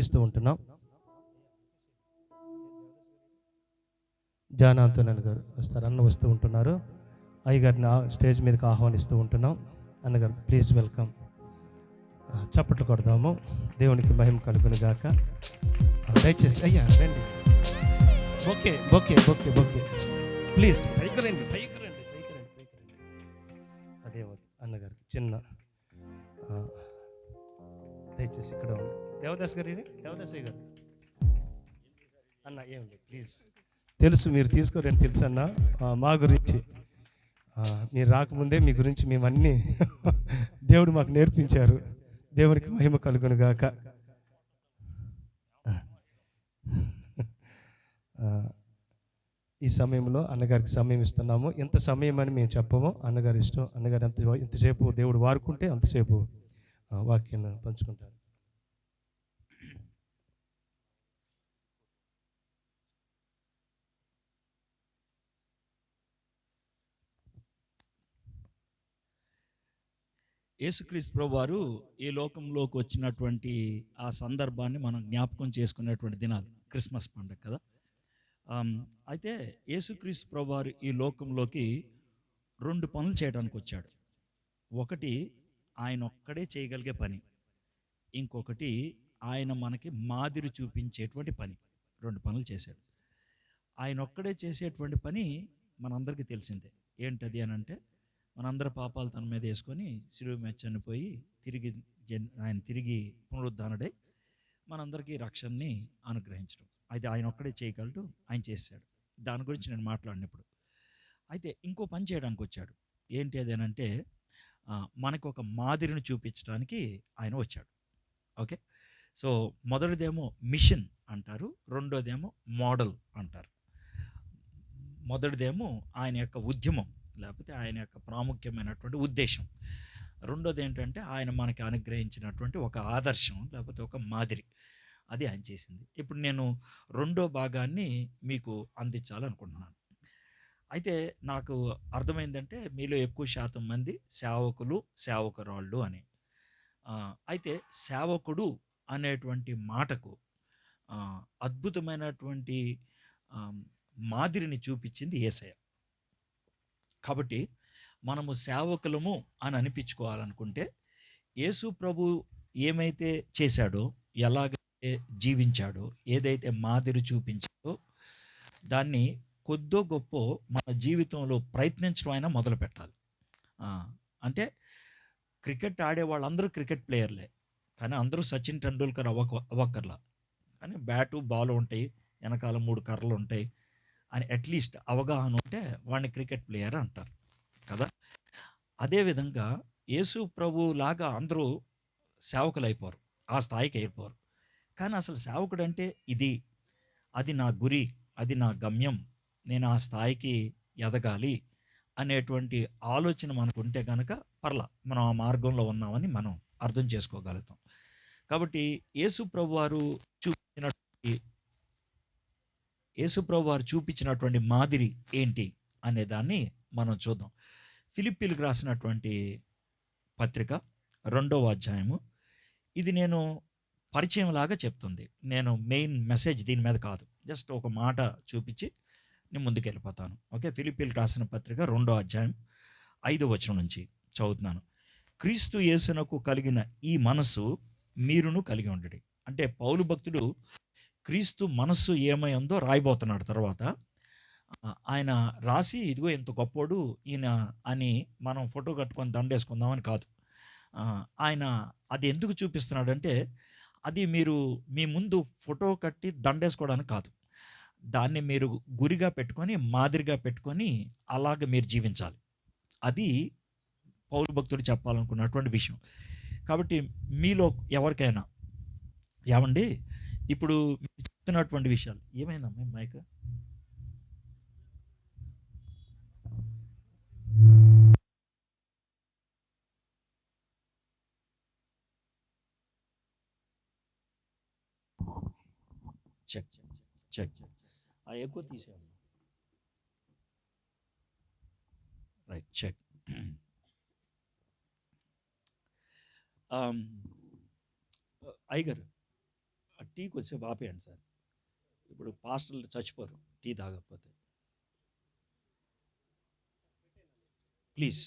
స్థుతిస్తూ ఉంటున్నాం. జాన్ ఆంతోనన్ గారు వస్తారు, అన్న వస్తూ ఉంటున్నారు. అయ్యగారిని స్టేజ్ మీదకి ఆహ్వానిస్తూ ఉంటున్నాం. అన్నగారు ప్లీజ్ వెల్కమ్. చప్పట్లు కొడదాము, దేవునికి మహిమ కలుగును గాక. దయచేసి అయ్యా రండి. Okay okay okay okay please పైకి రండి, పైకి రండి, పైకి రండి, పైకి రండి. అదే అన్నగారికి చిన్న దయచేసి ఇక్కడ ఉంది. దేవదాస్ గారు, ఇది దేవదాస్ గారు అన్న ఏం లేదు ప్లీజ్. తెలుసు మీరు తీసుకోరని తెలుసు అన్న. మా గురించి మీరు రాకముందే మీ గురించి మేమన్నీ దేవుడు మాకు నేర్పించారు. దేవునికి మహిమ కలుగును గాక. ఈ సమయంలో అన్నగారికి సమయం ఇస్తున్నాము. ఎంత సమయం అని మేము చెప్పము, అన్నగారి ఇష్టం. అన్నగారు ఎంతసేపు దేవుడు వారుకుంటే అంతసేపు వాక్యాన్ని పంచుకుంటారు. యేసుక్రీస్తు ప్రభువారు ఈ లోకంలోకి వచ్చినటువంటి ఆ సందర్భాన్ని మనం జ్ఞాపకం చేసుకునేటువంటి దినాలు క్రిస్మస్ పండుగ కదా. అయితే యేసుక్రీస్తు ప్రభువారు ఈ లోకంలోకి 2 పనులు చేయడానికి వచ్చాడు. ఒకటి ఆయన ఒక్కడే చేయగలిగే పని, ఇంకొకటి ఆయన మనకి మాదిరి చూపించేటువంటి పని. 2 పనులు చేశాడు. ఆయన ఒక్కడే చేసేటువంటి పని మనందరికీ తెలిసిందే. ఏంటది అని అంటే, మనందరి పాపాలు తన మీద వేసుకొని శిలువ మీద చనిపోయి ఆయన తిరిగి పునరుద్ధానుడై మనందరికీ రక్షణని అనుగ్రహించడం. అయితే ఆయన ఒక్కడే చేయగలడు, ఆయన చేశాడు. దాని గురించి నేను మాట్లాడినప్పుడు అయితే ఇంకో పని చేయడానికి వచ్చాడు. ఏంటి అది అని అంటే, మనకు ఒక మాదిరిని చూపించడానికి ఆయన వచ్చాడు. ఓకే, సో మొదటిదేమో మిషన్ అంటారు, రెండోదేమో మోడల్ అంటారు. మొదటిదేమో ఆయన యొక్క ఉద్యమం, లేకపోతే ఆయన యొక్క ప్రాముఖ్యమైనటువంటి ఉద్దేశం. రెండోది ఏంటంటే ఆయన మనకి అనుగ్రహించినటువంటి ఒక ఆదర్శం, లేకపోతే ఒక మాదిరి. అది ఆయన చేసింది. ఇప్పుడు నేను రెండో భాగాన్ని మీకు అందించాలనుకుంటున్నాను. అయితే నాకు అర్థమైందంటే మీలో ఎక్కువ శాతం మంది సేవకులు, సేవకురాళ్ళు అని. అయితే సేవకుడు అనేటువంటి మాటకు అద్భుతమైనటువంటి మాదిరిని చూపించింది యేసయ్య. కాబట్టి మనము సేవకులము అని అనిపించుకోవాలనుకుంటే, యేసు ప్రభు ఏమైతే చేశాడో, ఎలాగైతే జీవించాడో, ఏదైతే మాదిరి చూపించాడో దాన్ని కొద్దో గొప్ప మన జీవితంలో ప్రయత్నించడం అయినా మొదలు పెట్టాలి. అంటే క్రికెట్ ఆడే వాళ్ళందరూ క్రికెట్ ప్లేయర్లే, కానీ అందరూ సచిన్ టెండూల్కర్ అవ్వక్కర్లా. కానీ బ్యాటు బాల్ ఉంటాయి, వెనకాల 3 కర్రలు ఉంటాయి అని అట్లీస్ట్ అవగాహన ఉంటే వాడిని క్రికెట్ ప్లేయర్ అంటారు కదా. అదేవిధంగా యేసు ప్రభు లాగా అందరూ సేవకులు అయిపోరు, ఆ స్థాయికి అయిపోరు. కానీ అసలు సేవకుడు అంటే ఇది, అది నా గురి, అది నా గమ్యం, నేను ఆ స్థాయికి ఎదగాలి అనేటువంటి ఆలోచన మనకు ఉంటే కనుక పర్లా, మనం ఆ మార్గంలో ఉన్నామని మనం అర్థం చేసుకోగలుగుతాం. కాబట్టి యేసు ప్రభు వారు చూపించినటువంటి మాదిరి ఏంటి అనే దాన్ని మనం చూద్దాం. ఫిలిప్పీలకు రాసినటువంటి పత్రిక 2వ అధ్యాయము. ఇది నేను పరిచయం లాగా చెప్తుంది. నేను మెయిన్ మెసేజ్ దీని మీద కాదు, జస్ట్ ఒక మాట చూపించి నేను ముందుకు వెళ్ళిపోతాను. ఓకే, ఫిలిప్పీలకు రాసిన పత్రిక 2వ అధ్యాయం 5వ వచనం నుంచి చదువుతున్నాను. క్రీస్తు యేసునకు కలిగిన ఈ మనస్సు మీరును కలిగి ఉండడి. అంటే పౌలు భక్తుడు క్రీస్తు మనస్సు ఏమై ఉందో రాయబోతున్నాడు. తర్వాత ఆయన రాసి ఇదిగో ఎంత గొప్పోడు ఈయన అని మనం ఫోటో కట్టుకొని దండేసుకుందామని కాదు. ఆయన అది ఎందుకు చూపిస్తున్నాడంటే, అది మీరు మీ ముందు ఫోటో కట్టి దండేసుకోవడానికి కాదు, దాన్ని మీరు గురిగా పెట్టుకొని, మాదిరిగా పెట్టుకొని అలాగ మీరు జీవించాలి. అది పౌలు భక్తుడు చెప్పాలనుకున్నటువంటి విషయం. కాబట్టి మీలో ఎవరికైనా ఏమండి ఇప్పుడు చెప్తున్నటువంటి విషయాలు ఏమైందమ్మా మైక్ చెక్ చెక్ ఎక్కువ తీసేయండి. Right, check. అయ్యగారు టీ కొద్దిసేపు ఆపేయండి సార్. ఇప్పుడు పాస్టర్లు చచ్చిపోరు టీ తాగకపోతే. ప్లీజ్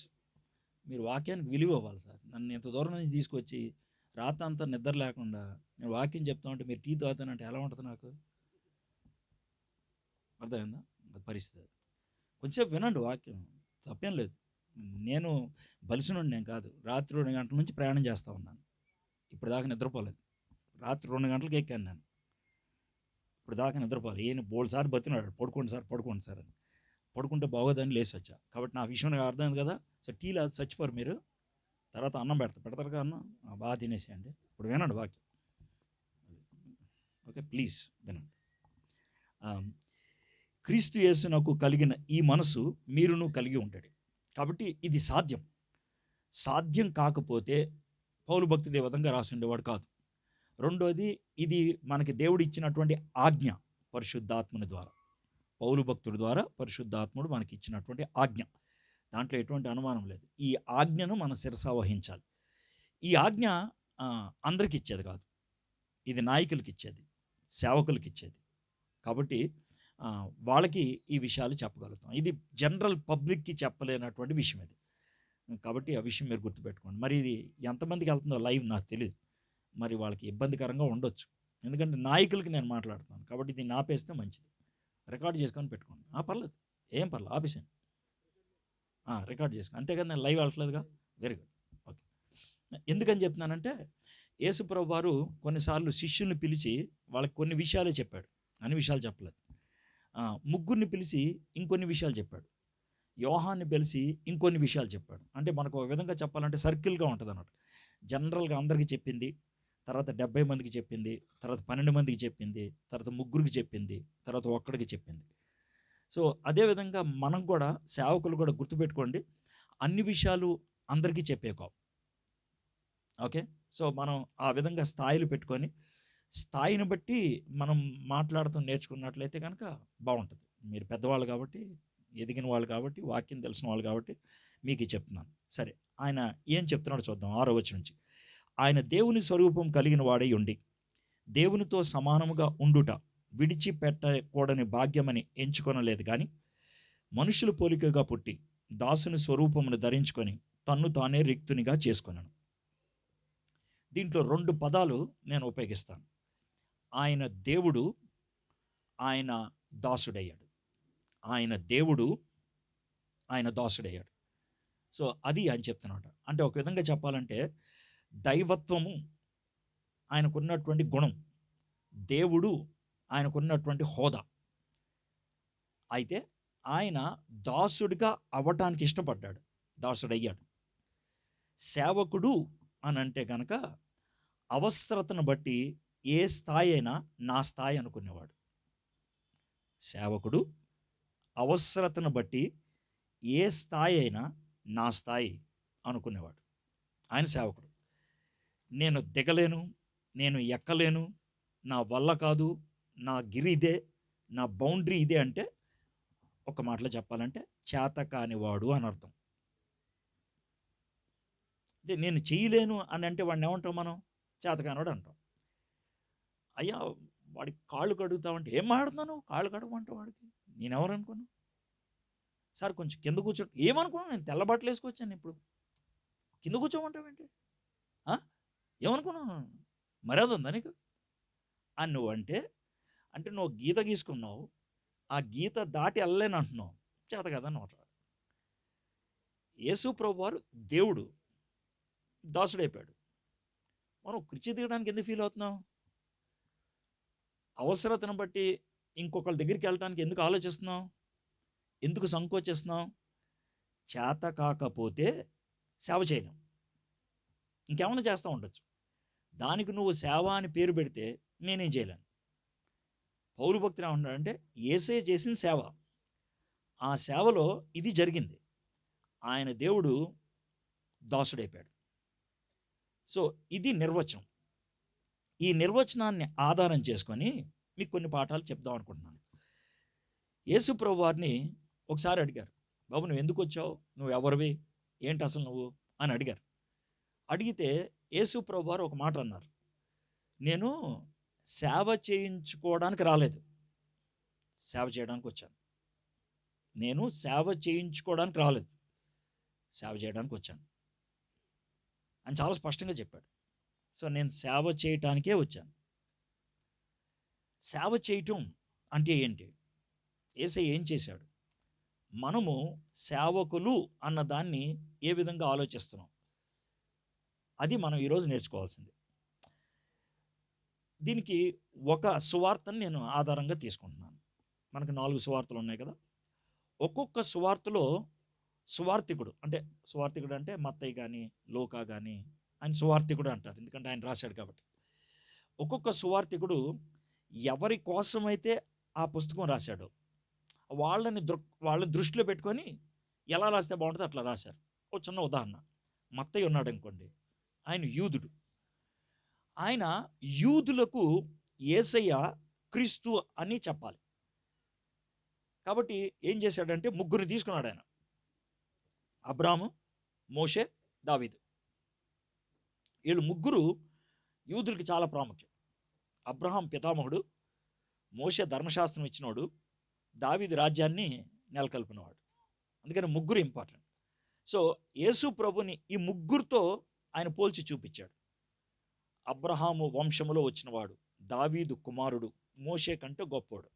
మీరు వాక్యానికి విలువ ఇవ్వాలి సార్. నన్ను ఇంత దూరం నుంచి తీసుకొచ్చి రాత్రి అంతా నిద్ర లేకుండా నేను వాక్యం చెప్తా ఉంటే మీరు టీ తాగుతానంటే ఎలా ఉంటుంది నాకు? అర్థమైందా? అది పరిస్థితి. కొంచెంసేపు వినండి వాక్యం, తప్పేం లేదు. నేను బలిసినోడు నేను కాదు. రాత్రి 2 గంటల నుంచి ప్రయాణం చేస్తూ ఉన్నాను. ఇప్పుడు దాకా నిద్రపోలేదు. రాత్రి 2 గంటలకు ఎక్కాను నేను. ఇప్పుడు దాకా నిద్రపోలేదు. ఈయన బోల్డ్ బతినాడు, పడుకోండి సార్ అని. పడుకుంటే బాగోదని లేచి వచ్చా. కాబట్టి నా విషయం నాకు అర్థమైంది కదా. సో టీ లేదు, చచ్చిపోరు మీరు. తర్వాత అన్నం పెడతారు కదా అన్నం, బాగా తినేసేయండి. ఇప్పుడు వినండి వాక్యం. ఓకే, ప్లీజ్ వినండి. క్రీస్తు యేసునకు కలిగిన ఈ మనసు మీరును కలిగి ఉంటాడు. కాబట్టి ఇది సాధ్యం కాకపోతే పౌలు భక్తుడు ఈ విధంగా రాసి ఉండేవాడు కాదు. రెండోది, ఇది మనకి దేవుడు ఇచ్చినటువంటి ఆజ్ఞ పరిశుద్ధాత్ముని ద్వారా. పౌలు భక్తుడి ద్వారా పరిశుద్ధాత్ముడు మనకి ఇచ్చినటువంటి ఆజ్ఞ. దాంట్లో ఎటువంటి అనుమానం లేదు. ఈ ఆజ్ఞను మనం శిరసా వహించాలి. ఈ ఆజ్ఞ అందరికి ఇచ్చేది కాదు. ఇది నాయకులకి ఇచ్చేది, సేవకులకి ఇచ్చేది. కాబట్టి వాళ్ళకి ఈ విషయాలు చెప్పగలుగుతాం. ఇది జనరల్ పబ్లిక్కి చెప్పలేనటువంటి విషయం ఇది. కాబట్టి ఆ విషయం మీరు గుర్తుపెట్టుకోండి. మరి ఇది ఎంతమందికి వెళ్తుందో లైవ్ నాకు తెలియదు. మరి వాళ్ళకి ఇబ్బందికరంగా ఉండొచ్చు. ఎందుకంటే నాయకులకి నేను మాట్లాడుతున్నాను. కాబట్టి దీన్ని ఆపేస్తే మంచిది. రికార్డ్ చేసుకొని పెట్టుకోండి. పర్లేదు, ఏం పర్లేదు, ఆపేసాను. రికార్డ్ చేసుకోండి. అంతేకాదు నేను లైవ్ వెళ్ళట్లేదుగా. Very good, okay. ఎందుకని చెప్తున్నానంటే, యేసుప్రభు వారు కొన్నిసార్లు శిష్యుల్ని పిలిచి వాళ్ళకి కొన్ని విషయాలే చెప్పాడు, అన్ని విషయాలు చెప్పలేదు. ముగ్గురిని పిలిచి ఇంకొన్ని విషయాలు చెప్పాడు. యోహాన్ని పిలిచి ఇంకొన్ని విషయాలు చెప్పాడు. అంటే మనకు ఒక విధంగా చెప్పాలంటే సర్కిల్గా ఉంటుంది అన్నట్టు. జనరల్గా అందరికీ చెప్పింది, తర్వాత 70 మందికి చెప్పింది, తర్వాత 12 మందికి చెప్పింది, తర్వాత ముగ్గురికి చెప్పింది, తర్వాత ఒక్కడికి చెప్పింది. సో అదేవిధంగా మనం కూడా, సేవకులు కూడా గుర్తుపెట్టుకోండి, అన్ని విషయాలు అందరికీ చెప్పేకో. ఓకే, సో మనం ఆ విధంగా స్థాయిలు పెట్టుకొని స్థాయిని బట్టి మనం మాట్లాడుతూ నేర్చుకున్నట్లయితే కనుక బాగుంటుంది. మీరు పెద్దవాళ్ళు కాబట్టి, ఎదిగిన వాళ్ళు కాబట్టి, వాక్యం తెలిసిన వాళ్ళు కాబట్టి మీకు చెప్తున్నాను. సరే, ఆయన ఏం చెప్తున్నాడో చూద్దాం. 6వ వచనం నుంచి. ఆయన దేవుని స్వరూపం కలిగిన వాడై ఉండి దేవునితో సమానముగా ఉండుట విడిచిపెట్టకూడని భాగ్యమని ఎంచుకొనలేదు, కానీ మనుషుల పోలికగా పుట్టి దాసుని స్వరూపమును ధరించుకొని తన్ను తానే రిక్తునిగా చేసుకొనను. దీంట్లో 2 పదాలు నేను ఉపయోగిస్తాను. ఆయన దేవుడు, ఆయన దాసుడయ్యాడు. ఆయన దేవుడు, ఆయన దాసుడయ్యాడు. సో అది ఆయన చెప్తున్నాడు. అంటే ఒక విధంగా చెప్పాలంటే, దైవత్వము ఆయనకున్నటువంటి గుణం, దేవుడు ఆయనకున్నటువంటి హోదా. అయితే ఆయన దాసుడిగా అవ్వటానికి ఇష్టపడ్డాడు, దాసుడయ్యాడు. సేవకుడు అని అంటే కనుక అవసరతను బట్టి ఏ స్థాయి అయినా నా స్థాయి అనుకునేవాడు. సేవకుడు అవసరతను బట్టి ఏ స్థాయి అయినా నా స్థాయి అనుకునేవాడు. ఆయన సేవకుడు. నేను దిగలేను, నేను ఎక్కలేను, నా వల్ల కాదు, నా గిరి ఇదే, నా బౌండరీ ఇదే అంటే, ఒక మాటలో చెప్పాలంటే చేత కానివాడు అని అర్థం. అంటే నేను చేయలేను అని అంటే వాడిని ఏమంటాం మనం? చేతకానివాడు అంటాం. అయ్యా వాడికి కాళ్ళు కడుగుతామంటే, ఏం మాట్లాడుతున్నాను కాళ్ళు కడగమంటావు వాడికి? నేనెవరు అనుకున్నాను? సార్ కొంచెం కింద కూర్చో, ఏమనుకున్నాను? నేను తెల్ల బట్టలు వేసుకొచ్చాను, ఇప్పుడు కింద కూర్చోమంటావేంటి? ఏమనుకున్నాను? మర్యాద ఉందా నీకు అని నువ్వు అంటే నువ్వు గీత గీసుకున్నావు, ఆ గీత దాటి వెళ్ళలేను అంటున్నావు. చేత కదా నోట. యేసు ప్రభు వారు దేవుడు, దాసుడైపోయాడు. మనం కుర్చీ దిగడానికి ఎందుకు ఫీల్ అవుతున్నావు? అవసరతను బట్టి ఇంకొకళ్ళ దగ్గరికి వెళ్ళడానికి ఎందుకు ఆలోచిస్తున్నావు? ఎందుకు సంకోచిస్తున్నావు? చేత కాకపోతే సేవ చేయలేం, ఇంకేమైనా చేస్తూ ఉండొచ్చు. దానికి నువ్వు సేవ అని పేరు పెడితే నేనేం చేయలేను. పౌలు భక్తుడు ఏమంటాడంటే, యేసే చేసిన సేవ, ఆ సేవలో ఇది జరిగింది. ఆయన దేవుడు దాసుడైపోయాడు. సో ఇది నిర్వచనం. ఈ నిర్వచనాన్ని ఆధారం చేసుకొని మీకు కొన్ని పాఠాలు చెప్దాం అనుకుంటున్నాను. యేసు ప్రభు వారిని ఒకసారి అడిగారు, బాబు నువ్వు ఎందుకు వచ్చావు, నువ్వు ఎవరివి, ఏంటి అసలు నువ్వు అని అడిగారు. అడిగితే యేసు ప్రభు వారు ఒక మాట అన్నారు, నేను సేవ చేయించుకోవడానికి రాలేదు, సేవ చేయడానికి వచ్చాను. నేను సేవ చేయించుకోవడానికి రాలేదు, సేవ చేయడానికి వచ్చాను అని చాలా స్పష్టంగా చెప్పాడు. సో నేను సేవ చేయటానికే వచ్చాను. సేవ చేయటం అంటే ఏంటి? యేసయ్య ఏం చేశాడు? మనము సేవకులు అన్న దాన్ని ఏ విధంగా ఆలోచిస్తున్నాం, అది మనం ఈరోజు నేర్చుకోవాల్సింది. దీనికి ఒక సువార్తను నేను ఆధారంగా తీసుకుంటున్నాను. మనకు 4 సువార్తలు ఉన్నాయి కదా. ఒక్కొక్క సువార్తలో సువార్థికుడు అంటే మత్తయి కానీ లూకా కానీ ఆయన సువార్థికుడు అంటారు, ఎందుకంటే ఆయన రాశాడు కాబట్టి. ఒక్కొక్క సువార్థికుడు ఎవరి కోసమైతే ఆ పుస్తకం రాశాడో వాళ్ళని దృష్టిలో పెట్టుకొని ఎలా రాస్తే బాగుంటుందో అట్లా రాశారు. ఒక చిన్న ఉదాహరణ, మత్తయి ఉన్నాడు అనుకోండి, ఆయన యూదుడు. ఆయన యూదులకు యేసయ్య క్రీస్తు అని చెప్పాలి కాబట్టి ఏం చేశాడంటే ముగ్గురిని తీసుకున్నాడు ఆయన. అబ్రాము, మోషే, దావీదు. వీళ్ళు ముగ్గురు యూదులకి చాలా ప్రాముఖ్యం. అబ్రహాం పితామహుడు, మోషే ధర్మశాస్త్రం ఇచ్చినోడు, దావీదు రాజ్యాన్ని నెలకొల్పినవాడు. అందుకని ముగ్గురు ఇంపార్టెంట్. సో యేసు ప్రభుని ఈ ముగ్గురితో ఆయన పోల్చి చూపించాడు. అబ్రహాము వంశములో వచ్చినవాడు, దావీదు కుమారుడు, మోషే కంటే గొప్పోడు.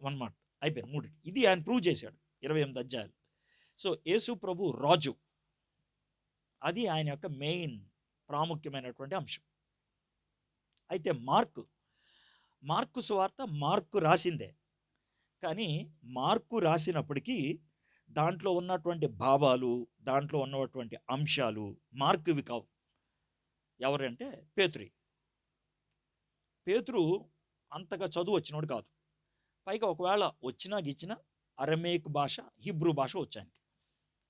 1 మాట అయిపోయింది, 3. ఇది ఆయన ప్రూవ్ చేశాడు 28 అధ్యాయాలు. సో యేసు ప్రభు రాజు, అది ఆయన యొక్క మెయిన్ ప్రాముఖ్యమైనటువంటి అంశం. అయితే మార్కు సువార్త మార్కు రాసిందే, కానీ మార్కు రాసినప్పటికీ దాంట్లో ఉన్నటువంటి భావాలు, దాంట్లో ఉన్నటువంటి అంశాలు మార్కువి కావు. ఎవరంటే పేతురు అంతగా చదువు వచ్చినోడు కాదు. పైగా ఒకవేళ వచ్చినా గిచ్చినా అరమేక్ భాష, హిబ్రూ భాష వచ్చానికి,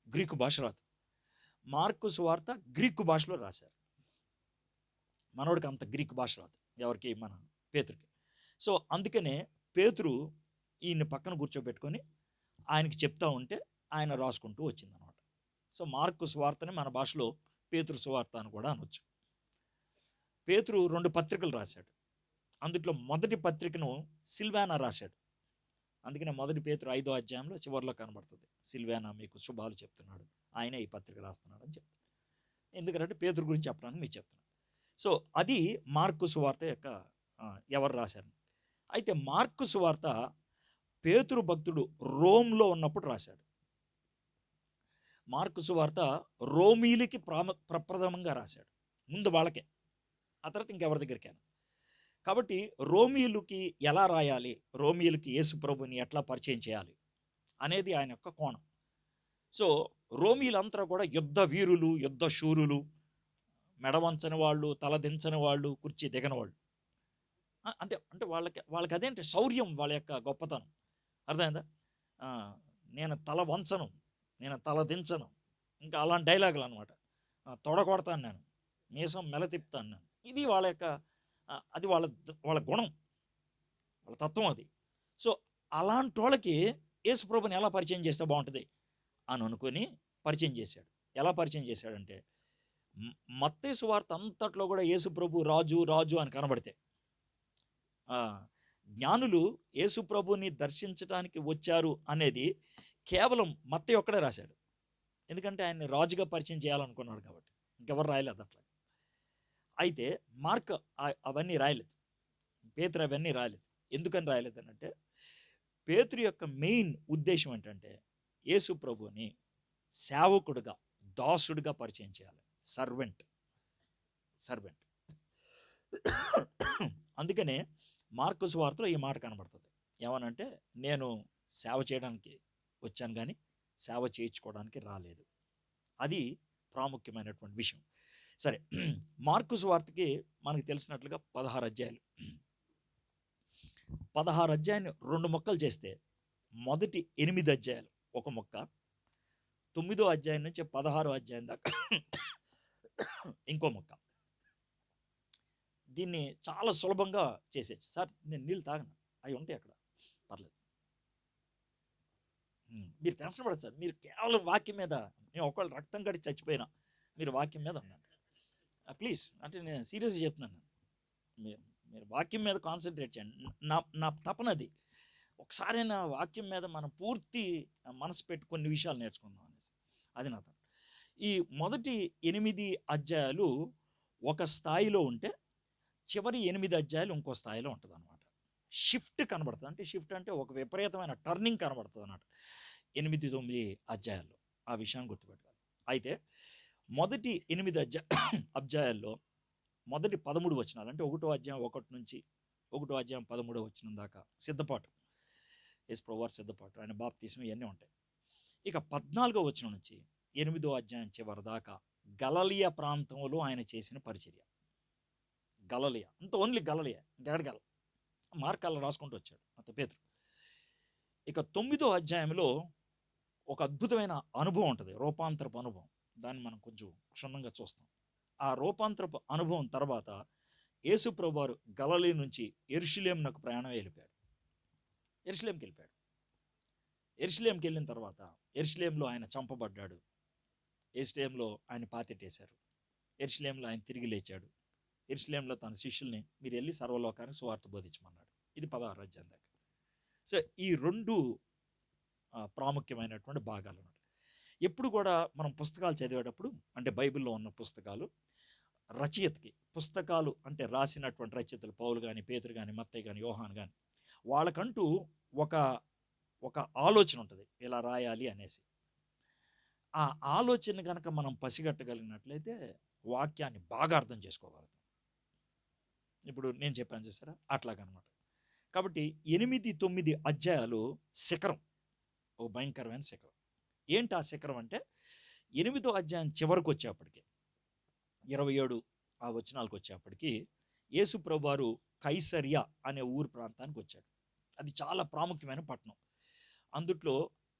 గ్రీకు భాష రాదు. మార్కు సువార్త గ్రీకు భాషలో రాశారు. మనోడికి అంత గ్రీకు భాష రాదు, ఎవరికి? మన పేతురికి. సో అందుకనే పేతురు ఈయన్ని పక్కన కూర్చోబెట్టుకొని ఆయనకి చెప్తా ఉంటే ఆయన రాసుకుంటూ వచ్చిందనమాట. సో మార్కు సువార్తని మన భాషలో పేతురు సువార్త అని కూడా అనొచ్చు. పేతురు 2 పత్రికలు రాశాడు. అందుట్లో మొదటి పత్రికను సిల్వానా రాశాడు. అందుకనే మొదటి పేతురు 5వ అధ్యాయంలో చివరిలో కనబడుతుంది, సిల్వానా మీకు శుభాలు చెప్తున్నాడు, ఆయనే ఈ పత్రిక రాస్తున్నాడు అని చెప్తాను. ఎందుకంటే పేతురు గురించి చెప్పడానికి మీకు చెప్తున్నాను. సో అది మార్కు సువార్త యొక్క ఎవరు రాశారు. అయితే మార్కు సువార్త పేతురు భక్తుడు రోమ్లో ఉన్నప్పుడు రాశాడు. మార్కు సువార్త రోమీలకి ప్రప్రథమంగా రాశాడు, ముందు వాళ్ళకే, ఆ తర్వాత ఇంకెవరి దగ్గరికైనా. కాబట్టి రోమీయులకి ఎలా రాయాలి, రోమీయులకి యేసు ప్రభుని ఎట్లా పరిచయం చేయాలి అనేది ఆయన యొక్క కోణం. సో రోమీయులంతా కూడా యుద్ధ వీరులు, యుద్ధ శూరులు, మెడవంచని వాళ్ళు, తలదించని వాళ్ళు, కుర్చీ దిగని వాళ్ళు. అంటే వాళ్ళకి అదేంటి శౌర్యం, వాళ్ళ యొక్క గొప్పతనం. అర్థమైందా? నేను తల వంచను, నేను తల దించను, ఇంకా అలాంటి డైలాగులు అనమాట. తొడ కొడతాను నేను, మీసం మెల తిప్పుతాను నేను. ఇది వాళ్ళ యొక్క అది వాళ్ళ గుణం, వాళ్ళ తత్వం అది. సో అలాంటి వాళ్ళకి యేసుప్రభుని ఎలా పరిచయం చేస్తే బాగుంటుంది అని అనుకొని పరిచయం చేశాడు. ఎలా పరిచయం చేశాడంటే, మత్తయి సువార్త అంతట్లో కూడా యేసుప్రభు రాజు రాజు అని కనబడితే, జ్ఞానులు యేసుప్రభుని దర్శించడానికి వచ్చారు అనేది కేవలం మత్తయి ఒక్కడే రాశాడు. ఎందుకంటే ఆయన్ని రాజుగా పరిచయం చేయాలనుకున్నాడు కాబట్టి, ఇంకెవరు రాయలేదు అట్లా. అయితే మార్క్ అవన్నీ రాయలేదు, పేతురు అవన్నీ రాయలేదు. ఎందుకని రాయలేదు అంటే, పేతురు యొక్క మెయిన్ ఉద్దేశం ఏంటంటే యేసు ప్రభుని సేవకుడుగా, దాసుడుగా పరిచయం చేయాలి. సర్వెంట్. అందుకనే మార్కు సువార్తలో ఈ మాట కనబడుతుంది. ఏమనంటే, నేను సేవ చేయడానికి వచ్చాను కానీ సేవ చేయించుకోవడానికి రాలేదు. అది ప్రాముఖ్యమైనటువంటి విషయం. సరే, మార్కు సువార్తకి మనకు తెలిసినట్లుగా 16 అధ్యాయాలు. 16 అధ్యాయాన్ని 2 ముక్కలు చేస్తే మొదటి 8 అధ్యాయాలు ఒక ముక్క, 9వ అధ్యాయం నుంచి 16వ అధ్యాయం దాకా ఇంకో ముక్క. దీన్ని చాలా సులభంగా చేసేయచ్చు. సార్ నేను నీళ్ళు తాగను, అవి ఉంటాయి అక్కడ, పర్లేదు, మీరు టెన్షన్ పడదు సార్, మీరు కేవలం వాక్యం మీద, నేను ఒకవేళ రక్తం కడి చచ్చిపోయినా మీరు వాక్యం మీద ఉన్నాను ప్లీజ్. అంటే నేను సీరియస్గా చెప్తున్నాను. మీరు వాక్యం మీద కాన్సన్ట్రేట్ చేయండి. నా నా తపనది. ఒకసారి నా వాక్యం మీద మనం పూర్తి మనసు పెట్టి కొన్ని విషయాలు నేర్చుకుందాం అనేసి. అది నా తపన. ఈ మొదటి 8 అధ్యాయాలు ఒక స్థాయిలో ఉంటే, చివరి 8 అధ్యాయాలు ఇంకో స్థాయిలో ఉంటదనమాట. షిఫ్ట్ కనబడుతుంది. అంటే షిఫ్ట్ అంటే ఒక విపరీతమైన టర్నింగ్ కనబడుతుందన్నమాట 8, 9 అధ్యాయాల్లో. ఆ విషయాన్ని గుర్తుపెట్టుకోవాలి. అయితే మొదటి 8 అధ్యాయాల్లో మొదటి 13 వచనాలు, అంటే ఒకటో అధ్యాయం 1 నుంచి ఒకటో అధ్యాయం 13వ వచనం దాకా సిద్ధపాటు, యేసుప్రభువు వారి సిద్ధపాటు, ఆయన బాప్తిసం ఇవన్నీ ఉంటాయి. ఇక 14వ వచనం నుంచి 8వ అధ్యాయం చివరి దాకా గలలియా ప్రాంతంలో ఆయన చేసిన పరిచర్య. గలలియా అంత ఓన్లీ గలలియా, ఇంకెక్కడికి మార్క్ అలా రాసుకుంటూ వచ్చాడు అంత పేతురు. ఇక 9వ అధ్యాయంలో ఒక అద్భుతమైన అనుభవం ఉంటుంది, రూపాంతరపు అనుభవం. దాన్ని మనం కొంచెం క్షుణ్ణంగా చూస్తాం. ఆ రూపాంతరపు అనుభవం తర్వాత యేసు ప్రభువారు గలిలయ నుంచి యెరూషలేమునకు ప్రయాణం వెళ్ళిపోయాడు. యెరూషలేంకి వెళ్ళిపోయాడు. యెరూషలేంకి వెళ్ళిన తర్వాత యెరూషలేంలో ఆయన చంపబడ్డాడు. యెరూషలేంలో ఆయన పాతిటేశారు. యెరూషలేంలో ఆయన తిరిగి లేచాడు. యెరూషలేంలో తన శిష్యుల్ని మీరు వెళ్ళి సర్వలోకానికి సువార్త బోధించమన్నాడు. ఇది 16వ అధ్యాయం దాకా. సో ఈ 2 ప్రాముఖ్యమైనటువంటి భాగాలు అన్నమాట. ఎప్పుడు కూడా మనం పుస్తకాలు చదివేటప్పుడు, అంటే బైబిల్లో ఉన్న పుస్తకాలు, రచయితకి పుస్తకాలు అంటే రాసినటువంటి రచయితలు పౌలు కానీ, పేతురు కానీ, మత్తయి కానీ, యోహాను కానీ, వాళ్ళకంటూ ఒక ఒక ఆలోచన ఉంటుంది ఇలా రాయాలి అనేసి. ఆ ఆలోచన కనుక మనం పసిగట్టగలిగినట్లయితే వాక్యాన్ని బాగా అర్థం చేసుకోగలుగుతాం. ఇప్పుడు నేను చెప్పాను చూసారా, అట్లాగనమాట. కాబట్టి 8, 9 అధ్యాయాలు శిఖరం, ఓ భయంకరమైన శిఖరం. ఏంటి ఆ శిఖరం అంటే, 8వ అధ్యాయం చివరికి వచ్చేప్పటికి 27 ఆ వచనాలకు వచ్చేప్పటికి యేసు ప్రభువారు కైసరియా అనే ఊరు ప్రాంతానికి వచ్చాడు. అది చాలా ప్రాముఖ్యమైన పట్టణం. అందుట్లో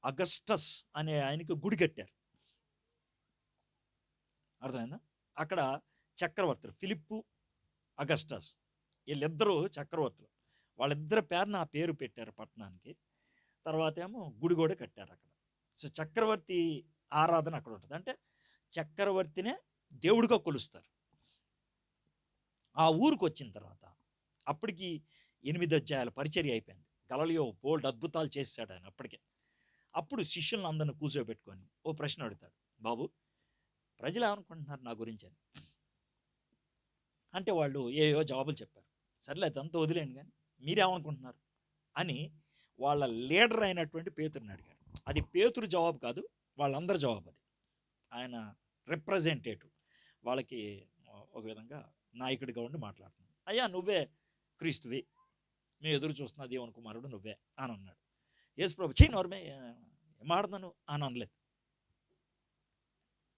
అగస్టస్ అనే ఆయనకి గుడి కట్టారు. అర్థమైందా? అక్కడ చక్రవర్తులు ఫిలిప్పు, అగస్టస్, వీళ్ళిద్దరూ చక్రవర్తులు. వాళ్ళిద్దరి పేరున ఆ పేరు పెట్టారు పట్టణానికి. తర్వాత ఏమో గుడి కూడా కట్టారు అక్కడ. సో చక్రవర్తి ఆరాధన అక్కడ ఉంటుంది. అంటే చక్రవర్తినే దేవుడిగా కొలుస్తారు. ఆ ఊరికి వచ్చిన తర్వాత అప్పటికి 8 అధ్యాయాల పరిచర్య అయిపోయింది. గలిలయలో బోల్డ్ అద్భుతాలు చేశాడు ఆయన అప్పటికే. అప్పుడు శిష్యులను అందరిని కూర్చోబెట్టుకొని ఓ ప్రశ్న అడుగుతాడు, బాబు ప్రజలు ఏమనుకుంటున్నారు నా గురించి అని. అంటే వాళ్ళు ఏయో జవాబులు చెప్పారు. సర్లే అదంతా వదిలేండి, కానీ మీరేమనుకుంటున్నారు అని వాళ్ళ లీడర్ అయినటువంటి పేతురుని అడిగాడు. అది పేతురు జవాబు కాదు, వాళ్ళందరి జవాబు అది. ఆయన రిప్రజెంటేటివ్, వాళ్ళకి ఒక విధంగా నాయకుడిగా ఉండి మాట్లాడుతున్నాడు. అయ్యా నువ్వే క్రీస్తువి, మేము ఎదురు చూస్తున్న దేవుని కుమారుడు నువ్వే అని అన్నాడు. యేసు ప్రభు చెయ్యి నోర్మే ఏమాడుతున్నాను అని అనలేదు.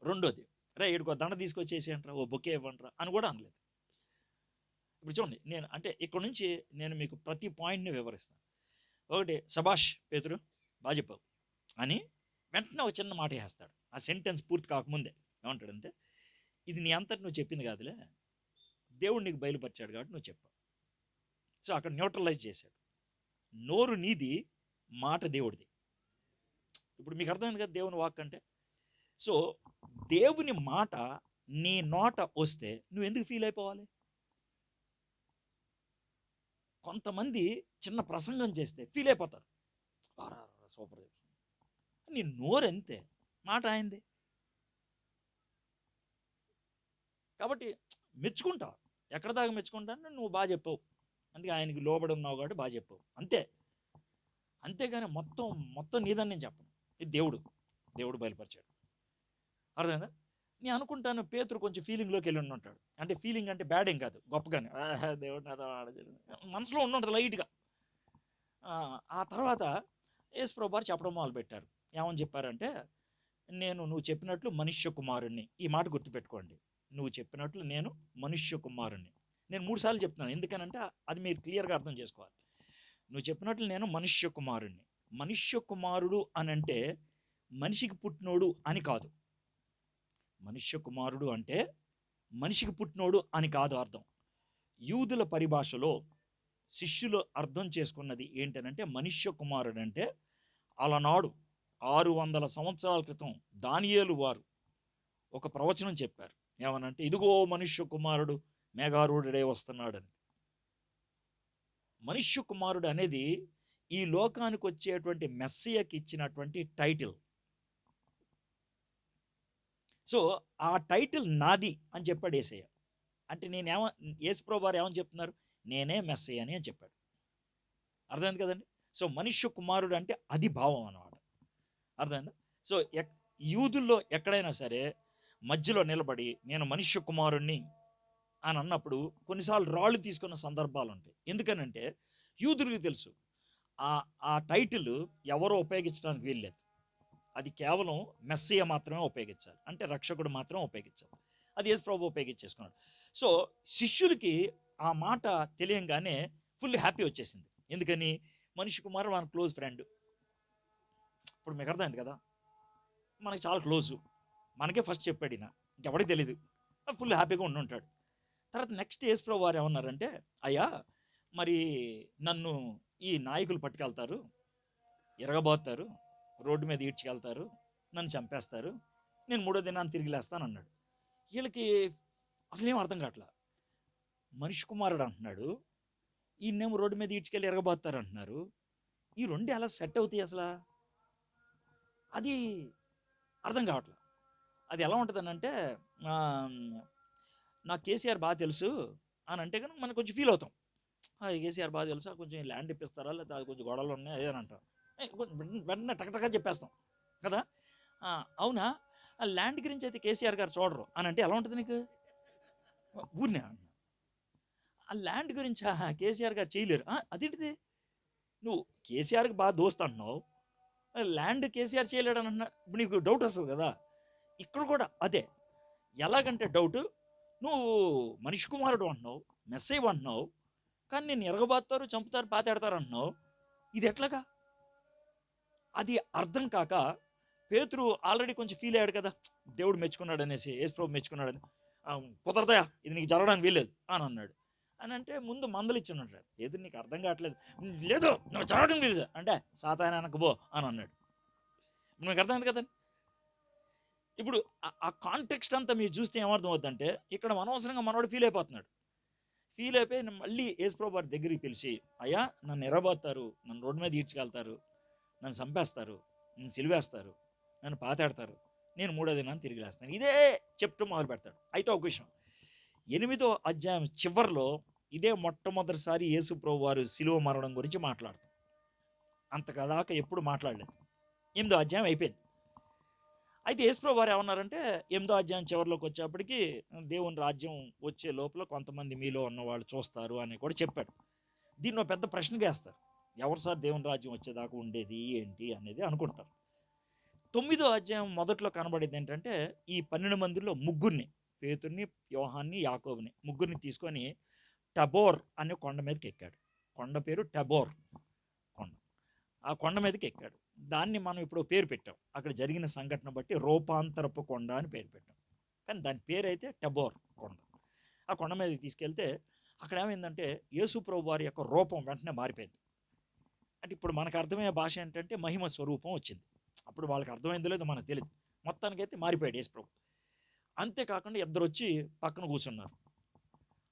రెండోది, రే ఇక్కడికి దండ తీసుకొచ్చేసేయంట్రా, ఓ బొకే ఇవ్వంట్రా అని కూడా అనలేదు. ఇప్పుడు చూడండి, నేను అంటే ఇక్కడ నుంచి నేను మీకు ప్రతి పాయింట్ని వివరిస్తాను. ఒకటి, సబాష్ పేతురు బాగా చెప్పావు అని వెంటనే ఒక చిన్న మాట వేస్తాడు. ఆ సెంటెన్స్ పూర్తి కాకముందే ఏమంటాడంటే, ఇది నీ అంతటి నువ్వు చెప్పింది కాదులే, దేవుడు నీకు బయలుపరిచాడు కాబట్టి నువ్వు చెప్పావు. సో అక్కడ న్యూట్రలైజ్ చేశాడు. నోరు నీది, మాట దేవుడిది. ఇప్పుడు మీకు అర్థమైంది కదా దేవుని వాక్ అంటే. సో దేవుని మాట నీ నోట వస్తే నువ్వు ఎందుకు ఫీల్ అయిపోవాలి? కొంతమంది చిన్న ప్రసంగం చేస్తే ఫీల్ అయిపోతారు, సూపర్. నీ నోరు అంతే, మాట ఆయనదే. కాబట్టి మెచ్చుకుంటావు. ఎక్కడ దాకా మెచ్చుకుంటాను, నువ్వు బాగా చెప్పావు, అందుకే ఆయనకి లోబడి ఉన్నావు కాబట్టి బాగా చెప్పావు, అంతే. అంతేగాని మొత్తం నీదని నేను చెప్పను. ఇది దేవుడు బయలుపరిచాడు. అర్థమైందా? నేను అనుకుంటాను పేతురు కొంచెం ఫీలింగ్లోకి వెళ్ళి ఉంటాడు. అంటే ఫీలింగ్ అంటే బ్యాడ్ ఏం కాదు, గొప్పగానే దేవుడు నాతో మనసులో ఉండుంటారు లైట్గా. ఆ తర్వాత యేసు ప్రభువారు చెప్పడం మొదలుపెట్టారు. ఏమని చెప్పారంటే, నువ్వు చెప్పినట్లు మనుష్య కుమారుణ్ణి. ఈ మాట గుర్తుపెట్టుకోండి, నువ్వు చెప్పినట్లు నేను మనుష్య కుమారుణ్ణి. నేను 3 సార్లు చెప్తున్నాను, ఎందుకనంటే అది మీరు క్లియర్గా అర్థం చేసుకోవాలి. నువ్వు చెప్పినట్లు నేను మనుష్య కుమారుణ్ణి. మనుష్య కుమారుడు అని అంటే మనిషికి పుట్టినోడు అని కాదు. మనుష్య కుమారుడు అంటే మనిషికి పుట్టినోడు అని కాదు అర్థం. యూదుల పరిభాషలో శిష్యులు అర్థం చేసుకున్నది ఏంటనంటే, మనుష్య కుమారుడు అంటే అలనాడు 600 సంవత్సరాల క్రితం దానియేలు వారు ఒక ప్రవచనం చెప్పారు. ఏమనంటే, ఇదిగో మనుష్య కుమారుడు మేఘారూఢుడై వస్తున్నాడని. మనుష్య కుమారుడు అనేది ఈ లోకానికి వచ్చేటువంటి మెస్సియాకి ఇచ్చినటువంటి టైటిల్. సో ఆ టైటిల్ నాది అని చెప్పాడు యేసయ్య. అంటే యేసుప్రభు వారు ఏమని చెప్తున్నారు, నేనే మెస్సియా అని చెప్పాడు. అర్థమైంది కదండి. సో మనుష్య కుమారుడు అంటే అది భావం అన్నమాట. అర్థమైందా. సో యూదుల్లో ఎక్కడైనా సరే మధ్యలో నిలబడి నేను మనుష్య కుమారుణ్ణి అని అన్నప్పుడు కొన్నిసార్లు రాళ్ళు తీసుకున్న సందర్భాలు ఉంటాయి. ఎందుకనంటే యూదుడికి తెలుసు ఆ టైటిల్ ఎవరో ఉపయోగించడానికి వీల్లేదు. అది కేవలం మెస్సియా మాత్రమే ఉపయోగించాలి, అంటే రక్షకుడు మాత్రం ఉపయోగించాలి. అది యేసు ప్రభు ఉపయోగించేసుకున్నాడు. సో శిష్యులకి ఆ మాట తెలియంగానే ఫుల్ హ్యాపీ వచ్చేసింది. ఎందుకని, మనిషి కుమారుడు మన క్లోజ్ ఫ్రెండ్. ఇప్పుడు మీకు అర్థమైంది కదా, మనకి చాలా క్లోజు, మనకే ఫస్ట్ చెప్పాడు ఈయన, ఇంకెవడికి తెలీదు, ఫుల్ హ్యాపీగా ఉంటాడు. తర్వాత నెక్స్ట్ యేసు ప్రభు వారు ఏమన్నారంటే, అయ్యా మరి నన్ను ఈ నాయకులు పట్టుకెళ్తారు, ఎరగబోతారు, రోడ్డు మీద ఈడ్చుకెళ్తారు, నన్ను చంపేస్తారు, నేను 3వ దినాన్ని తిరిగి లేస్తాను అన్నాడు. వీళ్ళకి అసలేం అర్థం కావట్లా. మనిషి కుమారుడు అంటున్నాడు, ఈయనేమో రోడ్డు మీద ఈడ్చుకెళ్ళి ఎరగబోతారు అంటున్నారు. ఈ రెండు ఎలా సెట్ అవుతాయి అసలు? అది అర్థం కావట్లేదు. అది ఎలా ఉంటుందని అంటే, నాకు కేసీఆర్ బాగా తెలుసు అని అంటే కనుక మనం కొంచెం ఫీల్ అవుతాం. కేసీఆర్ బాగా తెలుసా, కొంచెం ల్యాండ్ ఇప్పిస్తారా, లేదా అది కొంచెం గొడవలు ఉన్నాయి అదే అని అంటాం. వెంటనే టకటగా చెప్పేస్తాం కదా. అవునా, ఆ ల్యాండ్ గురించి అయితే కేసీఆర్ గారు చూడరు అని అంటే ఎలా ఉంటుంది నీకు? ఊరినే ఆ ల్యాండ్ గురించి కేసీఆర్ గారు చేయలేరు అదేంటిది, నువ్వు కేసీఆర్కి బాగా దోస్త్ అంటున్నావు, ల్యాండ్ కేసీఆర్ చేయలేడు అని అంటున్నా, నీకు డౌట్ వస్తుంది కదా. ఇక్కడ కూడా అదే. ఎలాగంటే డౌట్, నువ్వు మనిషి కుమారుడు అంటున్నావు, మెస్సేజ్ అంటున్నావు, కానీ నేను ఎరగబాతారు, చంపుతారు, పాతేడతారు అంటున్నావు, ఇది ఎట్లాగా? అది అర్థం కాక పేతురు ఆల్రెడీ కొంచెం ఫీల్ అయ్యాడు కదా, దేవుడు మెచ్చుకున్నాడు అనేసి, యేసుప్రభు మెచ్చుకున్నాడని, కుదరదయా ఇది నీకు జరగడానికి వీల్లేదు అని అన్నాడు. అని అంటే ముందు మందలు ఇచ్చి ఉన్నాడు, ఏది నీకు అర్థం కావట్లేదు, లేదు నాకు జరగడం లేదు అంటే సాతానా అనకపో అని అన్నాడు. మీకు అర్థమైంది కదండి. ఇప్పుడు ఆ కాంటెక్స్ట్ అంతా మీరు చూస్తే ఏమర్థం అవుతుందంటే, ఇక్కడ అనవసరంగా మనవాడు ఫీల్ అయిపోతున్నాడు. ఫీల్ అయిపోయి మళ్ళీ యేసుప్రభు వారి దగ్గరికి పిలిచి, అయ్యా నన్ను ఎరబోతారు, నన్ను రోడ్డు మీద ఈడ్చుకెళ్తారు, నన్ను చంపేస్తారు, నన్ను సిలివేస్తారు, నన్ను పాతాడతారు, నేను 3వ దినాన్ని తిరిగి లేస్తాను, ఇదే చెప్తూ మొదలు పెడతాడు. అయితే ఒక విషయం, 8వ అధ్యాయం చివరిలో ఇదే మొట్టమొదటిసారి యేసుప్రభు వారు శిలువ మరణం గురించి మాట్లాడతారు. అంతకదాకా ఎప్పుడు మాట్లాడలేదు. 8వ అధ్యాయం అయిపోయింది. అయితే యేసుప్రభు వారు ఏమన్నారంటే, 8వ అధ్యాయం చివరిలోకి వచ్చేప్పటికి దేవుని రాజ్యం వచ్చే లోపల కొంతమంది మీలో ఉన్నవాళ్ళు చూస్తారు అని కూడా చెప్పాడు. దీన్ని ఒక పెద్ద ప్రశ్నగా వేస్తారు, ఎవరు సార్ దేవుని రాజ్యం వచ్చేదాకా ఉండేది ఏంటి అనేది అనుకుంటారు. 9వ అధ్యాయం మొదట్లో కనబడేది ఏంటంటే, ఈ 12 మందిలో ముగ్గురిని, పేతుర్ని, యోహాన్ని, యాకోబుని, ముగ్గురిని తీసుకొని టబోర్ అనే కొండ మీదకి ఎక్కాడు. కొండ పేరు టబోర్ కొండ. ఆ కొండ మీదకి ఎక్కాడు. దాన్ని మనం ఇప్పుడు పేరు పెట్టాం, అక్కడ జరిగిన సంఘటన బట్టి రూపాంతరపు కొండ అని పేరు పెట్టాం, కానీ దాని పేరు అయితే టబోర్ కొండ. ఆ కొండ మీదకి తీసుకెళ్తే అక్కడ ఏమైందంటే, యేసు ప్రభు వారి యొక్క రూపం వెంటనే మారిపోయింది. అంటే ఇప్పుడు మనకు అర్థమయ్యే భాష ఏంటంటే మహిమ స్వరూపం వచ్చింది. అప్పుడు వాళ్ళకి అర్థమైందో లేదో మనకు తెలియదు, మొత్తానికైతే మారిపోయాడు యేసు ప్రభు. అంతేకాకుండా ఇద్దరు వచ్చి పక్కన కూర్చున్నారు.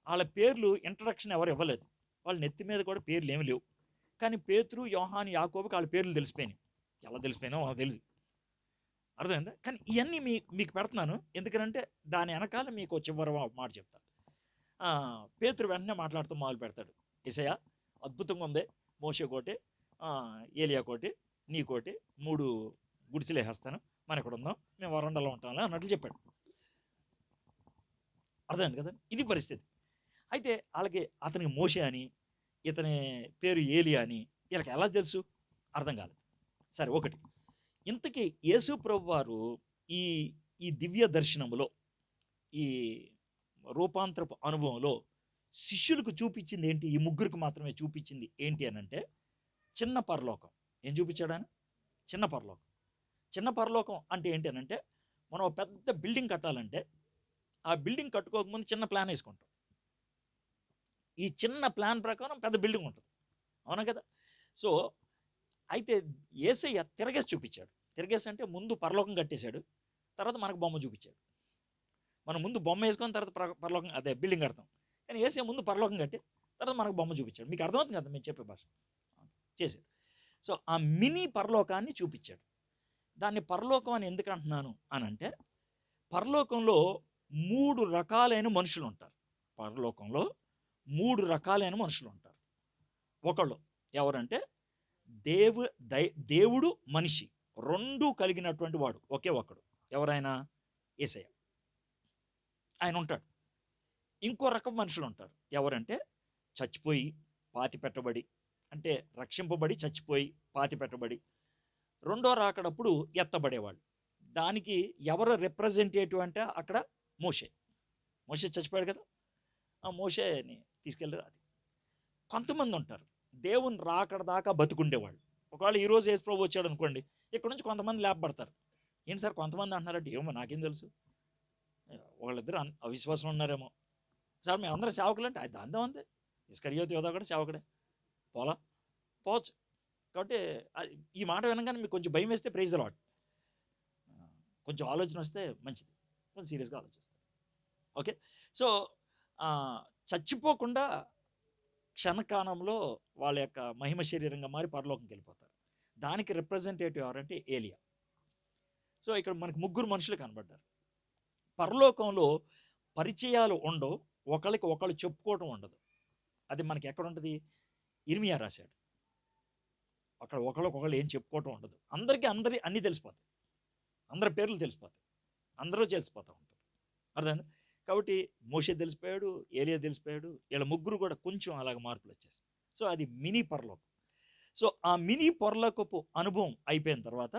వాళ్ళ పేర్లు ఇంట్రడక్షన్ ఎవరు ఇవ్వలేదు, వాళ్ళ నెత్తి మీద కూడా పేర్లు ఏమి లేవు. కానీ పేతురు, యోహాను, యాకోబుకి వాళ్ళ పేర్లు తెలిసిపోయినాయి. ఎలా తెలిసిపోయినా వాళ్ళకి తెలియదు. అర్థమైందా? కానీ ఇవన్నీ మీకు పెడుతున్నాను ఎందుకంటే దాని వెనకాల మీకు చివరి మాట చెప్తాను. పేతురు వెంటనే మాట్లాడుతూ మొదలు పెడతాడు, యేసయ్యా అద్భుతంగా ఉంది, మోషే కోటి, ఏలియా కోటి, నీ కోటి, 3 గుడిసెలు వేసేస్తాను, మన ఇక్కడ ఉందాం, మేము వరండాలో ఉంటాం అన్నట్లు చెప్పాడు. అర్థమైంది కదా, ఇది పరిస్థితి. అయితే వాళ్ళకి అతనికి మోషే అని, ఇతని పేరు ఏలియా అని వీళ్ళకి ఎలా తెలుసు అర్థం కాలేదు. సరే, ఒకటి, ఇంతకీ యేసు ప్రభు వారు ఈ దివ్య దర్శనంలో, ఈ రూపాంతరపు అనుభవంలో శిష్యులకు చూపించింది ఏంటి, ఈ ముగ్గురికి మాత్రమే చూపించింది ఏంటి అని అంటే, చిన్న పరలోకం. ఏం చూపించాడు ఆయన? చిన్న పరలోకం. చిన్న పరలోకం అంటే ఏంటి అని అంటే, మనం పెద్ద బిల్డింగ్ కట్టాలంటే ఆ బిల్డింగ్ కట్టుకోకముందు చిన్న ప్లాన్ వేసుకుంటాం. ఈ చిన్న ప్లాన్ ప్రకారం పెద్ద బిల్డింగ్ ఉంటుంది, అవునా కదా. సో అయితే యేసయ్య తిరగేసి చూపించాడు. తిరగేసి అంటే ముందు పరలోకం కట్టేశాడు, తర్వాత మనకు బొమ్మ చూపించాడు. మనం ముందు బొమ్మ వేసుకొని తర్వాత పరలోకం, అదే బిల్డింగ్ కడతాం. కానీ యేసయ్య ముందు పరలోకం కట్టి తర్వాత మనకు బొమ్మ చూపించాడు. మీకు అర్థమవుతుంది కదా మేము చెప్పే భాష. చేశాడు. సో ఆ మినీ పరలోకాన్ని చూపించాడు. దాన్ని పరలోకం అని ఎందుకు అంటున్నాను అని అంటే, పరలోకంలో 3 రకాలైన మనుషులు ఉంటారు. పరలోకంలో 3 రకాలైన మనుషులు ఉంటారు. ఒకళ్ళు ఎవరంటే దేవు దేవుడు మనిషి రెండూ కలిగినటువంటి వాడు ఒకే ఒక్కడు. ఎవరైనా యేసయ్య. ఆయన ఉంటాడు. ఇంకో రకం మనుషులు ఉంటారు. ఎవరంటే చచ్చిపోయి పాతి పెట్టబడి, అంటే రక్షింపబడి చచ్చిపోయి పాతి పెట్టబడి రెండో రాకడప్పుడు ఎత్తబడేవాళ్ళు. దానికి ఎవరు రిప్రజెంటేటివ్ అంటే అక్కడ మోషే. మోషే చచ్చిపోయాడు కదా, ఆ మోషేని తీసుకెళ్ళారు. అది కొంతమంది ఉంటారు దేవుని రాకడ దాకా బతుకుండేవాళ్ళు. ఒకవేళ ఈరోజు యేసు ప్రభు వచ్చాడు అనుకోండి, ఇక్కడ నుంచి కొంతమంది లేపబడతారు. ఏంటి సార్ కొంతమంది అంటున్నారంటే, ఏమో నాకేం తెలుసు, వాళ్ళిద్దరు అవిశ్వాసం ఉన్నారేమో. సార్ మేము అందరం సేవకులు అంటే అది దాంతో అంతే. ఇస్కరియోతు యోధా కూడా సేవకుడే, పోవచ్చు. కాబట్టి ఈ మాట వినగానే మీకు కొంచెం భయం వేస్తే ప్రైజ్ ద లార్డ్, కొంచెం ఆలోచన వస్తే మంచిది, కొంచెం సీరియస్గా ఆలోచిస్తారు. ఓకే. సో చచ్చిపోకుండా క్షణకాలంలో వాళ్ళ యొక్క మహిమ శరీరంగా మారి పరలోకంకి వెళ్ళిపోతారు. దానికి రిప్రజెంటేటివ్ ఎవరంటే ఏలియా. సో ఇక్కడ మనకు 3 మనుషులు కనబడ్డారు. పరలోకంలో పరిచయాలు ఉండవు, ఒకరికి ఒకళ్ళు చెప్పుకోవటం ఉండదు. అది మనకి ఎక్కడ ఉంటుంది? ఇర్మియా రాశాడు. అక్కడ ఒకళ్ళకొకళ్ళు ఏం చెప్పుకోవటం ఉండదు. అందరికీ అన్నీ తెలిసిపోతాయి, అందరి పేర్లు తెలిసిపోతాయి, అందరూ తెలిసిపోతూ ఉంటారు. అర్థమైంది? కాబట్టి మోషే తెలిసిపోయాడు, ఏలియా తెలిసిపోయాడు. వీళ్ళ 3 కూడా కొంచెం అలాగ మార్పులు వచ్చేసాయి. సో అది మినీ పరలోకం. సో ఆ మినీ పరలోకపు అనుభవం అయిపోయిన తర్వాత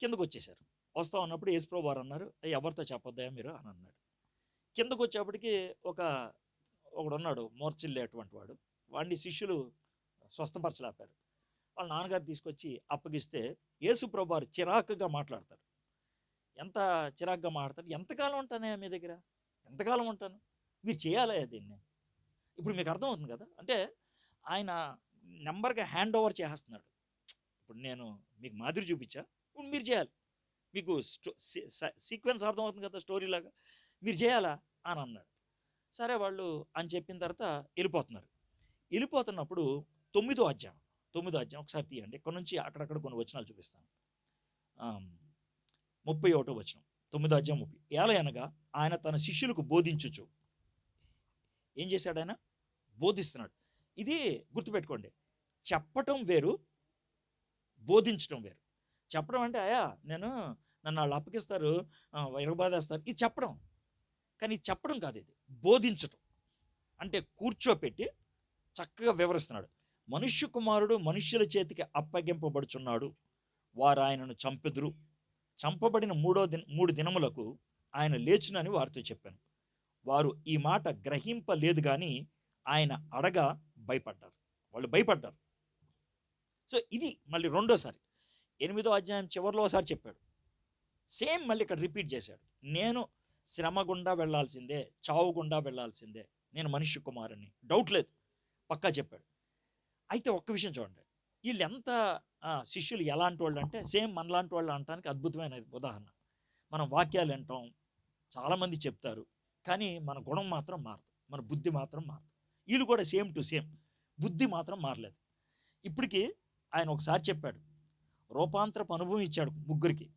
కిందకు వచ్చేసారు. వస్తా ఉన్నప్పుడు యేసుప్రభు వారు అన్నారు, ఎవరితో చెప్పొద్దయా మీరు అని అన్నాడు. కిందకు వచ్చేప్పటికి ఒకడున్నాడు మోర్చిల్లే అటువంటి వాడు. వాడిని శిష్యులు స్వస్థపరచలేపారు. వాళ్ళ నాన్నగారు తీసుకొచ్చి అప్పగిస్తే యేసుప్రభు వారు చిరాకుగా మాట్లాడతారు. ఎంత చిరాకుగా మాట్లాడతారు, ఎంతకాలం ఉంటానే మీ దగ్గర, ఎంతకాలం ఉంటాను, మీరు చేయాలా దీన్ని. ఇప్పుడు మీకు అర్థమవుతుంది కదా, అంటే ఆయన నెంబర్గా హ్యాండ్ ఓవర్ చేసేస్తున్నాడు. ఇప్పుడు నేను మీకు మాదిరి చూపించా, ఇప్పుడు మీరు చేయాలి. మీకు సీక్వెన్స్ అర్థమవుతుంది కదా, స్టోరీ లాగా మీరు చేయాలా అని అన్నాడు. సరే వాళ్ళు అని చెప్పిన తర్వాత వెళ్ళిపోతున్నప్పుడు 9వ అధ్యాయం ఒకసారి తీయండి. ఇక్కడ నుంచి అక్కడక్కడ కొన్ని వచనాలు చూపిస్తాను. 31వ వచనం, 9వ అధ్యాయం 30. ఏలయనగా ఆయన తన శిష్యులకు బోధించుచు, ఏం చేశాడు ఆయన? బోధిస్తున్నాడు. ఇది గుర్తుపెట్టుకోండి, చెప్పటం వేరు, బోధించటం వేరు. చెప్పడం అంటే అయ్యా నన్ను వాళ్ళు అప్పగిస్తారు, ఎరగబాదేస్తారు, ఇది చెప్పడం. కానీ చెప్పడం కాదు, ఇది బోధించటం. అంటే కూర్చోపెట్టి చక్కగా వివరిస్తున్నాడు. మనుష్య కుమారుడు మనుష్యుల చేతికి అప్పగింపబడుచున్నాడు, వారు ఆయనను చంపెదురు, చంపబడిన 3 దినములకు ఆయన లేచునని వారితో చెప్పాను. వారు ఈ మాట గ్రహింపలేదు కానీ ఆయన అడగా భయపడ్డారు. వాళ్ళు భయపడ్డారు. సో ఇది మళ్ళీ రెండోసారి 8వ అధ్యాయం చివరిలో ఒకసారి చెప్పాడు. సేమ్ మళ్ళీ ఇక్కడ రిపీట్ చేశాడు. నేను శ్రమ గుండా వెళ్ళాల్సిందే, చావు గుండా వెళ్ళాల్సిందే, నేను మనుష్య కుమారుని, డౌట్ లేదు, పక్కా చెప్పాడు. అయితే ఒక్క విషయం చూడండి, వీళ్ళు ఎంత శిష్యులు ఎలాంటి వాళ్ళు అంటే సేమ్ మనలాంటి వాళ్ళు అనడానికి అద్భుతమైన ఉదాహరణ. మనం వాక్యాలు వింటాం, చాలామంది చెప్తారు, కానీ మన గుణం మాత్రం మారదు, మన బుద్ధి మాత్రం మారదు. వీళ్ళు కూడా సేమ్ టు సేమ్, బుద్ధి మాత్రం మారలేదు. ఇప్పటికీ ఆయన ఒకసారి చెప్పాడు, రూపాంతరపు అనుభవం ఇచ్చాడు 3కి.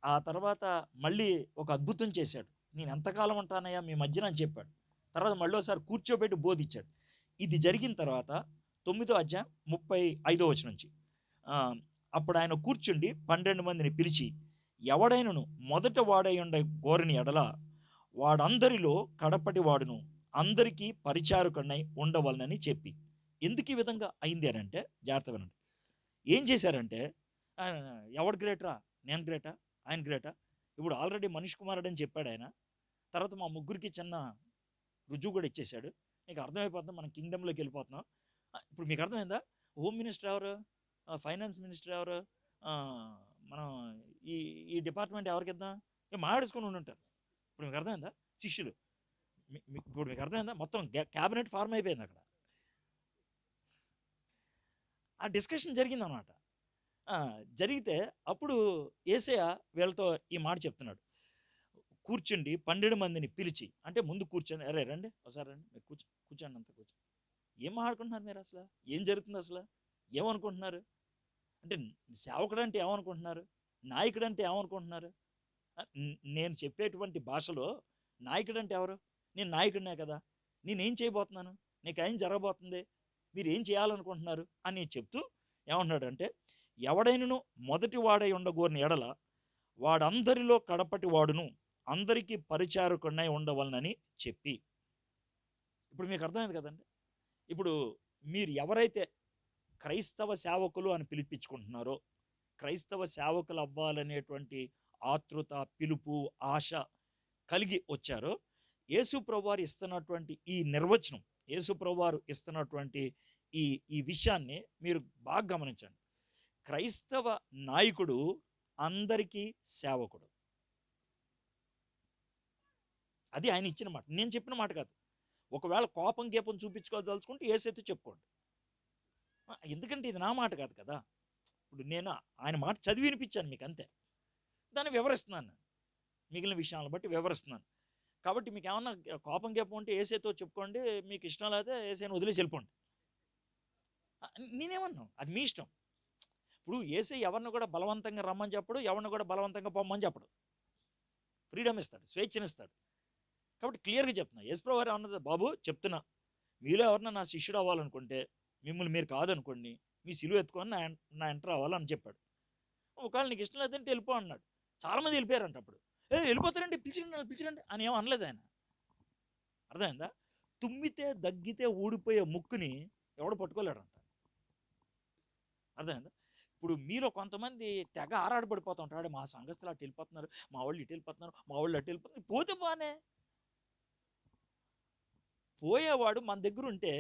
ఆ తర్వాత మళ్ళీ ఒక అద్భుతం చేశాడు. నేను ఎంతకాలం ఉంటానయ్యా మీ మధ్యన అని చెప్పాడు. తర్వాత మళ్ళీ ఒకసారి కూర్చోబెట్టి బోధించాడు. ఇది జరిగిన తర్వాత 9వ అధ్యాయం 35వ వచనం నుంచి, అప్పుడు ఆయన కూర్చుండి 12 మందిని పిలిచి, ఎవడైనను మొదట వాడై ఉండే గోరిని ఎడల వాడందరిలో కడపటి వాడును, అందరికీ పరిచారకుడినై ఉండవలనని చెప్పి. ఎందుకు ఈ విధంగా అయింది అని అంటే జాగ్రత్త వినండి. ఏం చేశారంటే, ఎవడు గ్రేటరా, నేను గ్రేటా, ఆయన గ్రేటా? ఇప్పుడు ఆల్రెడీ మనిషి కుమారుడు అని చెప్పాడు ఆయన. తర్వాత మా 3కి చిన్న రుజువు కూడా ఇచ్చేశాడు. మీకు అర్థమైపోతుంది, మనం కింగ్డమ్లోకి వెళ్ళిపోతున్నాం. ఇప్పుడు మీకు అర్థమైందా? హోమ్ మినిస్టర్ ఎవరు, ఫైనాన్స్ మినిస్టర్ ఎవరు, మనం ఈ డిపార్ట్మెంట్ ఎవరికి ఇద్దాం, మాట్లాడుకొని ఉంటారు. ఇప్పుడు మీకు అర్థమైందా? శిష్యులు, ఇప్పుడు మీకు అర్థమైందా? మొత్తం క్యాబినెట్ ఫార్మ్ అయిపోయింది అక్కడ. ఆ డిస్కషన్ జరిగిందన్నమాట. జరిగితే అప్పుడు యేసయ్య వీళ్ళతో ఈ మాట చెప్తున్నాడు. కూర్చుండి 12 మందిని పిలిచి, అంటే ముందు కూర్చొని, అరే రండి ఒకసారి రండి, మీరు కూర్చోండి, అంతా కూర్చోండి, ఏం మాట్లాడుకుంటున్నారు మీరు అసలు? ఏం జరుగుతుంది అసలు? ఏమనుకుంటున్నారు? అంటే సేవకుడు అంటే ఏమనుకుంటున్నారు? నాయకుడు అంటే ఏమనుకుంటున్నారు? నేను చెప్పేటువంటి భాషలో నాయకుడు అంటే ఎవరు? నేను నాయకుడినే కదా! నేనేం చేయబోతున్నాను? నీకేం జరగబోతుంది? మీరు ఏం చేయాలనుకుంటున్నారు? అని చెప్తూ ఏమంటున్నాడంటే, ఎవడైనను మొదటి వాడై ఉండగోరిన ఎడల వాడందరిలో కడపటి వాడును, అందరికీ పరిచారకుడినై ఉండవలనని చెప్పి. ఇప్పుడు మీకు అర్థమైంది కదండి. ఇప్పుడు మీరు ఎవరైతే క్రైస్తవ సేవకులు అని పిలిపించుకుంటున్నారో, క్రైస్తవ సేవకులు అవ్వాలనేటువంటి ఆతృత, పిలుపు, ఆశ కలిగి వచ్చారో, యేసు ప్రభువారు ఇస్తున్నటువంటి ఈ నిర్వచనం, యేసు ప్రభువారు ఇస్తున్నటువంటి ఈ ఈ విషయాన్ని మీరు బాగా గమనించండి. క్రైస్తవ నాయకుడు అందరికీ సేవకుడు. అది ఆయన ఇచ్చిన మాట. నేను చెప్పిన మాట కాదు. ఒకవేళ కోపం గీపం చూపించుకోదలుచుకుంటే యేసైతే చెప్పుకోండి. ఎందుకంటే ఇది నా మాట కాదు కదా! ఇప్పుడు నేను ఆయన మాట చదివి వినిపించాను మీకు అంతే. దాన్ని వివరిస్తున్నాను నేను. మిగిలిన విషయాలను బట్టి వివరిస్తున్నాను. కాబట్టి మీకు ఏమన్నా కోపం గీపం ఉంటే యేసయ్యతో చెప్పుకోండి. మీకు ఇష్టం లేకపోతే యేసయ్యని వదిలేసి వెళ్ళిపోండి. నేనేమన్నాను? అది మీ ఇష్టం. ఇప్పుడు యేసయ్య ఎవరిని కూడా బలవంతంగా రమ్మని చెప్పడు. ఎవరిని కూడా బలవంతంగా పొమ్మని చెప్పడు. ఫ్రీడమ్ ఇస్తాడు, స్వేచ్ఛనిస్తాడు. కాబట్టి క్లియర్‌గా చెప్తున్నా. యేసుప్రభువారు ఏమన్నది, బాబు చెప్తున్నా, మీలో ఎవరన్నా నా శిష్యుడు అవ్వాలనుకుంటే, మిమ్మల్ని మీరు కాదనుకోండి, మీ సిలువ ఎత్తుకొని నా ఎంటర్ అవ్వాలని చెప్పాడు. ఒకవేళ నీకు ఇష్టం లేదంటే వెళ్ళిపో అన్నాడు. చాలామంది వెళ్ళిపోయారంట అప్పుడు. వెళ్ళిపోతారండి, పిలిచిరండి పిలిచిరండి అని ఏం అనలేదు ఆయన. అర్థమైందా? తుమ్మితే దగ్గితే ఊడిపోయే ముక్కుని ఎవడు పట్టుకోలేడంట. అర్థమైందా? ఇప్పుడు మీరు కొంతమంది తెగ ఆరాటపడిపోతూ ఉంటాడు. మా సంఘస్థులు అటు వెళ్ళిపోతున్నారు, మా వాళ్ళు ఇటు వెళ్ళిపోతున్నారు, మా వాళ్ళు అటు వెళ్ళిపోతున్నారు. పోతే బానే. పోయేవాడు మన దగ్గర ఉంటే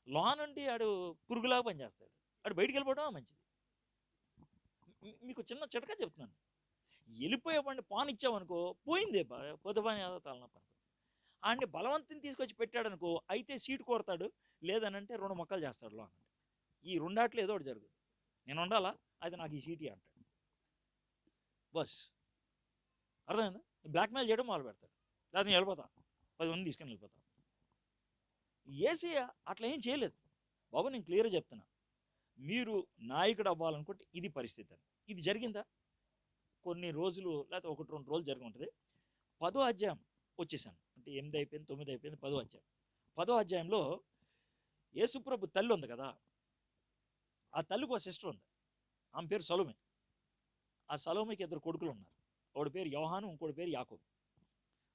లోనుండి ఆడు పురుగులాగా పనిచేస్తాడు. ఆడు బయటికి వెళ్ళిపోవడం మంచిది. మీకు చిన్న చిట్కా చెప్తున్నాను. వెళ్ళిపోయేవాడిని పానిచ్చామనుకో, పోయిందే పోతే పాని ఏదో తలనొప్పి అనుకో. ఆడిని బలవంతం తీసుకొచ్చి పెట్టాడనుకో, అయితే సీటు కోరతాడు, లేదనంటే 2 మొక్కలు చేస్తాడు లోన. ఈ రెండాట్లో ఏదో ఒకటి జరుగుతుంది. నేను ఉండాలా, అయితే నాకు ఈ సీటు అంటాడు. బస్ అర్థమైందా? బ్లాక్మెయిల్ చేయడం మొదలు పెడతాడు. లేదా నేను వెళ్ళిపోతా, 10 మంది తీసుకొని వెళ్ళిపోతా. యేసయ్య అట్లా ఏం చేయలేదు. బాబు నేను క్లియర్గా చెప్తున్నా, మీరు నాయకుడు అవ్వాలనుకుంటే ఇది పరిస్థితి అని. ఇది జరిగిందా? కొన్ని రోజులు లేకపోతే 1-2 రోజులు జరిగి ఉంటుంది. 10వ అధ్యాయం వచ్చేసాను. అంటే 8 అయిపోయింది, 9 అయిపోయింది, 10వ అధ్యాయం. 10వ అధ్యాయంలో యేసుప్రభు తల్లి ఉంది కదా, ఆ తల్లికి ఒక సిస్టర్ ఉంది. ఆమె పేరు సలోమి. ఆ సలోమికి 2 కొడుకులు ఉన్నారు. ఒకడి పేరు యోహాను, ఇంకోటి పేరు యాకోబు.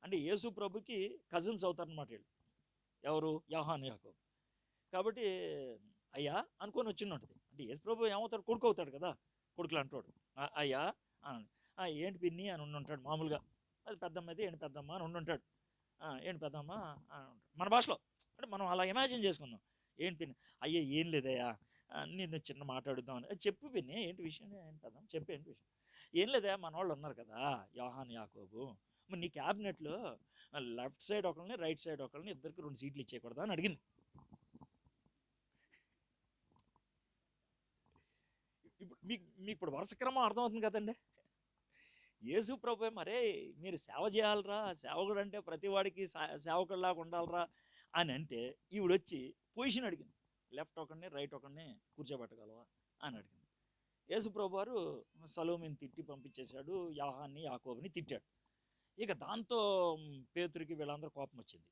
అంటే యేసుప్రభుకి కజిన్స్ అవుతారనమాట వీళ్ళు. ఎవరు? యోహాను, యాకోబు. కాబట్టి అయ్యా అనుకొని వచ్చినట్టుంది. అంటే యేసుప్రభు ఏమవుతాడు? కొడుకు అవుతాడు కదా, కొడుకులు అంటాడు. అయ్యా ఏంటి పిన్ని అని ఉంటాడు మామూలుగా. అది పెద్దమ్మ అయితే ఏంటి పెద్దమ్మ అని ఉంటాడు. ఏంటి పెద్దమ్మ అని ఉంటాడు మన భాషలో. అంటే మనం అలా ఇమాజిన్ చేసుకుందాం. ఏంటి పిన్ని? అయ్యా ఏం లేదయ్యా, నేను చిన్న మాట్లాడుదామని. చెప్పు పిన్ని, ఏంటి విషయం? ఏంటి పెద్దమ్మ చెప్పు, ఏంటి విషయం? ఏం లేదయ్యా, మన వాళ్ళు ఉన్నారు కదా యోహాను, యాకోబు, మరి నీ క్యాబినెట్లో లెఫ్ట్ సైడ్ ఒకరిని, రైట్ సైడ్ ఒకరిని, ఇద్దరికి 2 సీట్లు ఇచ్చేయకూడదా అని అడిగింది. ఇప్పుడు మీకు ఇప్పుడు వరుస క్రమం అర్థమవుతుంది కదండి. యేసు ప్రభు మరే మీరు సేవ చేయాలరా, సేవకుడు అంటే ప్రతి వాడికి సేవకుడిలాగా ఉండాలరా అని అంటే, ఈవిడొచ్చి పొజిషన్ అడిగింది. లెఫ్ట్ ఒకరిని, రైట్ ఒకరిని కూర్చోబెట్టగలవా అని అడిగింది. యేసు ప్రభు వారు సలోమిని తిట్టి పంపించేశాడు, యోహాన్ని, యాకోబుని తిట్టాడు. ఇక దాంతో పేతురికి వీళ్ళందరూ కోపం వచ్చింది.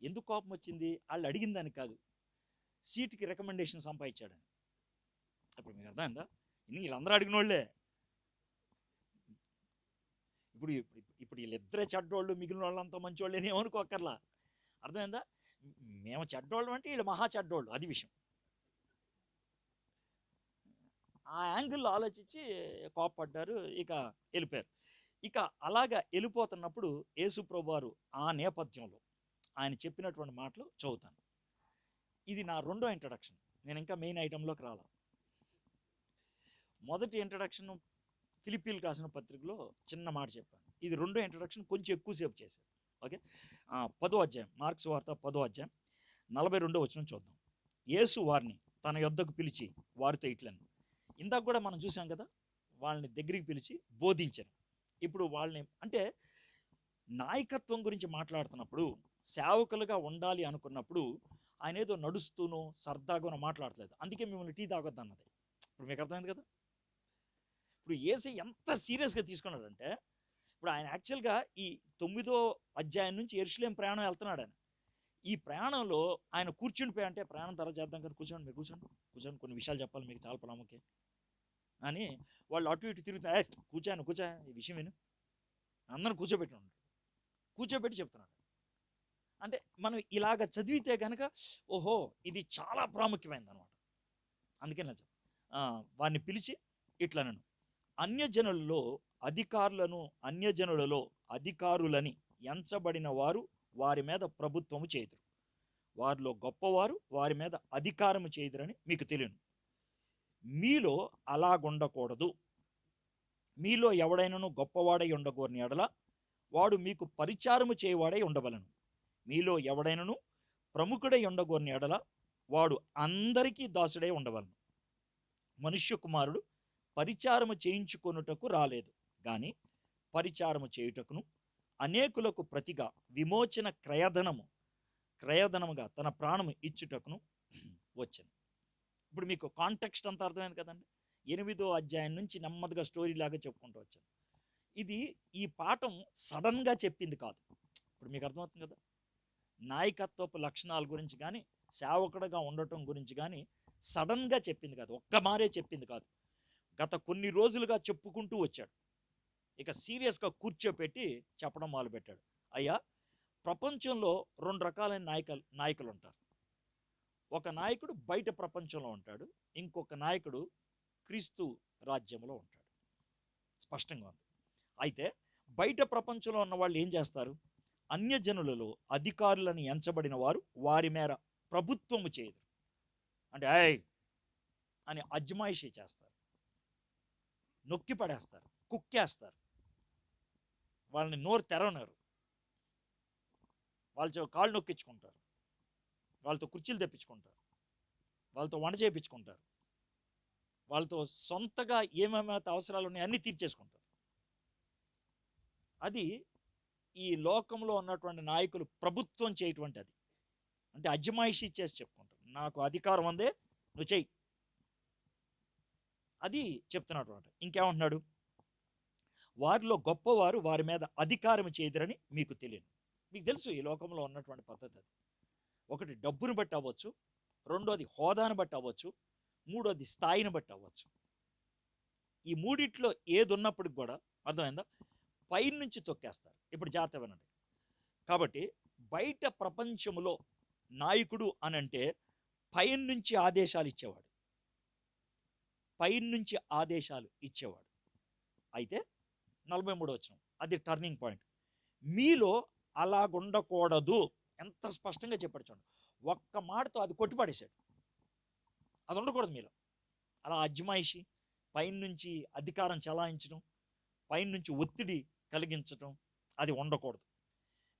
ఎందుకు కోపం వచ్చింది? వాళ్ళు అడిగిన దానికి కాదు, సీటుకి రికమెండేషన్ సంపాదించాడని. ఇప్పుడు మీకు అర్థమైందా? వీళ్ళందరూ అడిగిన వాళ్ళే. ఇప్పుడు ఇప్పుడు వీళ్ళిద్దరే చెడ్డోళ్ళు, మిగిలిన వాళ్ళంతా మంచివాళ్ళు అని ఏమనుకోక్కర్లా. అర్థమైందా? మేము చెడ్డోళ్ళం అంటే వీళ్ళు మహా చెడ్డోళ్ళు, అది విషయం. ఆ యాంగిల్లో ఆలోచించి కోపపడ్డారు, ఇక వెళ్ళిపోయారు. ఇక అలాగా వెళ్ళిపోతున్నప్పుడు యేసు ప్రభువారు ఆ నేపథ్యంలో ఆయన చెప్పినటువంటి మాటలు చదువుతాను. ఇది నా 2వ ఇంట్రడక్షన్. నేను ఇంకా మెయిన్ ఐటెంలోకి రాలా. మొదటి ఇంట్రడక్షన్ ఫిలిప్పీలకు రాసిన పత్రికలో చిన్న మాట చెప్పాను. ఇది 2వ ఇంట్రడక్షన్ కొంచెం ఎక్కువసేపు చేశాను. ఓకే, 10వ అధ్యాయం, మార్క్స్ వార్త 10వ అధ్యాయం 42వ వచనం చూద్దాం. యేసు వారిని తన యొద్దకు పిలిచి వారితో ఇట్లని. ఇందాక కూడా మనం చూసాం కదా, వాళ్ళని దగ్గరికి పిలిచి బోధించారు. ఇప్పుడు వాళ్ళని అంటే నాయకత్వం గురించి మాట్లాడుతున్నప్పుడు, సేవకులుగా ఉండాలి అనుకున్నప్పుడు ఆయన ఏదో నడుస్తూనో సరదాగానో మాట్లాడలేదు. అందుకే మిమ్మల్ని టీ తాగొద్దు అన్నది. ఇప్పుడు మీకు అర్థమైంది కదా. ఇప్పుడు యేసు ఎంత సీరియస్గా తీసుకున్నాడంటే, ఇప్పుడు ఆయన యాక్చువల్గా ఈ 9వ అధ్యాయం నుంచి యెరూషలేము ప్రయాణం వెళ్తున్నాడు ఆయన. ఈ ప్రయాణంలో ఆయన కూర్చుండిపోయి, అంటే ప్రయాణం తర్వాత చేద్దాం కానీ కూర్చోండి, మీరు కూర్చోండి కూర్చొని కొన్ని విషయాలు చెప్పాలి మీకు, చాలా ప్రాముఖ్యం అని వాళ్ళు అటు ఇటు తిరుగుతున్నారు. కూర్చో ఈ విషయం విను, అందరిని కూర్చోబెట్టి చెప్తున్నాడు. అంటే మనం ఇలాగ చదివితే కనుక ఓహో ఇది చాలా ప్రాముఖ్యమైనది అనమాట. అందుకే నా వారిని పిలిచి ఇట్లా నన్ను అన్యజనులలో అధికారులని ఎంచబడిన వారు వారి మీద ప్రభుత్వము చేయుదురు, వారిలో గొప్పవారు వారి మీద అధికారము చేయుదురని మీకు తెలియను. మీలో అలాగుండకూడదు. మీలో ఎవడైనను గొప్పవాడై ఉండగోరిని ఎడల వాడు మీకు పరిచారము చేయవాడై ఉండవలను. మీలో ఎవడైనను ప్రముఖుడై ఉండగోరిని ఎడల వాడు అందరికీ దాసుడై ఉండవలను. మనుష్య కుమారుడు పరిచారము చేయించుకొనుటకు రాలేదు, కానీ పరిచారము చేయుటకును అనేకులకు ప్రతిగా విమోచన క్రయధనముగా తన ప్రాణము ఇచ్చుటకును వచ్చాను. ఇప్పుడు మీకు కాంటెక్స్ట్ అంతా అర్థమైంది కదండి. 8వ అధ్యాయం నుంచి నెమ్మదిగా స్టోరీ లాగా చెప్పుకుంటూ వచ్చాను. ఈ పాఠం సడన్గా చెప్పింది కాదు. ఇప్పుడు మీకు అర్థమవుతుంది కదా. నాయకత్వపు లక్షణాల గురించి కానీ సేవకుడుగా ఉండటం గురించి కానీ సడన్గా చెప్పింది కాదు, ఒక్క మారే చెప్పింది కాదు. గత కొన్ని రోజులుగా చెప్పుకుంటూ వచ్చాడు. ఇక సీరియస్గా కూర్చోపెట్టి చెప్పడం మొదలుపెట్టాడు. అయ్యా, ప్రపంచంలో 2 రకాలైన నాయకులు ఉంటారు. ఒక నాయకుడు బయట ప్రపంచంలో ఉంటాడు, ఇంకొక నాయకుడు క్రీస్తు రాజ్యంలో ఉంటాడు. స్పష్టంగా ఉంది. అయితే బయట ప్రపంచంలో ఉన్న వాళ్ళు ఏం చేస్తారు? అన్యజనులలో అధికారులను ఎంచబడిన వారు వారి మేర ప్రభుత్వము చేయదు. అంటే అని అజ్మాయిషీ చేస్తారు, నొక్కి పడేస్తారు, కుక్కేస్తారు, వాళ్ళని నోరు తెరవనారు, వాళ్ళతో కాళ్ళు నొక్కించుకుంటారు, వాళ్ళతో కుర్చీలు తెప్పించుకుంటారు, వాళ్ళతో వంట చేయించుకుంటారు, వాళ్ళతో సొంతగా ఏమేమైతే అవసరాలు ఉన్నాయో అన్నీ తీర్చేసుకుంటారు. అది ఈ లోకంలో ఉన్నటువంటి నాయకులు ప్రభుత్వం చేయటువంటి అది. అంటే అజమాయిషీ చేసి చెప్పుకుంటారు, నాకు అధికారం ఉందే నువ్వు చెయ్యి, అది చెప్తున్నాడు అనమాట. ఇంకేమంటున్నాడు? వారిలో గొప్పవారు వారి మీద అధికారం చేయదురని మీకు తెలియదు. మీకు తెలుసు ఈ లోకంలో ఉన్నటువంటి పద్ధతి అది. ఒకటి డబ్బును బట్టి అవ్వచ్చు, రెండోది హోదాను బట్టి అవ్వచ్చు, మూడోది స్థాయిని బట్టి అవ్వచ్చు. ఈ మూడిట్లో ఏది ఉన్నప్పటికి కూడా అర్థమైందా, పైనుంచి తొక్కేస్తారు. ఇప్పుడు జాగ్రత్త వినండి. కాబట్టి బయట ప్రపంచంలో నాయకుడు అనంటే పైనుంచి ఆదేశాలు ఇచ్చేవాడు, పైనుంచి ఆదేశాలు ఇచ్చేవాడు. అయితే 43వ వచనం, అది టర్నింగ్ పాయింట్. మీలో అలాగుండకూడదు. ఎంత స్పష్టంగా చెప్పాడు చూడండి. ఒక్క మాటతో అది కొట్టిపడేశాడు. అది ఉండకూడదు మీలో. అలా అజ్మాయిషి, పైనుంచి అధికారం చలాయించడం, పైనుంచి ఒత్తిడి కలిగించడం, అది ఉండకూడదు.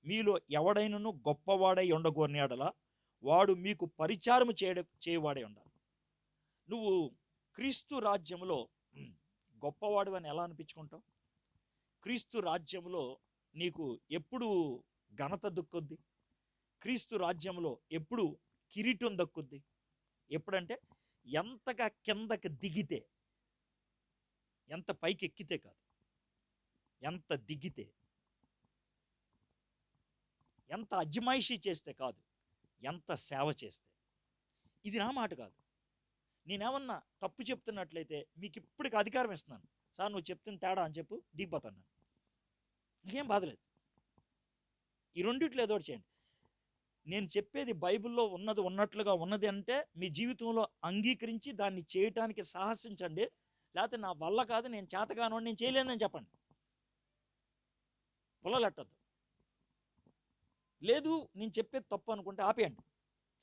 మీలో ఎవడైనను గొప్పవాడై ఉండగోరిని ఎడల వాడు మీకు పరిచారము చేయవాడై ఉండాలి. నువ్వు క్రీస్తు రాజ్యంలో గొప్పవాడు అని ఎలా అనిపించుకుంటావు? క్రీస్తు రాజ్యంలో నీకు ఎప్పుడు ఘనత దక్కుద్ది? క్రీస్తు రాజ్యంలో ఎప్పుడు కిరీటం దక్కుద్ది? ఎప్పుడంటే ఎంతగా కిందకి దిగితే, ఎంత పైకి ఎక్కితే కాదు, ఎంత దిగితే, ఎంత అజమాయిషీ చేస్తే కాదు, ఎంత సేవ చేస్తే. ఇది నా మాట కాదు. నేనేమన్నా తప్పు చెప్తున్నట్లయితే మీకు ఇప్పటికి అధికారం ఇస్తున్నాను. సార్ నువ్వు చెప్తున్న తేడా అని చెప్పు, దిగిపోతాను. నాకేం బాధలేదు. ఈ రెండిట్లో ఏదో చేయండి. నేను చెప్పేది బైబిల్లో ఉన్నది ఉన్నట్లుగా ఉన్నది అంటే మీ జీవితంలో అంగీకరించి దాన్ని చేయటానికి సాహసించండి. లేకపోతే నా వల్ల కాదు, నేను చేతగాను, నేను చేయలేదని చెప్పండి. పొలలెట్టద్దు. లేదు నేను చెప్పేది తప్పు అనుకుంటే ఆపేయండి.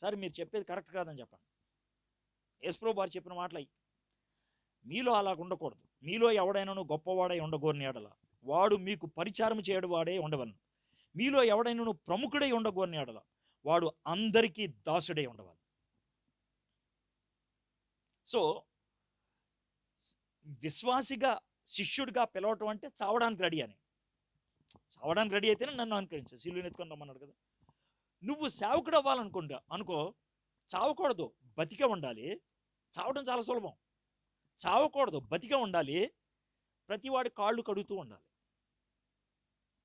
సరే మీరు చెప్పేది కరెక్ట్ కాదని చెప్పండి. యేసుప్రభువు వారు చెప్పిన మాటలు అయ్యి. మీలో అలాగ ఉండకూడదు. మీలో ఎవడైనాను గొప్పవాడై ఉండగోరిని ఎడల వాడు మీకు పరిచారం చేయడు వాడే ఉండవలను. మీలో ఎవడైనాను ప్రముఖుడై ఉండగోరిని ఎడల వాడు అందరికీ దాసుడై ఉండవాలి. సో విశ్వాసిగా శిష్యుడిగా పిలవటం అంటే చావడానికి రెడీ అని. చావడానికి రెడీ అయితేనే నన్ను అనుకరించు, సిలువను ఎత్తుకొని రమ్మన్నాడు కదా. నువ్వు సేవకుడు అవ్వాలనుకుంటా అనుకో, చావకూడదు, బతికే ఉండాలి. చావడం చాలా సులభం. చావకూడదు, బతికే ఉండాలి. ప్రతివాడి కాళ్ళు కడుగుతూ ఉండాలి.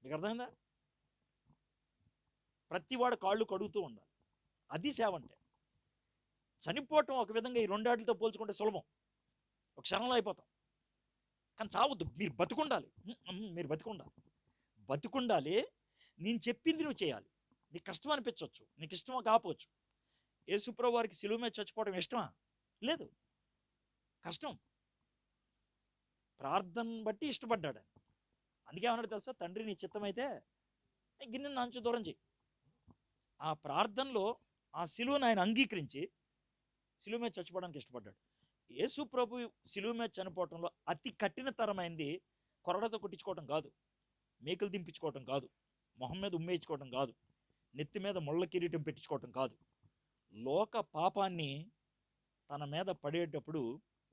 మీకు అర్థమైందా? ప్రతివాడు కాళ్ళు కడుగుతూ ఉండాలి. అది సేవ అంటే. చనిపోవటం ఒక విధంగా ఈ రెండాటితో పోల్చుకుంటే సులభం, ఒక క్షణంలో అయిపోతాం. కానీ చావద్దు, మీరు బతుకుండాలి. మీరు బతుకుండాలి, బతుకుండాలి. నేను చెప్పింది నువ్వు చేయాలి. నీకు కష్టం అనిపించవచ్చు, నీకు ఇష్టమో కాకపోవచ్చు. యేసుప్రభు వారికి సిలువ మీద చచ్చిపోవడం ఇష్టమా? లేదు, కష్టం. ప్రార్థన బట్టి ఇష్టపడ్డాడు ఆయన. అందుకే ఏమన్నాడు తెలుసా? తండ్రి నీ చిత్తమైతే గిన్నెను నా నుంచి దూరం చేయి. ఆ ప్రార్థనలో ఆ సిలువను ఆయన అంగీకరించి సిలువ మీద చచ్చిపోవడానికి ఇష్టపడ్డాడు. యేసు ప్రభు సిలువ మీద చనిపోవటంలో అతి కఠినతరమైంది కొరడతో కొట్టించుకోవటం కాదు, మేకలు దింపించుకోవటం కాదు, మొహం మీద ఉమ్మేయించుకోవటం కాదు, నెత్తి మీద ముళ్ళ కిరీటం పెట్టించుకోవటం కాదు. లోక పాపాన్ని తన మీద పడేటప్పుడు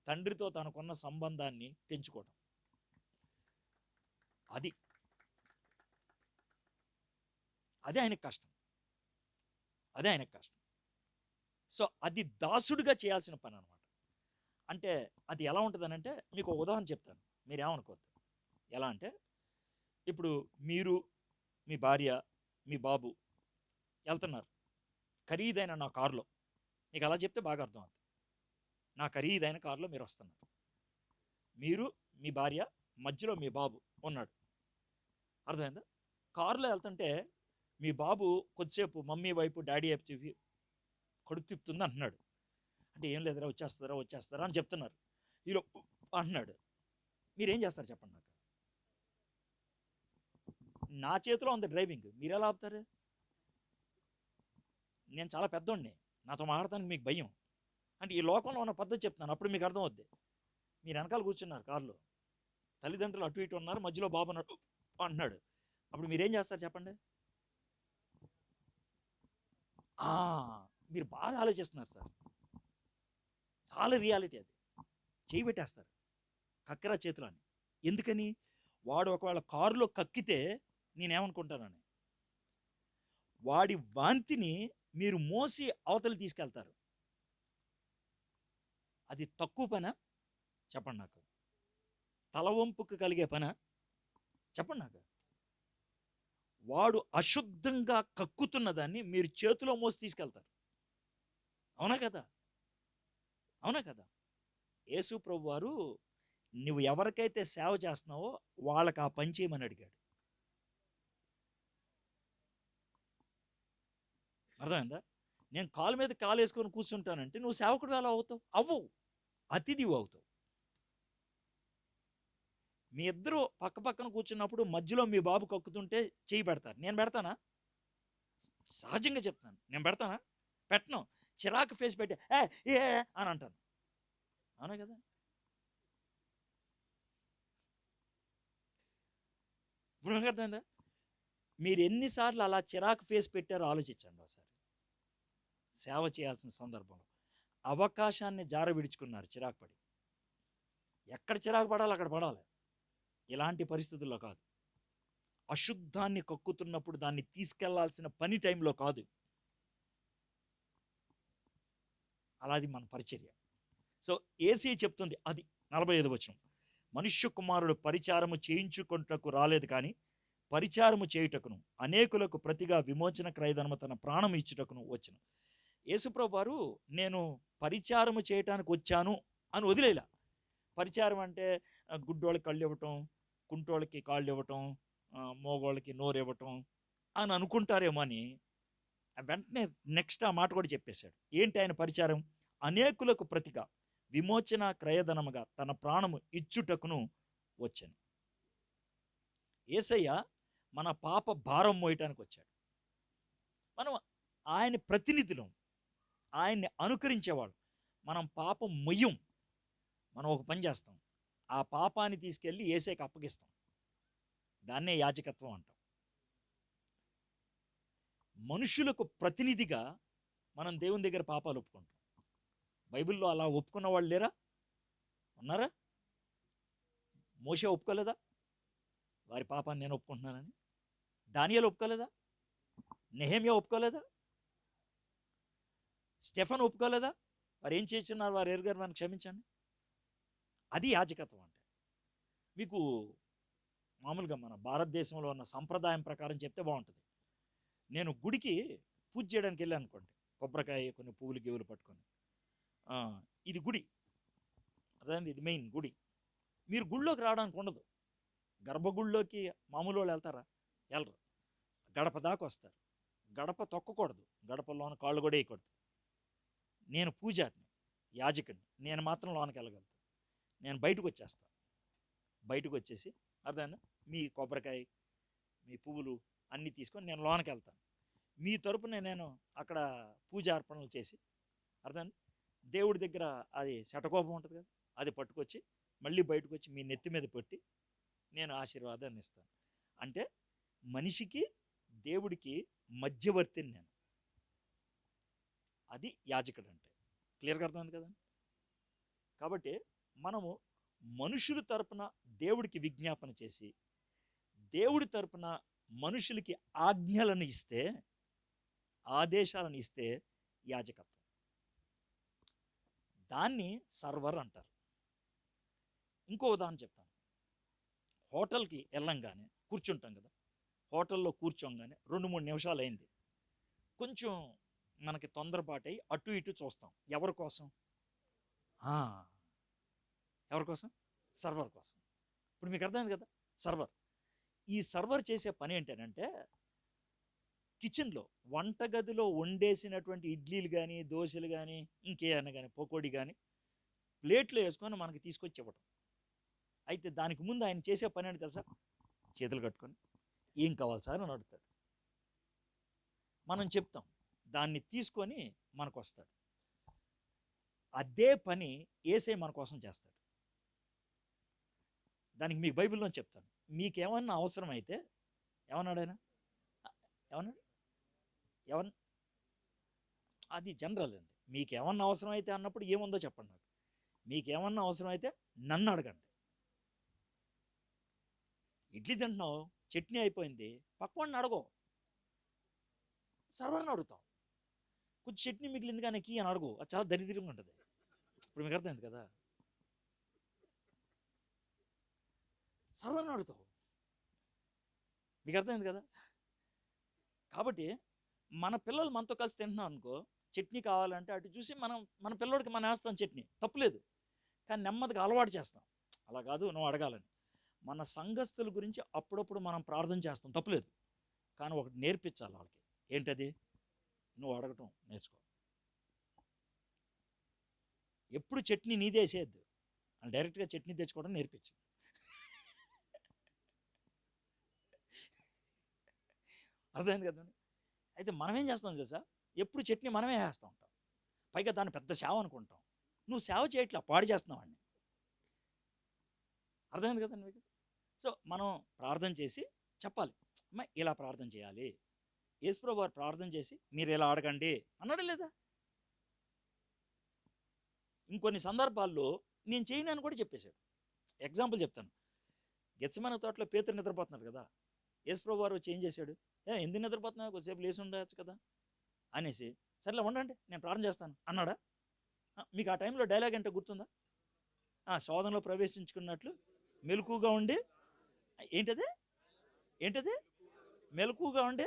తండ్రితో తనకున్న సంబంధాన్ని తెంచుకోవటం. అది అదే ఆయనకు కష్టం, అదే ఆయనకు కష్టం. సో అది దాసుడిగా చేయాల్సిన పని అనమాట. అంటే అది ఎలా ఉంటుందనంటే, మీకు ఒక ఉదాహరణ చెప్తాను, మీరేమనుకోవద్దు. ఎలా అంటే, ఇప్పుడు మీరు, మీ భార్య, మీ బాబు వెళ్తున్నారు ఖరీదైన నా కారులో. మీకు అలా చెప్తే బాగా అర్థం అవుతుంది. నా ఖరీదైన కారులో మీరు వస్తున్నారు. మీరు, మీ భార్య, మధ్యలో మీ బాబు ఉన్నాడు. అర్థమైందా? కారులో వెళ్తుంటే మీ బాబు కొద్దిసేపు మమ్మీ వైపు డాడీ వైపు చూపి కడుపు తిప్పుతుంది అంటున్నాడు. అంటే ఏం లేదురా, వచ్చేస్తారా అని చెప్తున్నారు. హీరో అంటున్నాడు. మీరేం చేస్తారు చెప్పండి నాకు? నా చేతిలో ఉంది డ్రైవింగ్, మీరు ఎలా ఆపుతారు? నేను చాలా పెద్దోడిని, నాతో మాట్లాడటానికి మీకు భయం. అంటే ఈ లోకంలో ఉన్న పద్ధతి చెప్తున్నాను, అప్పుడు మీకు అర్థం అవుద్ది. మీరు వెనకాల కూర్చున్నారు కారులో, తల్లిదండ్రులు అటు ఇటు ఉన్నారు, మధ్యలో బాబు అన్నాడు అంటున్నాడు. అప్పుడు మీరేం చేస్తారు చెప్పండి? మీరు బాగా ఆలోచిస్తున్నారు సార్, చాలా రియాలిటీ అది. చేయి పెట్టేస్తారు కక్కరా చేతులని. ఎందుకని? వాడు ఒకవేళ కారులో కక్కితే నేనేమనుకుంటానని, వాడి వాంతిని మీరు మోసి అవతలి తీసుకెళ్తారు. అది తక్కువ పనా చెప్పండి నాకు? తలవంపుకు కలిగే పనా చెప్పండి నాకు? వాడు అశుద్ధంగా కక్కుతున్న దాన్ని మీరు చేతిలో మోసి తీసుకెళ్తారు. అవునా కదా? అవునా కదా? యేసు ప్రభు వారు నువ్వు ఎవరికైతే సేవ చేస్తున్నావో వాళ్ళకి ఆ పని చేయమని అడిగాడు. అర్థమైందా? నేను కాలు మీద కాలు వేసుకొని కూర్చుంటానంటే నువ్వు సేవకుడు ఎలా అవుతావు? అవ్వవు, అతిథివి అవుతావు. మీ ఇద్దరు పక్క పక్కన కూర్చున్నప్పుడు మధ్యలో మీ బాబు కక్కుతుంటే చేయి పెడతారు. నేను పెడతానా? సహజంగా చెప్తాను, నేను పెడతానా? పెట్టను. చిరాకు ఫేస్ పెట్టి ఏ అని అంటాను. అవునా కదా? ఇప్పుడు నాకు అర్థమైందా? మీరు ఎన్నిసార్లు అలా చిరాకు ఫేస్ పెట్టారో ఆలోచించండి ఒకసారి. సేవ చేయాల్సిన సందర్భంలో అవకాశాన్ని జార విడుచుకున్నారు చిరాకు పడి. ఎక్కడ చిరాకు పడాలి అక్కడ పడాలి, ఇలాంటి పరిస్థితుల్లో కాదు. అశుద్ధాన్ని కక్కుతున్నప్పుడు దాన్ని తీసుకెళ్లాల్సిన పని టైంలో కాదు. అలాది మన పరిచర్య. సో ఏసీ చెప్తుంది అది 45 వచనం, మనుష్య కుమారుడు పరిచారము చేయించుకొనుటకు రాలేదు కానీ పరిచారము చేయుటకును అనేకులకు ప్రతిగా విమోచన క్రయధనము తన ప్రాణం ఇచ్చుటకును వచ్చును. యేసుప్రభు వారు నేను పరిచారము చేయటానికి వచ్చాను అని వదిలేలా. పరిచారం అంటే గుడ్డోళ్ళకి కళ్ళు ఇవ్వటం, కుంటోళ్ళకి కాళ్ళు ఇవ్వటం, మోగోళ్ళకి నోరు ఇవ్వటం అని అనుకుంటారేమో అని వెంటనే నెక్స్ట్ ఆ మాట కూడా చెప్పేశాడు. ఏంటి ఆయన పరిచారం? అనేకులకు ప్రతిగా విమోచన క్రయధనముగా తన ప్రాణము ఇచ్చుటకును వచ్చాను. యేసయ్య మన పాప భారం మోయటానికి వచ్చాడు. మనం ఆయన ప్రతినిధులం, ఆయన్ని అనుకరించేవాడు. మనం పాపం మొయ్యం, మనం ఒక పని చేస్తాం, ఆ పాపాన్ని తీసుకెళ్ళి యేసయ్యకి అప్పగిస్తాం. దాన్నే యాజకత్వం అంటాం. మనుషులకు ప్రతినిధిగా మనం దేవుని దగ్గర పాపాలు ఒప్పుకుంటాం. బైబిల్లో అలా ఒప్పుకున్న వాళ్ళు లేరా? ఉన్నారా? మోషే ఒప్పుకోలేదా వారి పాపాన్ని నేను ఒప్పుకుంటున్నానని? దానియేలు ఒప్పుకోలేదా? నెహెమ్యా ఒప్పుకోలేదా? స్టెఫన్ ఒప్పుకోలేదా? వారు ఏం చేస్తున్నారు, వారు ఎరుగారు, వారిని క్షమించండి. అది యాజకత్వం అంటే. మీకు మామూలుగా మన భారతదేశంలో ఉన్న సంప్రదాయం ప్రకారం చెప్తే బాగుంటుంది. నేను గుడికి పూజ చేయడానికి వెళ్ళాను అనుకోండి, కొబ్బరికాయ కొన్ని పువ్వులు గివ్వులు పట్టుకొని, ఆ, ఇది గుడి, అదేంటి, ఇది మెయిన్ గుడి. మీరు గుళ్ళోకి రావడానికి ఉండదు. గర్భగుడిలోకి మామూలు వాళ్ళు వెళ్తారా? వెళ్ళరు. గడప దాకా వస్తారు. గడప తొక్కకూడదు, గడపలోన కాళ్ళు కూడా వేయకూడదు. నేను పూజారిని, యాజకుడిని, నేను మాత్రం లోనకి వెళ్ళగలుగుతాను. నేను బయటకు వచ్చేస్తాను. బయటకు వచ్చేసి అర్థమైందా, మీ కొబ్బరికాయ, మీ పువ్వులు అన్నీ తీసుకొని నేను లోనకి వెళ్తాను. మీ తరపున నేను అక్కడ పూజార్పణలు చేసి, అర్థమైంది, దేవుడి దగ్గర అది శటకోపం ఉంటుంది కదా, అది పట్టుకొచ్చి మళ్ళీ బయటకు వచ్చి మీ నెత్తి మీద పెట్టి నేను ఆశీర్వాదాన్ని ఇస్తాను. అంటే మనిషికి దేవుడికి మధ్యవర్తిని నేను. అది యాజకుడు అంటే. క్లియర్గా అర్థమైంది కదా. కాబట్టి మనము మనుషుల తరపున దేవుడికి విజ్ఞాపన చేసి, దేవుడి తరపున మనుషులకి ఆజ్ఞలను ఇస్తే, ఆదేశాలను ఇస్తే యాజకత్వం. దాన్ని సర్వర్ అంటారు. ఇంకో ఉదాహరణ చెప్తాను. హోటల్కి వెళ్ళంగానే కూర్చుంటాం కదా, హోటల్లో కూర్చోంగానే 2-3 నిమిషాలు అయింది, కొంచెం మనకి తొందరపాటై అటు ఇటు చూస్తాం. ఎవరి కోసం? ఎవరి కోసం? సర్వర్ కోసం. ఇప్పుడు మీకు అర్థమైంది కదా, సర్వర్. ఈ సర్వర్ చేసే పని ఏంటంటే, కిచెన్లో వంటగదిలో వండేసినటువంటి ఇడ్లీలు కానీ, దోశలు కానీ, ఇంకేమైనా కానీ, పకోడీ కానీ ప్లేట్లో వేసుకొని మనకి తీసుకొచ్చి ఇవ్వటం. అయితే దానికి ముందు ఆయన చేసే పని ఏంటి తెలుసా? చేతులు కట్టుకొని ఏం కావాలి సార్ అని అడుగుతాడు. మనం చెప్తాం, దాన్ని తీసుకొని మనకు వస్తాడు. అదే పని యేసయ్య మన కోసం చేస్తాడు. దానికి మీకు బైబిల్లో చెప్తాను. మీకేమన్నా అవసరం అయితే, ఏమన్నాడు ఆయన? ఏమన్నాడు? అది జనరల్ అండి. మీకేమన్నా అవసరం అయితే అన్నప్పుడు ఏముందో చెప్పండి నాకు. మీకేమన్నా అవసరం అయితే నన్ను అడగండి. ఇడ్లీ తింటున్నావు, చట్నీ అయిపోయింది, పక్కవాడిని అడగో, సర్వర్ని అడుగుతాం. కొంచెం చట్నీ మిగిలింది కానీ కీ అని అడుగు, అది చాలా దరిద్రంగా ఉంటుంది. ఇప్పుడు మీకు అర్థమైంది కదా, సర్వర్ని అడుగుతావు. మీకు అర్థమైంది కదా. కాబట్టి మన పిల్లలు మనతో కలిసి తింటున్నాం అనుకో, చట్నీ కావాలంటే అటు చూసి మన పిల్లోడికి మనం వేస్తాం చట్నీ, తప్పులేదు. కానీ నెమ్మదిగా అలవాటు చేస్తాం. అలా కాదు, నువ్వు అడగాలని. మన సంఘస్థుల గురించి అప్పుడప్పుడు మనం ప్రార్థన చేస్తాం, తప్పులేదు. కానీ ఒకటి నేర్పించాలి వాళ్ళకి. ఏంటది? నువ్వు అడగటం నేర్చుకో. ఎప్పుడు చట్నీ నీదే వేసేయద్దు, డైరెక్ట్గా చట్నీ తెచ్చుకోవడం నేర్పించు. అర్థమైంది కదా. అయితే మనం ఏం చేస్తాం తెలుసా, ఎప్పుడు చట్నీ మనమే వేస్తూ ఉంటాం. పైగా దాన్ని పెద్ద సేవ అనుకుంటాం. నువ్వు సేవ చేయట్లా, పాడు చేస్తున్నావు వాడిని. అర్థమైంది కదండి మీకు. సో మనం ప్రార్థన చేసి చెప్పాలి, అమ్మ ఇలా ప్రార్థన చేయాలి. యేసుప్రభువు వారు ప్రార్థన చేసి మీరు ఇలా అడగండి అన్నాడు లేదా? ఇంకొన్ని సందర్భాల్లో నేను చేయను అని కూడా చెప్పేశాడు. ఎగ్జాంపుల్ చెప్తాను. గెత్సెమనే తోటలో పేతురు నిద్రపోతున్నాడు కదా, యేసుప్రభువు వారు వచ్చి ఏం చేశాడు? ఎందుకు నిద్రపోతున్నావు, కొద్దిసేపు లేచి ఉండవచ్చు కదా అనేసి, సరేలే ఉండండి నేను ప్రార్థన చేస్తాను అన్నాడా? మీకు ఆ టైంలో డైలాగ్ అంటే గుర్తుందా? శోధనలో ప్రవేశించుకున్నట్లు మెలకుగా ఉండి, ఏంటది ఏంటది మెలకుగా ఉండి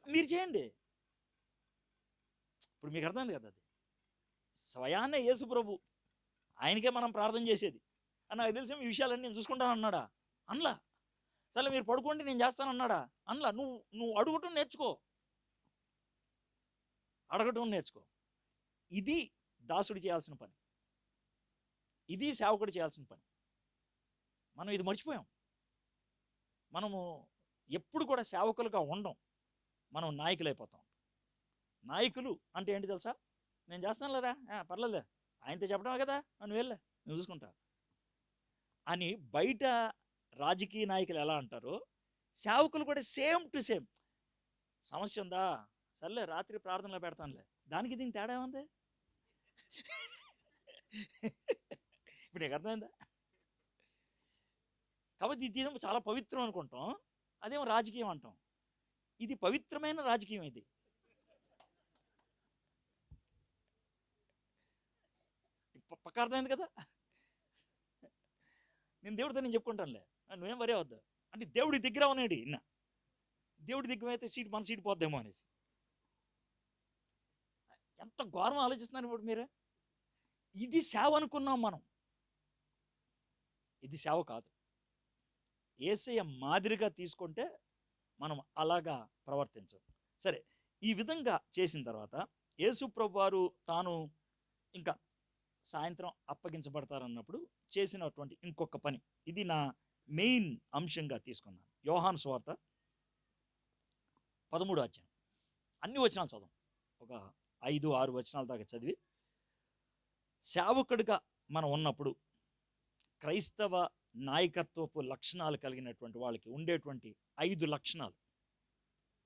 మీరు చేయండి. ఇప్పుడు మీకు అర్థమైంది కదా. అది స్వయాన్నే యేసు ప్రభు, ఆయనకే మనం ప్రార్థన చేసేది. నాకు తెలిసి ఈ విషయాలన్నీ నేను చూసుకుంటాను అన్నాడా? అనలా. సరే మీరు పడుకోండి నేను చేస్తాను అన్నాడా? అనలా. నువ్వు అడగటం నేర్చుకో, అడగటం నేర్చుకో. ఇది దాసుడు చేయాల్సిన పని, ఇది సేవకుడు చేయాల్సిన పని. మనం ఇది మర్చిపోయాం. మనము ఎప్పుడు కూడా సేవకులుగా ఉండం, మనం నాయకులు అయిపోతాం. నాయకులు అంటే ఏంటి తెలుసా? నేను చేస్తాను లేదా, పర్లేదులే, ఆయనతో చెప్పడమే కదా, నువ్వు వెళ్ళే, నువ్వు చూసుకుంటా అని. బయట రాజకీయ నాయకులు ఎలా అంటారో, సేవకులు కూడా సేమ్ టు సేమ్. సమస్య ఉందా, సర్లే రాత్రి ప్రార్థనలో పెడతానులే, దానికి దీనికి తేడా ఉంది. ఇప్పుడు నీకు అర్థమైందా? కాబట్టి ఇది చాలా పవిత్రం అనుకుంటాం, అదేమో రాజకీయం అంటాం. ఇది పవిత్రమైన రాజకీయం. ఇది పక్క అర్థమైంది కదా. నేను చెప్పుకుంటానులే, నువ్వేం వరే వద్దు అంటే దేవుడి దగ్గర ఉన్నాడు. ఇన్న దేవుడి దగ్గర అయితే సీట్ మన సీట్ పోద్దేమో అనేసి. ఎంత ఘోరం ఆలోచిస్తున్నారు ఇప్పుడు మీరే. ఇది సేవ అనుకున్నాం మనం, ఇది సేవ కాదు. యేసయ్య మాదిరిగా తీసుకుంటే మనం అలాగా ప్రవర్తించం. సరే, ఈ విధంగా చేసిన తర్వాత యేసు ప్రభు వారు తాను ఇంకా సాయంత్రం అప్పగించబడతారన్నప్పుడు చేసినటువంటి ఇంకొక పని, ఇది నా మెయిన్ అంశంగా తీసుకున్నాను. యోహాను సువార్త 13వ అధ్యాయం. అన్ని వచనాలు చదవం, ఒక 5-6 వచనాల దాకా చదివి, సేవకుడిగా మనం ఉన్నప్పుడు క్రైస్తవ నాయకత్వపు లక్షణాలు కలిగినటువంటి వాళ్ళకి ఉండేటువంటి 5 లక్షణాలు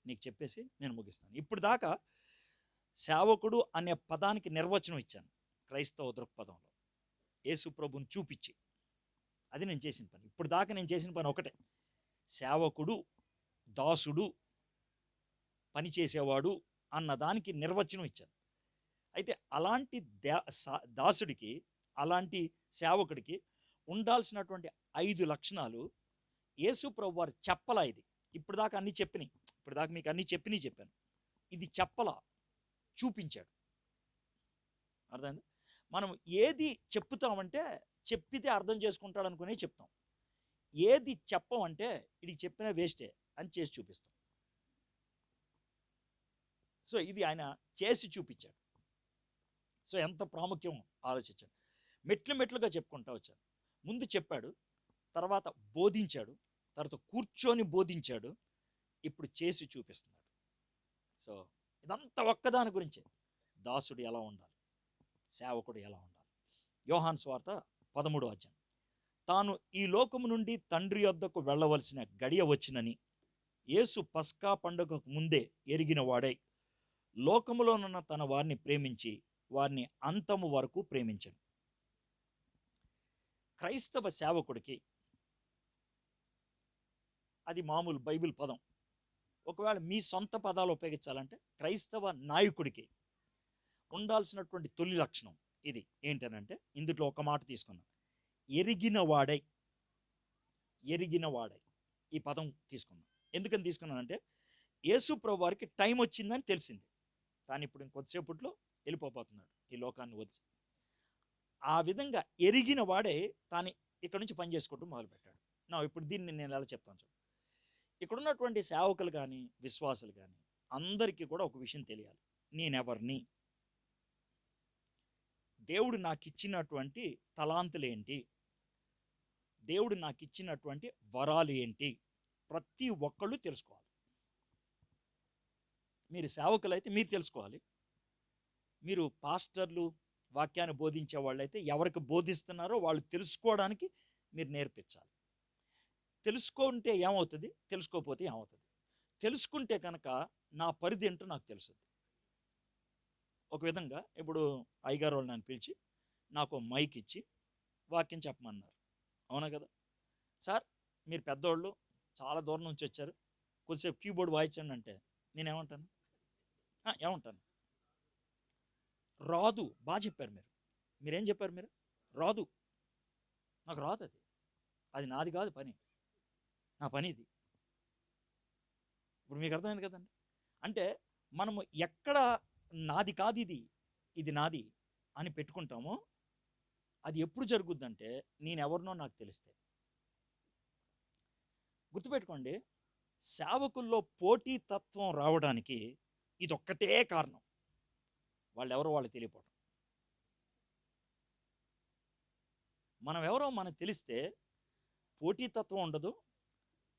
నీకు చెప్పేసి నేను ముగిస్తాను. ఇప్పుడు దాకా సేవకుడు అనే పదానికి నిర్వచనం ఇచ్చాను క్రైస్తవ దృక్పథంలో, యేసు ప్రభుని చూపించి. అది నేను చేసిన పని. ఇప్పుడు దాకా నేను చేసిన పని ఒకటే, సేవకుడు, దాసుడు, పనిచేసేవాడు అన్న దానికి నిర్వచనం ఇచ్చాను. అయితే అలాంటి దాసుడికి, అలాంటి సేవకుడికి ఉండాల్సినటువంటి 5 లక్షణాలు యేసు ప్రభు వారు చెప్పలా. ఇది ఇప్పుడు దాకా అన్నీ చెప్పినాయి, ఇప్పుడు దాకా మీకు అన్నీ చెప్పాను. ఇది చెప్పలా, చూపించాడు. అర్థమైంది. మనం ఏది చెప్తామంటే చెప్పితే అర్థం చేసుకుంటాడు అనుకునే చెప్తాం, ఏది చెప్పమంటే ఇది చెప్పినా వేస్టే అని చేసి చూపిస్తాం. సో ఇది ఆయన చేసి చూపించాడు. సో ఎంత ప్రాముఖ్యం ఆలోచించాడు. మెట్లుగా చెప్పుకుంటా వచ్చాడు. ముందు చెప్పాడు, తర్వాత బోధించాడు, తర్వాత కూర్చొని బోధించాడు, ఇప్పుడు చేసి చూపిస్తున్నాడు. సో ఇదంతా ఒక్కదాని గురించే, దాసుడు ఎలా ఉండాలి, సేవకుడు ఎలా ఉండాలి. యోహాను సువార్త 13వ అధ్యాయం. తాను ఈ లోకము నుండి తండ్రి యొద్దకు వెళ్ళవలసిన గడియ వచ్చినని యేసు పస్కా పండుగకు ముందే ఎరిగిన వాడై లోకములోనున్న తన వారిని ప్రేమించి వారిని అంతము వరకు ప్రేమించను. క్రైస్తవ సేవకుడికి, అది మామూలు బైబిల్ పదం, ఒకవేళ మీ సొంత పదాలు ఉపయోగించాలంటే క్రైస్తవ నాయకుడికి ఉండాల్సినటువంటి తొలి లక్షణం ఇది ఏంటనంటే, ఇందులో ఒక మాట తీసుకున్నాం, ఎరిగిన వాడై. ఈ పదం తీసుకున్నాం. ఎందుకని తీసుకున్నానంటే, యేసు ప్రభు వారికి టైం వచ్చిందని తెలిసింది, కానీ ఇప్పుడు ఇంకొద్దిసేపట్లో వెళ్ళిపోతున్నాడు ఈ లోకాన్ని వదిలి. ఆ విధంగా ఎరిగిన వాడే తాను ఇక్కడ నుంచి పని చేసుకోవటం మొదలుపెట్టాడు. నా ఇప్పుడు దీన్ని నేను ఎలా చెప్తాను చూడు. ఇక్కడ ఉన్నటువంటి సేవకులు కానీ విశ్వాసులు కానీ అందరికీ కూడా ఒక విషయం తెలియాలి, నేనెవరిని, దేవుడు నాకు ఇచ్చినటువంటి తలాంతులు ఏంటి, దేవుడు నాకు ఇచ్చినటువంటి వరాలు ఏంటి, ప్రతి ఒక్కళ్ళు తెలుసుకోవాలి. మీరు సేవకులు అయితే మీరు తెలుసుకోవాలి. మీరు పాస్టర్లు, వాక్యాన్ని బోధించే వాళ్ళు అయితే ఎవరికి బోధిస్తున్నారో వాళ్ళు తెలుసుకోవడానికి మీరు నేర్పించాలి. తెలుసుకుంటే ఏమవుతుంది, తెలుసుకోకపోతే ఏమవుతుంది. తెలుసుకుంటే కనుక నా పరిధి ఏంటో నాకు తెలుస్తుంది. ఒక విధంగా ఇప్పుడు అయ్యగారు వాళ్ళు నన్ను పిలిచి నాకు మైక్ ఇచ్చి వాక్యం చెప్పమన్నారు, అవునా కదా సార్, మీరు పెద్దోళ్ళు చాలా దూరం నుంచి వచ్చారు, కొద్దిసేపు కీబోర్డ్ వాయించండి అంటే నేనేమంటాను, ఏమంటాను, రాదు. బాగా చెప్పారు మీరేం చెప్పారు, మీరు రాదు, నాకు రాదు, అది నాది కాదు పని, నా పని ఇది. ఇప్పుడు మీకు అర్థమైంది కదండి. అంటే మనము ఎక్కడ నాది కాదు ఇది నాది అని పెట్టుకుంటామో అది ఎప్పుడు జరుగుద్దంటే నేనెవరినో నాకు తెలిస్తే. గుర్తుపెట్టుకోండి, సేవకుల్లో పోటీతత్వం రావడానికి ఇదొక్కటే కారణం, వాళ్ళెవరో వాళ్ళు తెలియపోవడం. మనం ఎవరో మనకు తెలిస్తే పోటీతత్వం ఉండదు,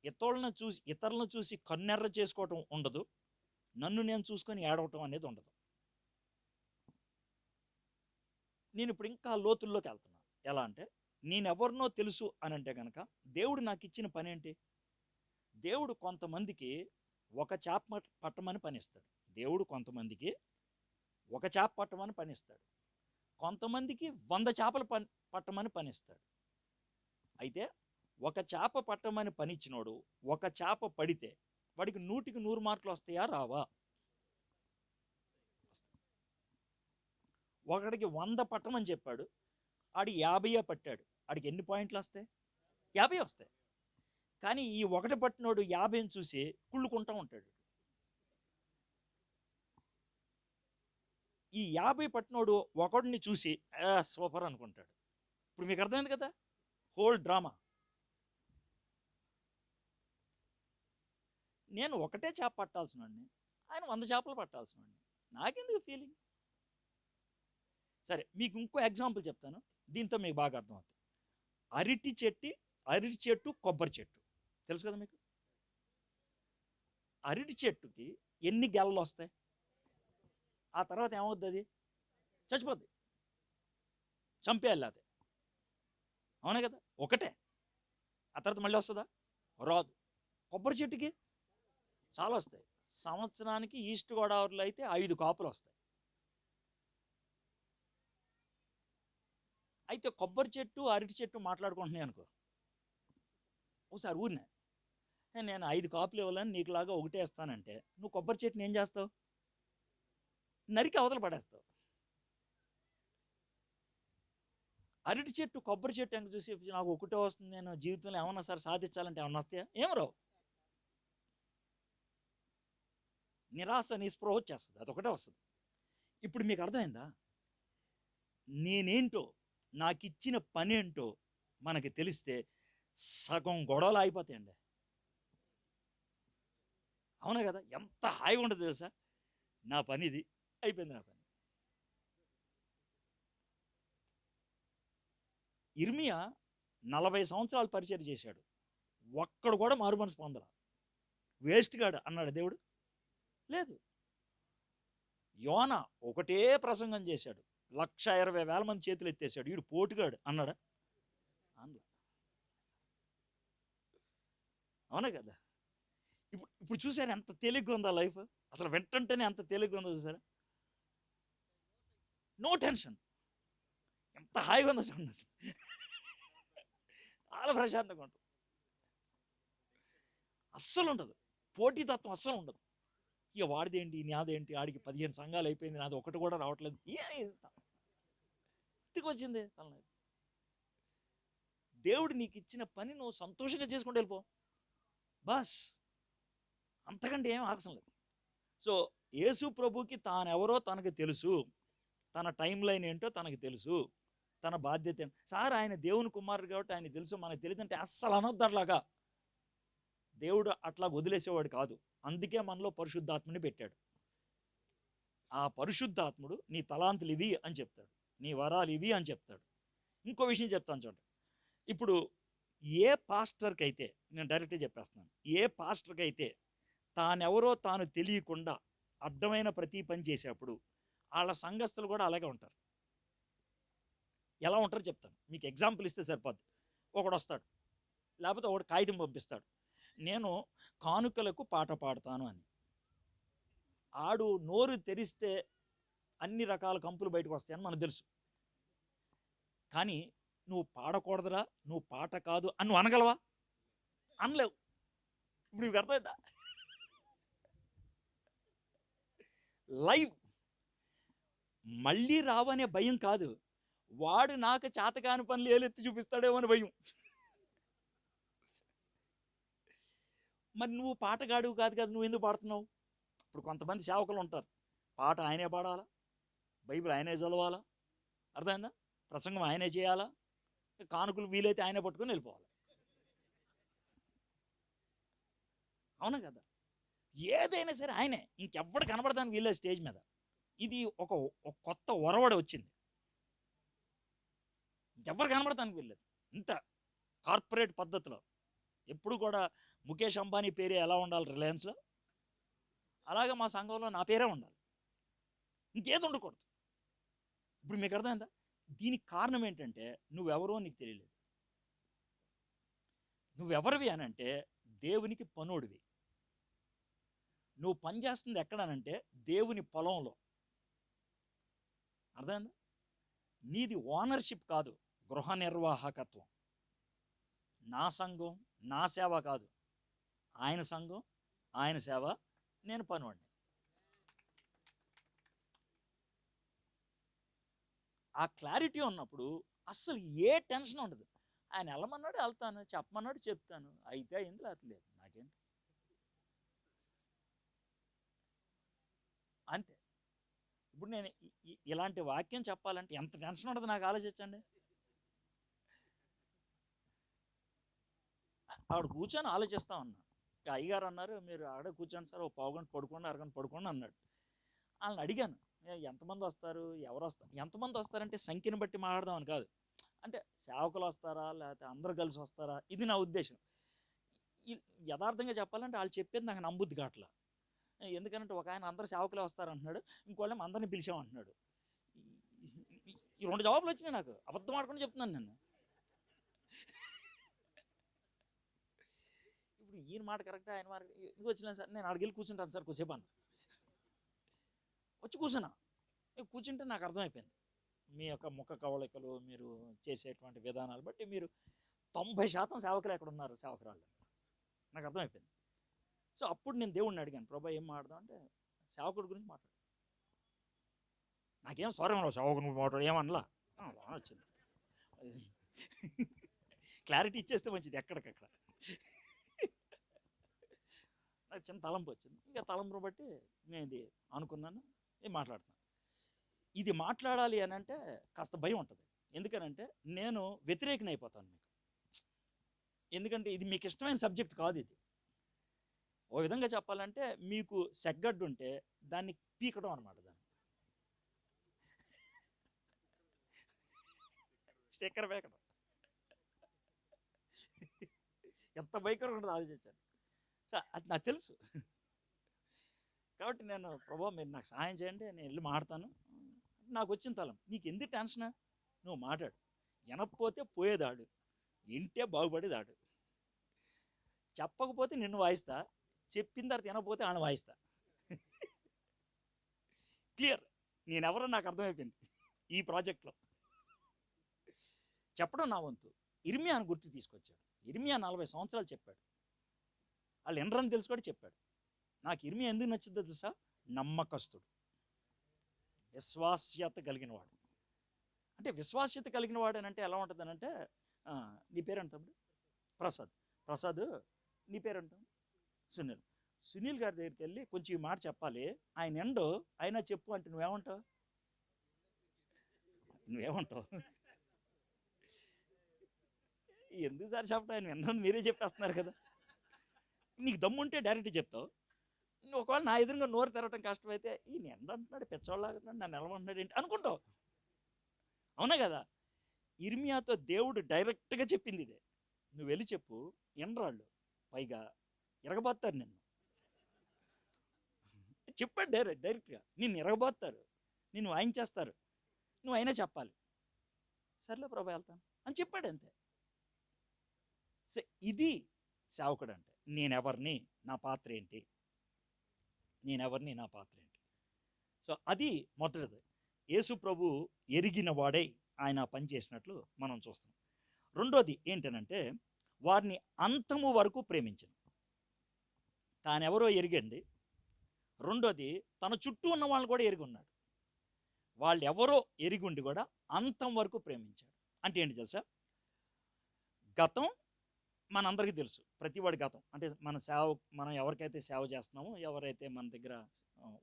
ఇతరులను చూసి కన్నెర్ర చేసుకోవటం ఉండదు, నన్ను నేను చూసుకొని ఏడవటం అనేది ఉండదు. నేను ఇప్పుడు ఇంకా లోతుల్లోకి వెళ్తున్నా. ఎలా అంటే, నేనెవరినో తెలుసు అని అంటే కనుక దేవుడు నాకు ఇచ్చిన పని ఏంటి, దేవుడు కొంతమందికి ఒక చేప పట్టమని పనిస్తాడు. దేవుడు కొంతమందికి ఒక చేప పట్టమని పనిస్తాడు, కొంతమందికి 100 చేపలు పట్టమని పనిస్తాడు. అయితే ఒక చేప పట్టమని పనిచ్చినోడు ఒక చేప పడితే వాడికి 100కి 100 మార్కులు వస్తాయా రావా? ఒకడికి 100 పట్టమని చెప్పాడు, ఆడు 50 పట్టాడు. ఆడికి ఎన్ని పాయింట్లు వస్తాయి? 50 వస్తాయి. కానీ ఈ ఒకటి పట్టినోడు 50ని చూసి కుళ్ళుకుంటా ఉంటాడు. ఈ 50 పట్టినోడు ఒకడిని చూసి సూపర్ అనుకుంటాడు. ఇప్పుడు మీకు అర్థమైంది కదా హోల్ డ్రామా. నేను ఒకటే చేప పట్టాల్సిన వాడిని, ఆయన 100 చేపలు పట్టాల్సిన వాడిని. నాకెందుకు ఫీలింగ్? సరే, మీకు ఇంకో ఎగ్జాంపుల్ చెప్తాను, దీంతో మీకు బాగా అర్థమవుతుంది. అరటి చెట్టు కొబ్బరి చెట్టు తెలుసు కదా మీకు. అరటి చెట్టుకి ఎన్ని గెలలు వస్తాయి? ఆ తర్వాత ఏమవుద్ది? అది చచ్చిపోద్ది, చంపేయాలి అది. అవునే కదా, ఒకటే. ఆ తర్వాత మళ్ళీ వస్తుందా? రాదు. కొబ్బరి చెట్టుకి చాలా వస్తాయి. సంవత్సరానికి ఈస్ట్ గోదావరిలో అయితే 5 కాపులు వస్తాయి. అయితే కొబ్బరి చెట్టు అరటి చెట్టు మాట్లాడుకుంటున్నాయి అనుకో. ఒకసారి ఊరినే నేను 5 కాపులు ఇవ్వాలని నీకులాగా ఒకటే ఇస్తానంటే నువ్వు కొబ్బరి చెట్టుని ఏం చేస్తావు? నరికి అవతల పడేస్తావు. అరటి చెట్టు కొబ్బరి చెట్టు ఎంత చూసి నాకు ఒకటే వస్తుంది, నేను జీవితంలో ఏమన్నా సరే సాధించాలంటే ఏమన్నా వస్తాయా? ఏం రావు. నిరాశ నిస్పృహ వచ్చేస్తుంది, అదొకటే వస్తుంది. ఇప్పుడు మీకు అర్థమైందా? నేనేంటో, నాకు ఇచ్చిన పని ఏంటో మనకి తెలిస్తే సగం గొడవలు అయిపోతాయండి. అవునా కదా? ఎంత హాయిగా ఉంటుంది తెలుసా? నా పని ఇది అయిపోయింది. నా పని. ఇర్మియా 40 సంవత్సరాలు పరిచయం చేశాడు, ఒక్కడు కూడా మారు మనసు పొందల. వేస్ట్ గాడు అన్నాడు దేవుడు? లేదు. యోనా ఒకటే ప్రసంగం చేశాడు, 1,20,000 మంది చేతులు ఎత్తేసాడు. వీడు పోటుగాడు అన్నాడా? అనలా. అవునా కదా? ఇప్పుడు చూసారు ఎంత తేలిగ్గా ఉందా లైఫ్? అసలు వెంటంటేనే ఎంత తేలిగ్గా ఉందో చూసారా? No tension. ఎంత హాయిగా ఉందో చూడండి. అసలు చాలా ప్రశాంతంగా ఉంటుంది. అస్సలు ఉండదు, పోటీతత్వం అస్సలు ఉండదు. ఇక వాడిదేంటి నాదేంటి, ఆడికి 15 సంఘాలు అయిపోయింది, నాది ఒకటి కూడా రావట్లేదు. ఇంటికి వచ్చింది తలనొప్పి. దేవుడు నీకు ఇచ్చిన పని నువ్వు సంతోషంగా చేసుకుంటూ వెళ్ళిపో బాస్, అంతకంటే ఏం అవసరం లేదు. సో యేసు ప్రభుకి తానెవరో తనకు తెలుసు, తన టైం లైన్ ఏంటో తనకు తెలుసు, తన బాధ్యత ఏంటో. సార్ ఆయన దేవుని కుమారుడు కాబట్టి ఆయన తెలుసు, మనకు తెలియదంటే అస్సలు అనొద్దట్లాగా. దేవుడు అట్లా వదిలేసేవాడు కాదు. అందుకే మనలో పరిశుద్ధాత్మని పెట్టాడు. ఆ పరిశుద్ధాత్ముడు నీ తలాంతులు ఇవి అని చెప్తాడు, నీ వరాలు ఇవి అని చెప్తాడు. ఇంకో విషయం చెప్తాను చూడండి. ఇప్పుడు ఏ పాస్టర్కి అయితే, నేను డైరెక్ట్గా చెప్పేస్తున్నాను, ఏ పాస్టర్కి అయితే తానెవరో తాను తెలియకుండా అడ్డమైన ప్రతి పని చేసేప్పుడు వాళ్ళ సంఘస్థులు కూడా అలాగే ఉంటారు. ఎలా ఉంటారో చెప్తాను మీకు. ఎగ్జాంపుల్ ఇస్తే సరిపోద్ది. ఒకడు వస్తాడు, లేకపోతే ఒకడు కాగితం పంపిస్తాడు, నేను కానుకలకు పాట పాడతాను అని. ఆడు నోరు తెరిస్తే అన్ని రకాల కంపులు బయటకు వస్తాయని మనకు తెలుసు. కానీ నువ్వు పాడకూడదురా, నువ్వు పాట కాదు అని నువ్వు అనగలవా? అనలేవు. ఇప్పుడు నీకు అర్థమైందా? లైవ్. మళ్ళీ రావనే భయం కాదు, వాడు నాకు చేతకాని పనులు ఏలెత్తి చూపిస్తాడేమో అని భయం. మరి నువ్వు పాటగాడు కాదు కదా, నువ్వు ఎందుకు పాడుతున్నావు? ఇప్పుడు కొంతమంది సేవకులు ఉంటారు, పాట ఆయనే పాడాలా, బైబిల్ ఆయనే చదవాలా, అర్థమైందా? ప్రసంగం ఆయనే చేయాలా, కానుకలు వీలైతే ఆయనే పట్టుకొని వెళ్ళిపోవాలి. అవునా కదా? ఏదైనా సరే ఆయనే, ఇంకెవ్వడు కనబడదానికి వీలేదు స్టేజ్ మీద. ఇది ఒక కొత్త ఒరవడి వచ్చింది, ఇంకెవ్వరు కనబడటానికి వీల్లేదు. ఇంత కార్పొరేట్ పద్ధతిలో ఎప్పుడు కూడా ముఖేష్ అంబానీ పేరే ఎలా ఉండాలి రిలయన్స్లో, అలాగే మా సంఘంలో నా పేరే ఉండాలి, ఇంకేది ఉండకూడదు. ఇప్పుడు మీకు అర్థమైందా? దీనికి కారణం ఏంటంటే నువ్వెవరో నీకు తెలియలేదు. నువ్వెవరివి అనంటే దేవునికి పనోడివి. నువ్వు పనిచేస్తుంది ఎక్కడనంటే దేవుని పొలంలో. అర్థమైందా? నీది ఓనర్షిప్ కాదు, గృహ నిర్వాహకత్వం. నా సంఘం నా సేవ కాదు, ఆయన సంఘం ఆయన సేవ, నేను పనివాడిని. ఆ క్లారిటీ ఉన్నప్పుడు అస్సలు ఏ టెన్షన్ ఉండదు. ఆయన వెళ్ళమన్నాడు వెళ్తాను, చెప్పమన్నాడు చెప్తాను. అయితే అయింది లేకపోతే లేదు, నాకేంటి అంతే. ఇప్పుడు నేను ఇలాంటి వాక్యం చెప్పాలంటే ఎంత టెన్షన్ ఉండదు నాకు, ఆలోచించండి. ఆవిడ కూర్చొని ఆలోచిస్తా ఉన్నా. అయ్యగారు అన్నారు, మీరు ఆడ కూర్చోండి సార్, ఓ పావుగంట పడుకోండి, అరగంట పడుకోండి అన్నాడు. వాళ్ళని అడిగాను, ఎంతమంది వస్తారు, ఎవరు వస్తారు, ఎంతమంది వస్తారంటే సంఖ్యను బట్టి మాట్లాడదామని కాదు, అంటే సేవకులు వస్తారా లేకపోతే అందరు కలిసి వస్తారా, ఇది నా ఉద్దేశం. యథార్థంగా చెప్పాలంటే వాళ్ళు చెప్పేది నాకు నమ్ముద్ది కావట్లా. ఎందుకంటే ఒక ఆయన అందరు సేవకులే వస్తారంటున్నాడు, ఇంకోళ్ళేమో అందరిని పిలిచామంటున్నాడు. ఈ రెండు జవాబులు వచ్చినాయి నాకు, అబద్ధం ఆడుకుని చెప్తున్నాను నేను. ఇప్పుడు ఈయన మాట కరెక్ట్, ఆయన మాట ఎందుకు వచ్చినా సార్, నేను అడిగి కూర్చుంటాను సార్ కొద్దిసేపు అన్న. వచ్చి కూర్చున్నా, కూర్చుంటే నాకు అర్థమైపోయింది మీ యొక్క ముఖ కవళికలు, మీరు చేసేటువంటి విధానాలు బట్టి మీరు 90% సేవకులు ఎక్కడ ఉన్నారు, సేవకురాళ్ళు, నాకు అర్థమైపోయింది. సో అప్పుడు నేను దేవుడిని అడిగాను, ప్రభా ఏం మాట్లాడదాం అంటే, సేవకుడి గురించి మాట్లాడు. నాకేం స్వరం సేవకుని మాట్లాడు ఏమనలా, వచ్చింది. క్లారిటీ ఇచ్చేస్తే మంచిది ఎక్కడికక్కడ. నాకు చిన్న తలంపు వచ్చింది, ఇంకా తలంపును బట్టి నేను ఇది అనుకున్నాను, ఇది మాట్లాడుతున్నాను. ఇది మాట్లాడాలి అని అంటే కాస్త భయం ఉంటుంది. ఎందుకనంటే నేను వ్యతిరేకనైపోతాను మీకు. ఎందుకంటే ఇది మీకు ఇష్టమైన సబ్జెక్ట్ కాదు. ఇది ఓ విధంగా చెప్పాలంటే మీకు సెగ్గడ్డు ఉంటే దాన్ని పీకడం అనమాట, దాన్ని స్టిక్కర్ పీకడం. ఎంత భయంకరంగా ఉంటుంది ఆలోచించాను. సో అది నాకు తెలుసు. కాబట్టి నేను, ప్రభా మీరు నాకు సహాయం చేయండి, నేను వెళ్ళి మాడతాను. నాకు వచ్చిన తలం, నీకు ఎందుకు టెన్షనా, నువ్వు మాట్లాడు, వినకపోతే పోయేదాడు, వింటే బాగుపడేదాడు. చెప్పకపోతే నిన్ను వాయిస్తా, చెప్పిన తర్వాత వినకపోతే ఆయన వాయిస్తా. క్లియర్, నేనెవరో నాకు అర్థమైపోయింది ఈ ప్రాజెక్ట్లో. చెప్పడం నా వంతు. ఇర్మియాను గుర్తు తీసుకొచ్చాడు. ఇర్మియా 40 సంవత్సరాలు చెప్పాడు, వాళ్ళు ఎండ్రని తెలుసు కూడా చెప్పాడు. నాకు ఇర్మియా ఎందుకు నచ్చిందో తెలుసా, నమ్మకస్తుడు, విశ్వాస్యత కలిగిన వాడు. అంటే విశ్వాస్యత కలిగిన వాడు అని అంటే ఎలా ఉంటుంది అని అంటే, నీ పేరేంట తమ్ముడు? ప్రసాద్. ప్రసాద్, నీ పేరేంట? సునీల్. సునీల్ గారి దగ్గరికి వెళ్ళి కొంచెం ఈ మాట చెప్పాలి, ఆయన ఎండో అయినా చెప్పు అంటే నువ్వేమంటావు? నువ్వేమంటావు? ఎందుకు సార్ చెప్పడం, ఆయన ఎండ మీరే చెప్పేస్తున్నారు కదా. నీకు దమ్ముంటే డైరెక్ట్ చెప్తావు. ఒకవేళ నా ఎదురుగా నోరు తెరవటం కష్టమైతే, ఈయన ఎండ అంటున్నాడు, పెచ్చోళ్ళలాగా నన్ను నిలమంటున్నాడు ఏంటి అనుకుంటావు, అవునా కదా. ఇర్మియాతో దేవుడు డైరెక్ట్గా చెప్పింది ఇదే, నువ్వు వెళ్ళి చెప్పు, ఎండ్రాళ్ళు పైగా ఎరగబోతారు నిన్ను. చెప్పాడు డైరెక్ట్గా, నిన్ను ఎరగబోతారు, నిన్ను వాయించేస్తారు, నువ్వు అయినా చెప్పాలి. సర్లే ప్రభా వెళ్తాను అని చెప్పాడు, అంతే. సో ఇది సేవకుడు అంటే, నేనెవరిని, నా పాత్ర ఏంటి, నేనెవరిని, నా పాత్ర ఏంటి. సో అది మొదటిది. యేసు ప్రభు ఎరిగిన వాడై ఆయన పని చేసినట్లు మనం చూస్తాం. రెండోది ఏంటనంటే, వారిని అంతము వరకు ప్రేమించను. తానెవరో ఎరిగండి. రెండోది, తన చుట్టూ ఉన్న వాళ్ళు కూడా ఎరిగి ఉన్నాడు. వాళ్ళు ఎవరో ఎరిగుండి కూడా అంతం వరకు ప్రేమించాడు. అంటే ఏంటి తెలుసా, గతం మనందరికీ తెలుసు, ప్రతివాడి గతం. అంటే మనం ఎవరికైతే సేవ చేస్తున్నామో, ఎవరైతే మన దగ్గర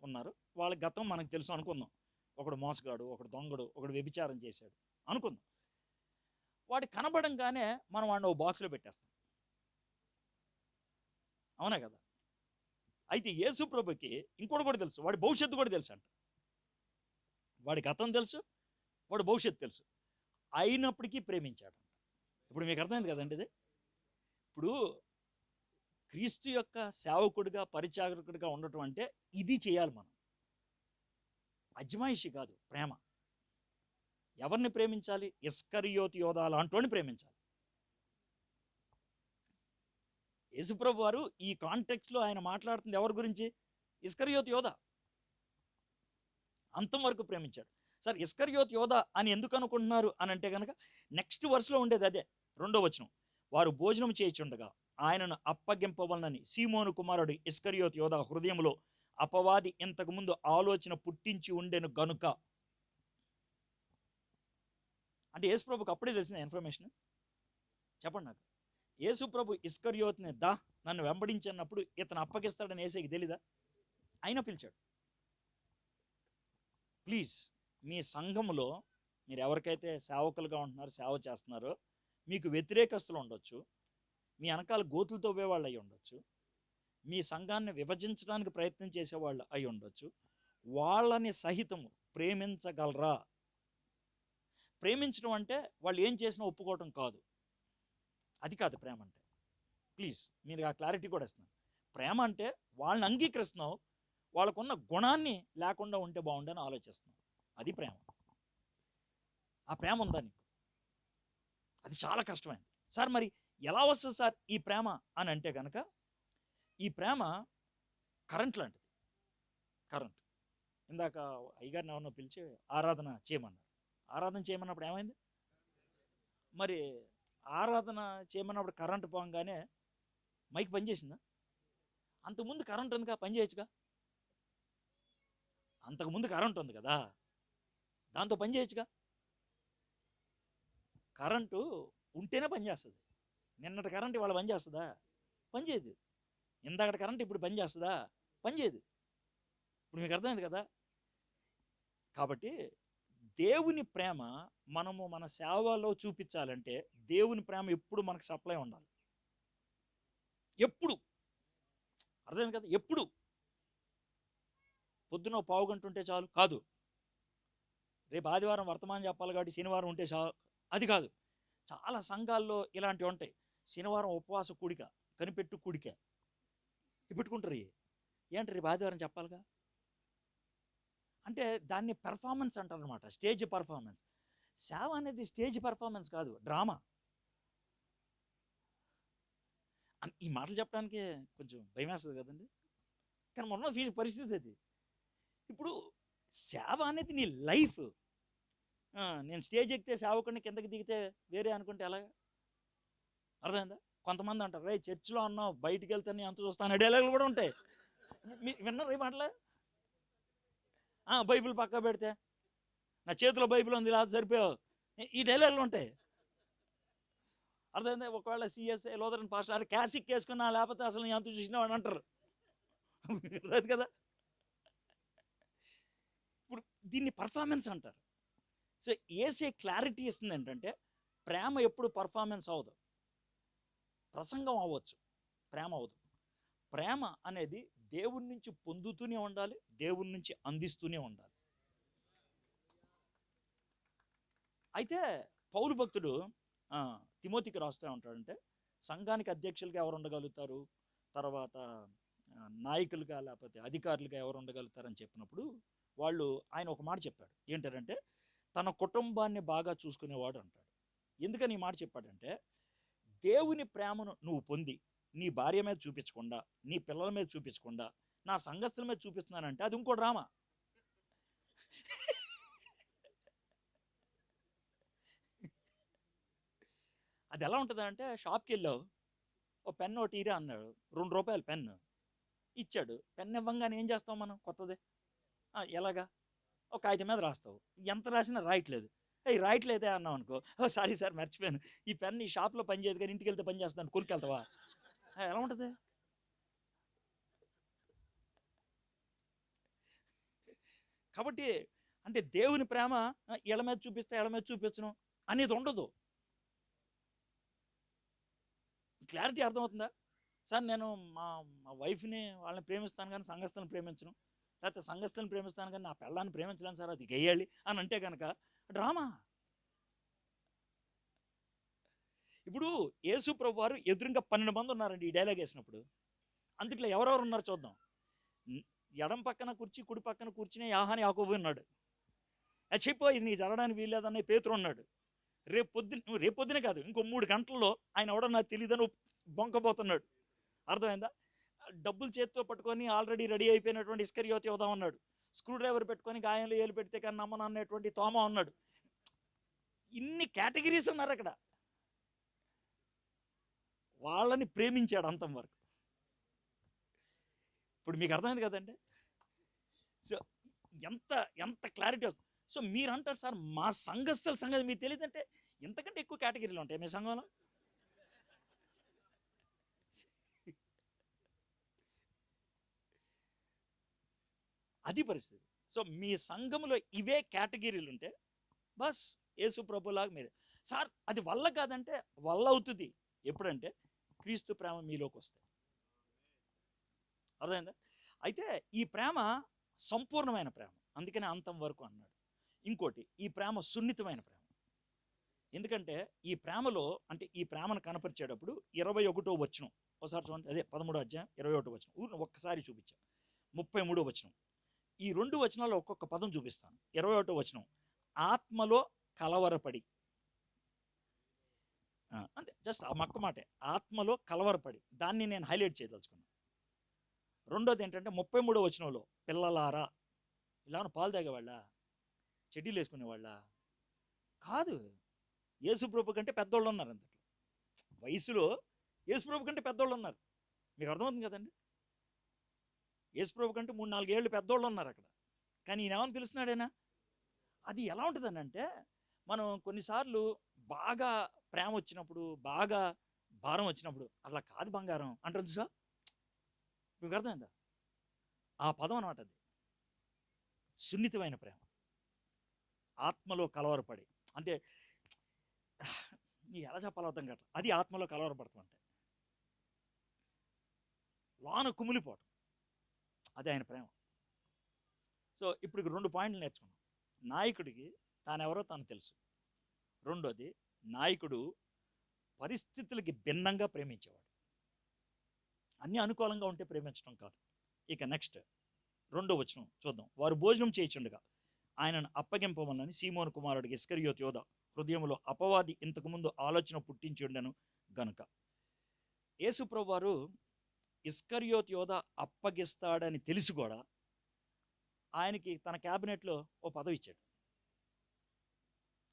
ఉన్నారో వాళ్ళ గతం మనకు తెలుసు అనుకుందాం. ఒకడు మోసగాడు, ఒకడు దొంగడు, ఒకడు వ్యభిచారం చేశాడు అనుకుందాం. వాడు కనబడంగానే మనం వాడిని ఓ బాక్స్లో పెట్టేస్తాం, అవునా కదా. అయితే యేసు ప్రభుకి ఇంకోటి కూడా తెలుసు, వాడి భవిష్యత్తు కూడా తెలుసు అంట. వాడి గతం తెలుసు, వాడు భవిష్యత్తు తెలుసు, అయినప్పటికీ ప్రేమించాడు. ఇప్పుడు మీకు అర్థమైంది కదండి ఇది. ఇప్పుడు క్రీస్తు యొక్క సేవకుడిగా, పరిచారకుడిగా ఉండటం అంటే ఇది చేయాలి మనం. అజమాయిషి కాదు, ప్రేమ. ఎవరిని ప్రేమించాలి? ఇస్కరియోతు యోధా లాంటోని ప్రేమించాలి. యేసుప్రభు వారు ఈ కాంటెక్స్ట్లో ఆయన మాట్లాడుతుంది ఎవరి గురించి? ఇస్కరియోతు యోధా. అంతం వరకు ప్రేమించాడు. సార్ ఇస్కరియోతు యోధా అని ఎందుకు అనుకుంటున్నారు అని అంటే కనుక, నెక్స్ట్ వర్స్లో ఉండేది అదే, 2వ వచనం. వారు భోజనం చేయుచుండగా ఆయనను అప్పగింపవలనని సీమోను కుమారుడు ఇస్కరియోతు యోధా హృదయంలో అపవాది ఇంతకుముందు ఆలోచన పుట్టించి ఉండెను గనుక. అంటే యేసు ప్రభుకి అప్పుడే తెలిసిన ఇన్ఫర్మేషన్ చెప్పండి నాకు. యేసు ప్రభు ఇస్కరియోతుని నన్ను వెంబడించన్నప్పుడు ఇతను అప్పగిస్తాడని యేసుకి తెలీదా? ఆయన పిలిచాడు. ప్లీజ్ మీ సంఘములో మీరు ఎవరికైతే సేవకులుగా ఉంటున్నారో, సేవ చేస్తున్నారో, మీకు వ్యతిరేకస్తులు ఉండొచ్చు, మీ వెనకాల గోతులు తవ్వేవాళ్ళు అయి ఉండొచ్చు, మీ సంఘాన్ని విభజించడానికి ప్రయత్నం చేసేవాళ్ళు అయి ఉండొచ్చు. వాళ్ళని సహితము ప్రేమించగలరా? ప్రేమించడం అంటే వాళ్ళు ఏం చేసినా ఒప్పుకోవటం కాదు. అది కాదు ప్రేమ అంటే. ప్లీజ్ మీరు ఆ క్లారిటీ కూడా ఇస్తున్నాను. ప్రేమ అంటే వాళ్ళని అంగీకరిస్తున్నావు, వాళ్ళకున్న గుణాన్ని లేకుండా ఉంటే బాగుండని ఆలోచిస్తున్నావు. అది ప్రేమ. ఆ ప్రేమ ఉందా నీకు? అది చాలా కష్టమైంది. సార్ మరి ఎలా వస్తుంది సార్ ఈ ప్రేమ అని అంటే కనుక, ఈ ప్రేమ కరెంట్ లాంటిది. కరెంట్. ఇందాక అయ్యగారిని ఎవరినో పిలిచి ఆరాధన చేయమన్నారు. ఆరాధన చేయమన్నప్పుడు ఏమైంది? మరి ఆరాధన చేయమన్నప్పుడు కరెంట్ పోగానే మైక్ పనిచేసిందా? అంతకుముందు కరెంట్ ఉంది కదా, పని చేయొచ్చుగా. అంతకుముందు కరెంట్ ఉంది కదా, దాంతో పని చేయొచ్చుగా. కరెంటు ఉంటేనే పనిచేస్తుంది. నిన్నటి కరెంట్ ఇవాళ పని చేస్తుందా? పని చేయదు. ఇందాకటి కరెంట్ ఇప్పుడు పని చేస్తుందా? పని చేయదు. ఇప్పుడు మీకు అర్థమైంది కదా. కాబట్టి దేవుని ప్రేమ మనము మన సేవలో చూపించాలంటే దేవుని ప్రేమ ఎప్పుడు మనకు సప్లై ఉండాలి. ఎప్పుడు. అర్థమైంది కదా. ఎప్పుడు పొద్దున పావు గంట ఉంటే చాలు కాదు. రేపు ఆదివారం వర్తమానం చెప్పాలి కాబట్టి శనివారం ఉంటే చాలు అది కాదు. చాలా సంఘాల్లో ఇలాంటివి ఉంటాయి. శనివారం ఉపవాస కూడిక, కనిపెట్టు కూడిక పెట్టుకుంటారు. ఏంటి రేపు ఆదివారం చెప్పాలిగా అంటే దాన్ని పెర్ఫార్మెన్స్ అంటారు అనమాట. Stage performance. సేవ అనేది స్టేజ్ పర్ఫార్మెన్స్ కాదు, డ్రామా. ఈ మాటలు చెప్పడానికి కొంచెం భయం వేస్తుంది కదండి, కానీ మొన్న పరిస్థితి అది. ఇప్పుడు సేవ అనేది నీ లైఫ్. నేను స్టేజ్ ఎక్కితే సేవకుడిని, కిందకి దిగితే వేరే అనుకుంటే ఎలాగా? అర్థమైందా? కొంతమంది అంటారు, రే చర్చిలో అన్నావు బయటికి వెళ్తాను ఎంత చూస్తాను డైలాగులు కూడా ఉంటాయి. విన్నారు ఈ మాటలే? బైబిల్ పక్క పెడితే నా చేతిలో బైబిల్ ఉంది ఇలా సరిపోయావు, ఈ డైలాగులు ఉంటాయి. అర్థమైందా? ఒకవేళ సిఎస్ఐ లోదరని పాస్టర్ అరే క్యాసిక్ వేసుకున్నా లేకపోతే అసలు ఎంత చూసినా అని అంటారు. లేదు కదా. ఇప్పుడు దీన్ని పర్ఫార్మెన్స్ అంటారు. సో ఏసే క్లారిటీ ఇస్తుంది ఏంటంటే ప్రేమ ఎప్పుడు పర్ఫార్మెన్స్ అవ్వదు. ప్రసంగం అవ్వచ్చు, ప్రేమ అవ్వదు. ప్రేమ అనేది దేవుని నుంచి పొందుతూనే ఉండాలి, దేవుని నుంచి అందిస్తూనే ఉండాలి. అయితే పౌలు భక్తుడు తిమోతికి రాస్తూ ఉంటాడంటే సంఘానికి అధ్యక్షులుగా ఎవరు ఉండగలుగుతారు, తర్వాత నాయకులుగా లేకపోతే అధికారులుగా ఎవరు ఉండగలుగుతారని చెప్పినప్పుడు ఆయన ఒక మాట చెప్పాడు. ఏంటంటే తన కుటుంబాన్ని బాగా చూసుకునేవాడు అంటాడు. ఎందుకని ఈ మాట చెప్పాడంటే దేవుని ప్రేమను నువ్వు పొంది నీ భార్య మీద చూపించకుండా, నీ పిల్లల మీద చూపించకుండా, నా సంఘస్థుల మీద చూపిస్తున్నానంటే అది ఇంకో డ్రామా. అది ఎలా ఉంటుందంటే షాప్కి వెళ్ళావు, ఓ పెన్ను ఒకటి ఇరా అన్నాడు, ₹2 పెన్ను ఇచ్చాడు. పెన్ను ఇవ్వంగానే ఏం చేస్తావు మనం? కొత్తది ఎలాగా ఒక కాగితం మీద రాస్తావు, ఎంత రాసినా రాయట్లేదు. రాయట్లేదే అన్నావు అనుకో, సారీ సార్ మర్చిపోయాను, ఈ పెన్ ఈ షాప్లో పని చేయదు కానీ ఇంటికి వెళ్తే పని చేస్తాను, కొనుక్కెళ్తావా? ఎలా ఉంటుంది? కాబట్టి అంటే దేవుని ప్రేమ ఇళ్ళ మీద చూపిస్తే ఇళ్ళ మీద చూపించను అనేది ఉండదు. క్లారిటీ అర్థమవుతుందా? సార్ నేను మా వైఫ్ని వాళ్ళని ప్రేమిస్తాను కానీ సంఘస్థలను ప్రేమించను, లేకపోతే సంఘస్థలను ప్రేమిస్తాను కానీ నా పిల్లాన్ని ప్రేమించలేను సార్, అది గెయ్యాలి అని అంటే కనుక డ్రామా. ఇప్పుడు యేసు ప్రభు వారు ఎదురుగా 12 మంది ఉన్నారండి ఈ డైలాగ్ వేసినప్పుడు. అందుట్లో ఎవరెవరు ఉన్నారు చూద్దాం. ఎడం పక్కన కుర్చీ, కుడి పక్కన కూర్చుని యాహాని యాకోబు ఉన్నాడు. చెప్పో ఇది నీ జరగడానికి వీల్లేదన్న పేతురు ఉన్నాడు. రేపు పొద్దునే కాదు ఇంకో 3 గంటల్లో ఆయన ఎవడో నాకు తెలియదని బొంకపోతున్నాడు. అర్థమైందా? డబ్బులు చేతితో పట్టుకొని ఆల్రెడీ రెడీ అయిపోయినటువంటి ఇస్కరియోతు యోధా ఉన్నాడు. స్క్రూ డ్రైవర్ పెట్టుకొని గాయంలో ఏలు పెడితే కానీ నమ్మను అన్నటువంటి తోమా ఉన్నాడు. ఇన్ని కేటగిరీస్ ఉన్నారు అక్కడ. వాళ్ళని ప్రేమించాడు అంతం వరకు. ఇప్పుడు మీకు అర్థమైంది కదండి. సో ఎంత క్లారిటీ వస్తుంది. సో మీరు అంటారు సార్ మా సంఘస్థల సంగతి మీకు తెలియదంటే ఇంతకంటే ఎక్కువ కేటగిరీలు ఉంటాయి మీ సంఘంలో. అది పరిస్థితి. సో మీ సంఘంలో ఇవే కేటగిరీలు ఉంటే బస్ యేసు ప్రభులాగా మీరు సార్ అది వల్ల కాదంటే వల్ల అవుతుంది. ఎప్పుడంటే క్రీస్తు ప్రేమ మీలోకి వస్తే. అర్థమైందా? అయితే ఈ ప్రేమ సంపూర్ణమైన ప్రేమ, అందుకనే అంతం వరకు అన్నాడు. ఇంకోటి, ఈ ప్రేమ సున్నితమైన ప్రేమ. ఎందుకంటే ఈ ప్రేమలో అంటే ఈ ప్రేమను కనపరిచేటప్పుడు 21వ వచనం ఒకసారి చూడండి. అదే 13వ అధ్యాయం 21వ వచనం ఊరిని ఒక్కసారి చూపించాం. 33వ వచనం, ఈ 2 వచనాల్లో ఒక్కొక్క పదం చూపిస్తాను. 21వ వచనం, ఆత్మలో కలవరపడి. అంతే, జస్ట్ ఆ మక్క మాటే, ఆత్మలో కలవరపడి, దాన్ని నేను హైలైట్ చేయదలుచుకున్నాను. రెండోది ఏంటంటే 33వ వచనంలో, పిల్లలారా. ఇలా పాలు తాగేవాళ్ళ, చెడ్డీలు వేసుకునేవాళ్ళ కాదు. యేసుప్రభు కంటే పెద్దోళ్ళు ఉన్నారు అందులో. వయసులో యేసుప్రభు కంటే పెద్దోళ్ళు ఉన్నారు. మీకు అర్థమవుతుంది కదండి. యేసుప్రభు కంటే 3-4 ఏళ్ళు పెద్దోళ్ళు ఉన్నారు అక్కడ. కానీ ఈయన ఏమని పిలుస్తున్నాడైనా. అది ఎలా ఉంటుందని అంటే, మనం కొన్నిసార్లు బాగా ప్రేమ వచ్చినప్పుడు, బాగా భారం వచ్చినప్పుడు, అలా కాదు బంగారం అంటారు సార్. మీకు అర్థమైందా? ఆ పదం అనమాట అది. సున్నితమైన ప్రేమ, ఆత్మలో కలవరపడి. అంటే నీ ఎలా చెప్పాలో అర్థం కావట్లేదు. అది ఆత్మలో కలవరపడతాం అంటే లోన కుమిలిపోవటం, అది ఆయన ప్రేమ. సో ఇప్పుడు 2 పాయింట్లు నేర్చుకున్నాం. నాయకుడికి తానెవరో తాను తెలుసు. రెండోది, నాయకుడు పరిస్థితులకి భిన్నంగా ప్రేమించేవాడు. అన్నీ అనుకూలంగా ఉంటే ప్రేమించడం కాదు. ఇక నెక్స్ట్ 2వ వచనం చూద్దాం. వారు భోజనం చేయుచుండగా ఆయనను అప్పగింపమని సీమోను కుమారుడికి ఇస్కరియోతు యోధ హృదయంలో అపవాది ఇంతకుముందు ఆలోచన పుట్టించి ఉండెను గనుక. యేసుప్రభు వారు ఇస్కరియోతు యోధ అప్పగిస్తాడని తెలిసి కూడా ఆయనకి తన క్యాబినెట్లో ఓ పదవి ఇచ్చాడు.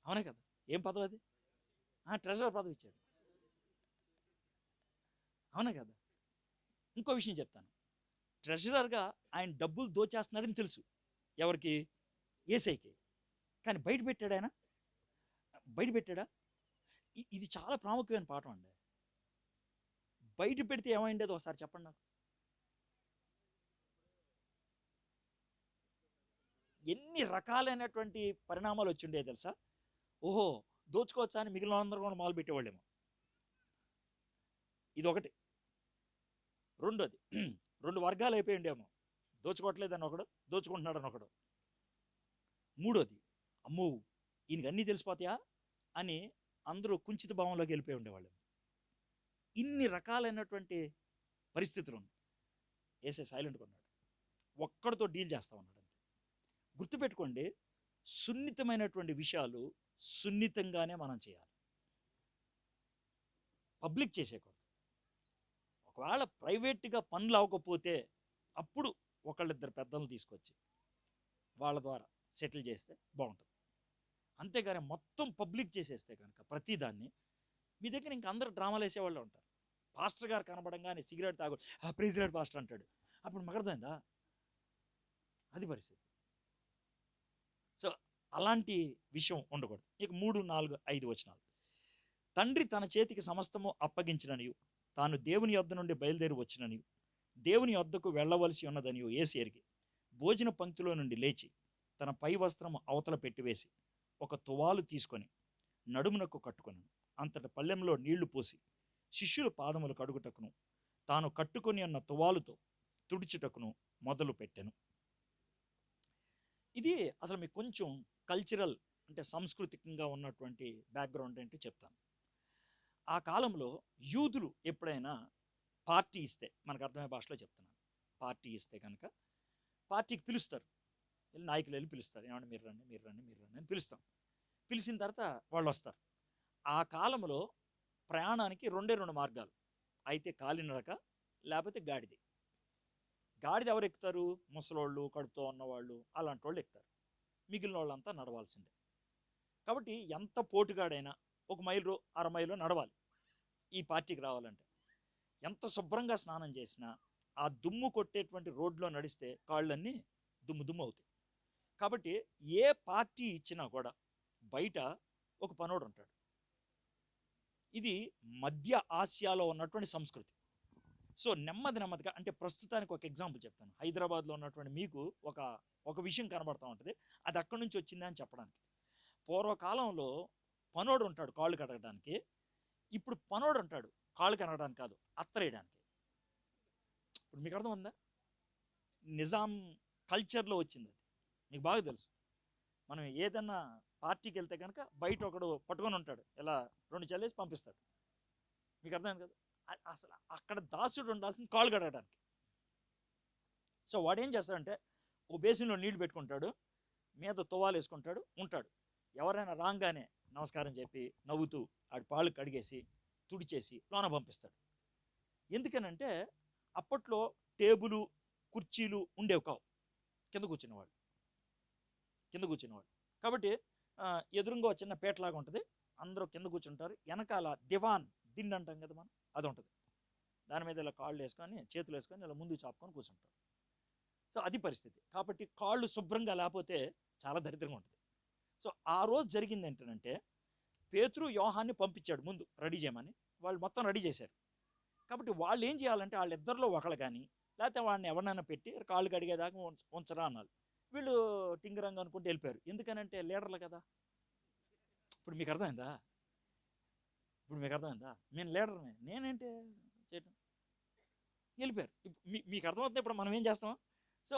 అవునే కదా? ఏం పదవి అది? ట్రెజరర్ పదవి ఇచ్చాడు. అవునా కదా? ఇంకో విషయం చెప్తాను. ట్రెజరర్గా ఆయన డబ్బులు దోచేస్తున్నాడని తెలుసు. ఎవరికి? యేసయ్యకి. కానీ బయట పెట్టాడు ఆయన? బయట పెట్టాడా? ఇది చాలా ప్రాముఖ్యమైన పాఠం అండి. బయట పెడితే ఏమైండేది ఒకసారి చెప్పండి నాకు. ఎన్ని రకాలైనటువంటి పరిణామాలు వచ్చిండే తెలుసా? ఓహో, దోచుకోవచ్చా అని మిగిలిన అందరూ కూడా మొదలు పెట్టేవాళ్ళేమో. ఇది ఒకటి. రెండోది, 2 వర్గాలు అయిపోయిండేమో. దోచుకోవట్లేదని ఒకడు, దోచుకుంటున్నాడని ఒకడు. మూడోది, అమ్మో ఈయనకి అన్నీ తెలిసిపోతాయా అని అందరూ కుంచిత భావంలోకి వెళ్ళిపోయి ఉండేవాళ్ళు. ఇన్ని రకాలైనటువంటి పరిస్థితులు ఉన్నాయి. ఏసే సైలెంట్గా ఉన్నాడు, ఒక్కడితో డీల్ చేస్తా ఉన్నాడు. గుర్తుపెట్టుకోండి, సున్నితమైనటువంటి విషయాలు సున్నితంగానే మనం చేయాలి, పబ్లిక్ చేసేకూడదు. ఒకవేళ ప్రైవేట్గా పనులు అవ్వకపోతే అప్పుడు ఒకళ్ళిద్దరు పెద్దలను తీసుకొచ్చి వాళ్ళ ద్వారా సెటిల్ చేస్తే బాగుంటుంది. అంతేగాని మొత్తం పబ్లిక్ చేసేస్తే కనుక ప్రతిదాన్ని, మీ దగ్గర ఇంక అందరూ డ్రామాలు వేసేవాళ్ళు ఉంటారు. పాస్టర్ గారు కనబడంగానే సిగరెట్ తాగు, ప్రెసిడెంట్ పాస్టర్ అంటాడు. అప్పుడు మగర్థమైందా? అది పరిస్థితి. సో అలాంటి విషయం ఉండకూడదు. ఇక 3, 4, 5 వచనాలు. తండ్రి తన చేతికి సమస్తము అప్పగించిననియు, తాను దేవుని యొద్ద నుండి బయలుదేరి వచ్చిననియు, దేవుని యొద్దకు వెళ్ళవలసి ఉన్నదనియు యేసు ఎరిగి భోజన పంక్తిలో నుండి లేచి తన పై వస్త్రము అవతల పెట్టివేసి ఒక తువాలు తీసుకొని నడుమునకు కట్టుకొను. అంతట పళ్ళెంలో నీళ్లు పోసి శిష్యుల పాదములు కడుగుటకును తాను కట్టుకొని ఉన్న తువాలుతో తుడుచుటకును మొదలు పెట్టెను. ఇది అసలు మీకు కొంచెం కల్చరల్ అంటే సాంస్కృతికంగా ఉన్నటువంటి బ్యాక్గ్రౌండ్ ఏంటి చెప్తాను. ఆ కాలంలో యూదులు ఎప్పుడైనా పార్టీ ఇస్తే, మనకు అర్థమయ్యే భాషలో చెప్తున్నాను, పార్టీ ఇస్తే కనుక పార్టీకి పిలుస్తారు, నాయకులు వెళ్ళి పిలుస్తారు. ఏమంటే మీరు రండి, మీరు రండి, మీరు రండి అని పిలుస్తాం. పిలిచిన తర్వాత వాళ్ళు వస్తారు. ఆ కాలంలో ప్రయాణానికి 2 మార్గాలు, అయితే కాలినడక లేకపోతే గాడిద. గాడిద ఎవరు ఎక్కుతారు? ముసలోళ్ళు, కడుపుతో ఉన్నవాళ్ళు, అలాంటి వాళ్ళు ఎక్కుతారు. మిగిలిన వాళ్ళంతా నడవాల్సిందే. కాబట్టి ఎంత పోటుగాడైనా 1 మైలు 1/2 మైలు నడవాలి ఈ పార్టీకి రావాలంటే. ఎంత శుభ్రంగా స్నానం చేసినా ఆ దుమ్ము కొట్టేటువంటి రోడ్లో నడిస్తే కాళ్ళన్నీ దుమ్ము దుమ్ము అవుతాయి. కాబట్టి ఏ పార్టీ ఇచ్చినా కూడా బయట ఒక పనోడు ఉంటాడు. ఇది మధ్య ఆసియాలో ఉన్నటువంటి సంస్కృతి. సో నెమ్మదిగా, అంటే ప్రస్తుతానికి ఒక ఎగ్జాంపుల్ చెప్తాను. హైదరాబాద్లో ఉన్నటువంటి మీకు ఒక విషయం కనబడతా ఉంటుంది, అది అక్కడి నుంచి వచ్చింది అని చెప్పడానికి. పూర్వకాలంలో పనోడు ఉంటాడు కాళ్ళు కడగడానికి, ఇప్పుడు పనోడు ఉంటాడు కాళ్ళు కడగడానికి కాదు, అత్తరేయడానికి. ఇప్పుడు మీకు అర్థం, నిజాం కల్చర్లో వచ్చింది అది, మీకు బాగా తెలుసు. మనం ఏదన్నా పార్టీకి వెళ్తే కనుక బయట ఒకడు పట్టుకొని ఉంటాడు, ఇలా 2 చల్లేసి పంపిస్తాడు. మీకు అర్థమైంది కదా. అసలు అక్కడ దాసుడు ఉండాల్సింది కాళ్ళు కడగడానికి. సో వాడు ఏం చేస్తాడంటే ఓ బేసిన్లో నీళ్లు పెట్టుకుంటాడు, మీద తువ్వాలు వేసుకుంటాడు, ఉంటాడు. ఎవరైనా రాగానే నమస్కారం చెప్పి నవ్వుతూ ఆడి పాళ్ళు కడిగేసి తుడిచేసి లోన పంపిస్తాడు. ఎందుకనంటే అప్పట్లో టేబులు కుర్చీలు ఉండేవి కావు, కింద కూర్చునేవాళ్ళు. కాబట్టి ఎదురుగా చిన్న పేటలాగా ఉంటుంది, అందరూ కింద కూర్చుంటారు. వెనకాల దివాన్, దిండు అంటాం కదా మనం, అది ఉంటుంది. దాని మీద ఇలా కాళ్ళు వేసుకొని చేతులు వేసుకొని ఇలా ముందు చాపుకొని కూర్చుంటారు. సో అది పరిస్థితి. కాబట్టి కాళ్ళు శుభ్రంగా లేకపోతే చాలా దరిద్రంగా ఉంటుంది. సో ఆ రోజు జరిగింది ఏంటంటే పేతురు యోహాన్ని పంపించాడు ముందు రెడీ చేయమని. వాళ్ళు మొత్తం రెడీ చేశారు. కాబట్టి వాళ్ళు ఏం చేయాలంటే వాళ్ళిద్దరిలో ఒకళ్ళు కానీ లేకపోతే వాడిని ఎవరినైనా పెట్టి కాళ్ళు కడిగేదాకా ఉంచరా అన్నారు. వీళ్ళు టింగరంగా అనుకుంటూ వెళ్ళిపోయారు. ఎందుకనంటే లీడర్లు కదా. ఇప్పుడు మీకు అర్థమైందా? నేను లీడర్ని, నేనేంటి చేయటం, వెళ్ళిపోయారు. మీకు అర్థమవుతుంది. ఇప్పుడు మనం ఏం చేస్తాం? సో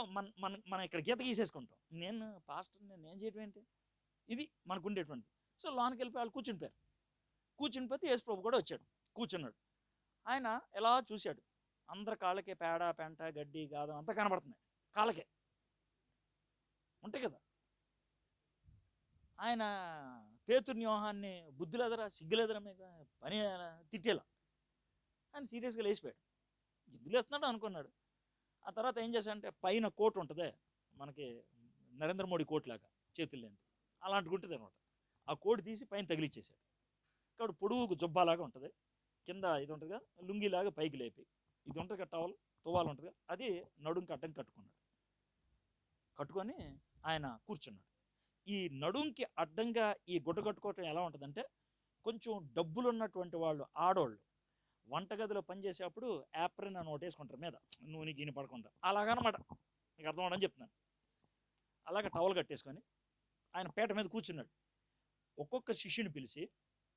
మనం ఇక్కడ గీత గీసేసుకుంటాం. నేను పాస్టర్ని, నేను చేయటం ఏంటి, ఇది మనకు ఉండేటువంటి. సో లోనికి వెళ్ళిపోయి వాళ్ళు కూర్చునిపోతే యేసు ప్రభు కూడా వచ్చాడు, కూర్చున్నాడు. ఆయన ఎలా చూశాడు, అందరి కాళ్ళకే పేడ పెంట గడ్డి గాదం అంతా కనబడుతున్నాయి, కాళ్ళకే ఉంటాయి కదా. ఆయన పేతుర్ని యోహాన్ని బుద్ధులేదరా సిగ్గులేదరా మీకు పని తిట్టేలా ఆయన సీరియస్గా లేచిపోయాడు. ఎందుకు లేస్తున్నాడు అనుకున్నాడు. ఆ తర్వాత ఏం చేశాడంటే పైన కోట్ ఉంటుంది మనకి, నరేంద్ర మోడీ కోట్ లాగా చేతులు లేని అలాంటివి ఉంటుంది అనమాట. ఆ కోట్ తీసి పైన తగిలిచ్చేసాడు. కాబట్టి పొడుగు జుబ్బాలాగా ఉంటుంది, కింద ఇది ఉంటుందిగా లుంగిలాగా పైకి లేపి, ఇది ఉంటుంది కదా టవల్ తువ్వాలు ఉంటుందిగా, అది నడుంకి అడ్డం కట్టుకొని ఆయన కూర్చున్నాడు. ఈ నడుంకి అడ్డంగా ఈ గుడ్డ కట్టుకోవటం ఎలా ఉంటుందంటే, కొంచెం డబ్బులు ఉన్నటువంటి వాళ్ళు ఆడవాళ్ళు వంటగదిలో పనిచేసేటప్పుడు యాప్రిన్ అని ఒకటి వేసుకుంటారు మీద, నూనె గీని పడకుండా, అలాగనమాట. మీకు అర్థం అవడం చెప్తున్నాను. అలాగే టవల్ కట్టేసుకొని ఆయన పీట మీద కూర్చున్నాడు. ఒక్కొక్క శిష్యుని పిలిచి